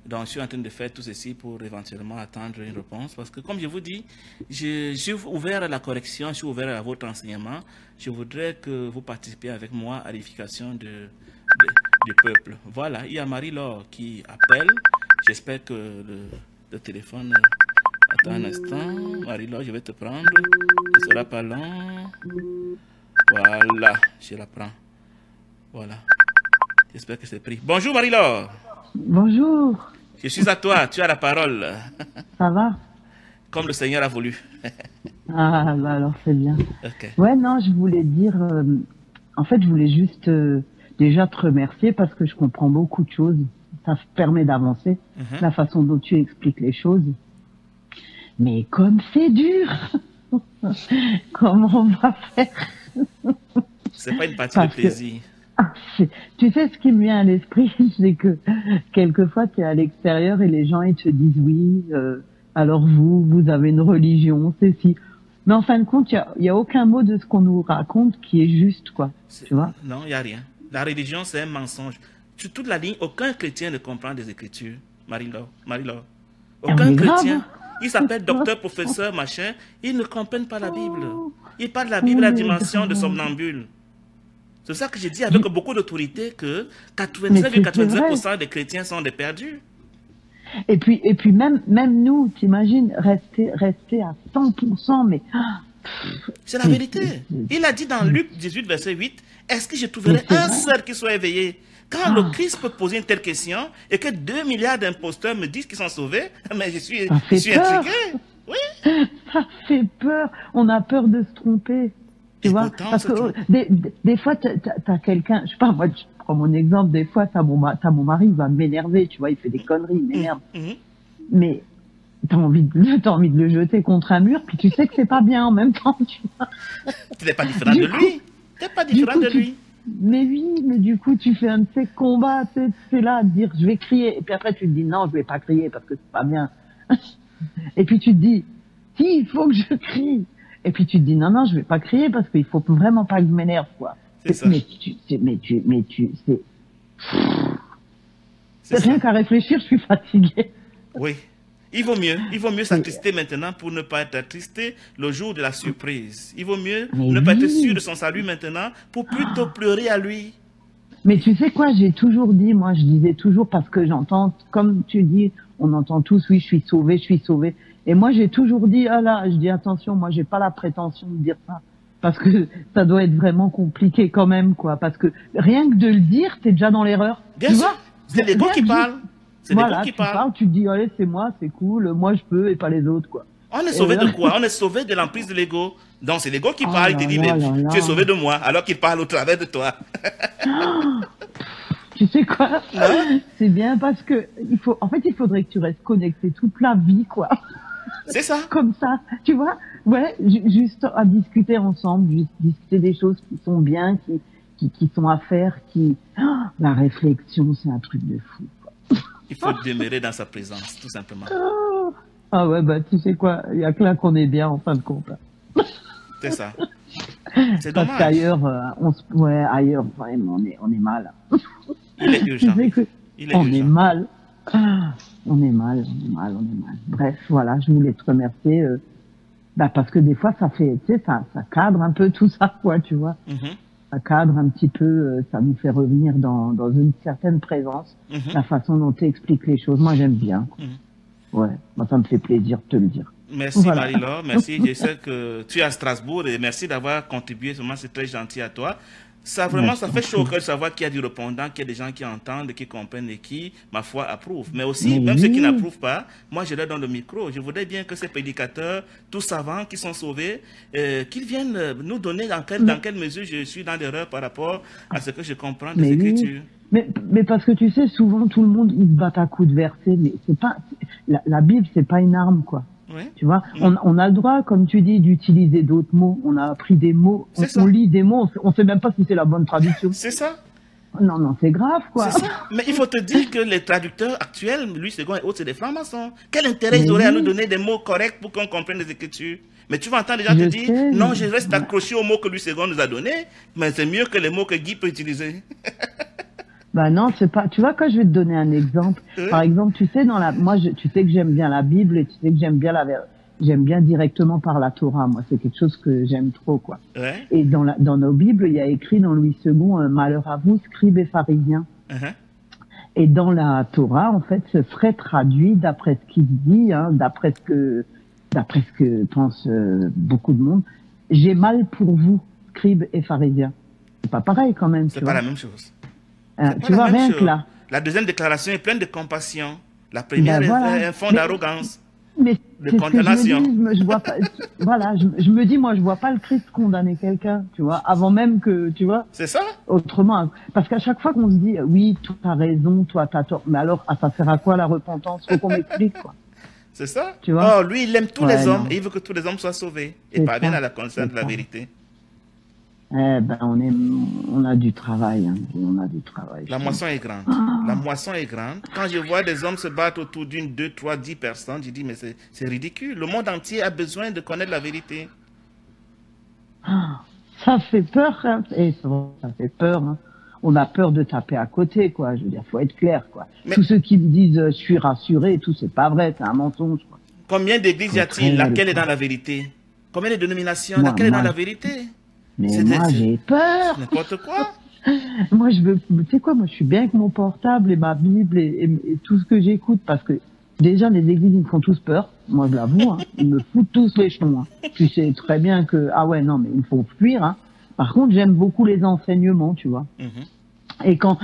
Donc, je suis en train de faire tout ceci pour éventuellement attendre une réponse. Parce que, comme je vous dis, je suis ouvert à la correction, je suis ouvert à votre enseignement. Je voudrais que vous participiez avec moi à l'édification du peuple. Voilà, il y a Marie-Laure qui appelle. J'espère que le téléphone... Attends un instant. Marie-Laure, je vais te prendre. Ce ne sera pas long. Voilà, je la prends. Voilà. J'espère que c'est pris. Bonjour Marie-Laure. Bonjour. Je suis à toi, tu as la parole. Ça va? Comme le Seigneur a voulu. Ah, bah alors c'est bien. Okay. Ouais, non, je voulais dire... en fait, je voulais juste déjà te remercier parce que je comprends beaucoup de choses. Ça permet d'avancer, la façon dont tu expliques les choses. Mais comme c'est dur, comment on va faire? C'est pas une partie de plaisir. Tu sais, ce qui me vient à l'esprit, c'est que quelquefois tu es à l'extérieur et les gens ils te disent oui, alors vous avez une religion, c'est si. Mais en fin de compte, il y a aucun mot de ce qu'on nous raconte qui est juste, quoi. Tu vois? Non, il n'y a rien. La religion, c'est un mensonge. Sur toute la ligne, aucun chrétien ne comprend des Écritures, Marie-Laure. Aucun chrétien. Il s'appelle docteur, professeur, machin. Ils ne comprennent pas la Bible. Ils parlent de la Bible à la dimension de somnambule. C'est ça que j'ai dit avec beaucoup d'autorité que 99,99% des chrétiens sont des perdus. Et puis même nous, t'imagines, rester à 100%, mais... C'est la vérité. Il a dit dans Luc 18, verset 8, est-ce que je trouverai un seul qui soit éveillé? Quand le Christ peut poser une telle question et que 2 milliards d'imposteurs me disent qu'ils sont sauvés, mais je suis intrigué. Oui. Ça fait peur. On a peur de se tromper. Tu vois, parce que des fois, t'as quelqu'un, je sais pas, moi, je prends mon exemple, des fois, t'as mon mari, il va m'énerver, tu vois, il fait des conneries, il m'énerve. Mais t'as envie de le jeter contre un mur, puis tu sais que c'est pas bien en même temps, tu vois. Tu n'es pas différent de lui. Tu n'es pas différent de lui. Mais oui, mais du coup, tu fais un de ces combats, c'est là, à te dire, je vais crier. Et puis après, tu te dis, non, je vais pas crier parce que c'est pas bien. Et puis tu te dis, si, il faut que je crie. Et puis tu te dis, non, non, je vais pas crier parce qu'il faut vraiment pas que je m'énerve, quoi. C'est rien qu'à réfléchir, je suis fatiguée. Oui. Il vaut mieux s'attrister maintenant pour ne pas être attristé le jour de la surprise. Il vaut mieux ne pas être sûr de son salut maintenant pour plutôt pleurer à lui. Mais tu sais quoi, j'ai toujours dit, moi je disais toujours, parce que j'entends, comme tu dis, on entend tous, oui, je suis sauvé, je suis sauvé. Et moi j'ai toujours dit, ah là, je dis attention, moi j'ai pas la prétention de dire ça. Parce que ça doit être vraiment compliqué quand même, quoi. Parce que rien que de le dire, t'es déjà dans l'erreur. Bien sûr, c'est l'ego qui parle. Voilà, tu parles, tu te dis, allez, c'est moi, c'est cool, moi je peux et pas les autres, quoi. On est sauvé de quoi? On est sauvé de l'emprise de l'ego. Donc c'est l'ego qui parle, il te dit, mais tu es sauvé de moi, alors qu'il parle au travers de toi. Tu sais quoi? C'est bien parce que en fait, il faudrait que tu restes connecté toute la vie, quoi. C'est ça. Comme ça, tu vois? Ouais, juste à discuter ensemble, juste discuter des choses qui sont bien, qui sont à faire, la réflexion, c'est un truc de fou, quoi. Il faut demeurer dans sa présence, tout simplement. Ah ouais, bah tu sais quoi, il y a que là qu'on est bien en fin de compte. C'est ça. C'est dommage. Parce qu'ailleurs, ailleurs, vraiment, on est mal. Il est urgent. On est mal. On est mal. Bref, voilà, je voulais te remercier. Parce que des fois, ça fait, tu sais, ça cadre un peu tout ça, quoi, tu vois. Ça cadre un petit peu, ça nous fait revenir dans une certaine présence, la façon dont tu expliques les choses. Moi, j'aime bien. Ouais, moi, ça me fait plaisir de te le dire. Merci, voilà. Marie-Laure, merci. Je sais que tu es à Strasbourg et merci d'avoir contribué. Vraiment, c'est très gentil à toi. Ça, vraiment, ça fait chaud au cœur de savoir qu'il y a du répondant, qu'il y a des gens qui entendent, qui comprennent et qui, ma foi, approuvent. Mais aussi, même ceux qui n'approuvent pas, moi, je leur donne le micro. Je voudrais bien que ces prédicateurs, tous savants qui sont sauvés, qu'ils viennent nous donner dans quelle mesure je suis dans l'erreur par rapport à ce que je comprends des Écritures. Mais parce que tu sais, souvent, tout le monde, il se bat à coups de versets, mais c'est pas, la Bible, c'est pas une arme, quoi. Oui. Tu vois, on a le droit, comme tu dis, d'utiliser d'autres mots. On a appris des mots, on lit des mots, on sait même pas si c'est la bonne traduction. C'est ça. Non, c'est grave, quoi. C'est ça. Mais il faut te dire que les traducteurs actuels, Louis II et autres, c'est des francs-maçons. Quel intérêt ils auraient à nous donner des mots corrects pour qu'on comprenne les Écritures? Mais tu vas entendre les gens te dire, non, je reste accroché aux mots que Louis II nous a donnés, mais c'est mieux que les mots que Guy peut utiliser. Bah non, c'est pas. Tu vois, quand je vais te donner un exemple, par exemple, tu sais, tu sais que j'aime bien la Bible et tu sais que j'aime bien directement par la Torah. Moi, c'est quelque chose que j'aime trop, quoi. Ouais. Et dans nos Bibles, il y a écrit dans Louis II, malheur à vous, scribes et pharisiens. Et dans la Torah, en fait, ce serait traduit d'après ce qu'il dit, d'après ce que pense beaucoup de monde. J'ai mal pour vous, scribes et pharisiens. C'est pas pareil quand même. C'est pas la même chose. Tu vois, rien que là. La deuxième déclaration est pleine de compassion. La première est un fond d'arrogance, de condamnation. Je vois pas, voilà, je me dis, moi, je vois pas le Christ condamner quelqu'un, tu vois, avant même que, tu vois. C'est ça. Autrement, parce qu'à chaque fois qu'on se dit, oui, toi t'as raison, toi t'as tort, mais alors, ça sert à quoi la repentance? Faut qu'on m'explique, quoi. C'est ça. Tu vois. Oh, lui, il aime tous les hommes et il veut que tous les hommes soient sauvés et parviennent à la connaissance de la vérité. Eh ben, on a du travail, on a du travail. La moisson est grande. La moisson est grande. Quand je vois des hommes se battre autour d'une, 2, 3, 10 personnes, je dis, mais c'est ridicule. Le monde entier a besoin de connaître la vérité. Ça fait peur, hein. Ça fait peur, hein. On a peur de taper à côté, quoi. Je veux dire, faut être clair, quoi. Mais tous ceux qui me disent, je suis rassuré et tout, c'est pas vrai, c'est un mensonge, quoi. Combien d'églises y a-t-il? Laquelle est dans la vérité? Combien de dénominations? Laquelle est dans la vérité? Mais moi, j'ai peur. N'importe quoi. Moi, je veux, tu sais quoi, moi, je suis bien avec mon portable et ma Bible et tout ce que j'écoute parce que déjà, les églises, ils me font tous peur. Moi, je l'avoue, hein, ils me foutent tous les jetons. Hein. Tu sais très bien que, ah ouais, non, mais il faut fuir. Hein. Par contre, j'aime beaucoup les enseignements, tu vois. Et quand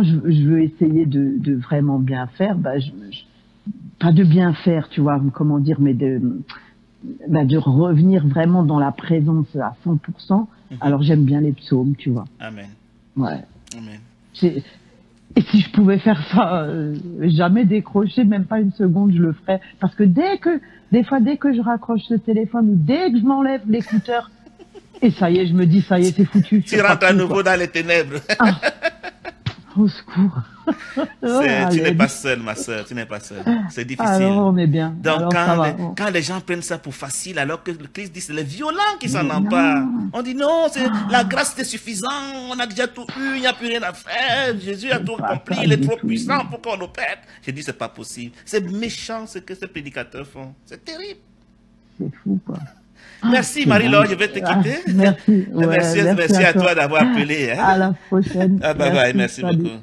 je veux essayer de vraiment bien faire, bah, pas de bien faire, tu vois, comment dire, mais de revenir vraiment dans la présence à 100%. Alors, j'aime bien les psaumes, tu vois. Amen. Ouais. Amen. Et si je pouvais faire ça, jamais décrocher, même pas une seconde, je le ferais. Parce que dès que je raccroche ce téléphone ou dès que je m'enlève l'écouteur, et ça y est, je me dis, ça y est, c'est foutu. Tu rentres à nouveau dans les ténèbres. Ah, au secours. Tu n'es pas seule, ma soeur, tu n'es pas seule. C'est difficile. Alors, on est bien. Donc, alors, quand les gens prennent ça pour facile, alors que le Christ dit c'est les violents qui s'en emparent. On dit non, la grâce est suffisante, on a déjà tout eu, il n'y a plus rien à faire. Jésus a tout accompli, il est trop puissant pour qu'on nous pète. J'ai dit, c'est pas possible. C'est méchant ce que ces prédicateurs font. C'est terrible. C'est fou, quoi. Merci Marie-Laure, je vais te quitter. Merci. Ouais, merci à toi d'avoir appelé. Hein. À la prochaine. Bye bye, merci beaucoup.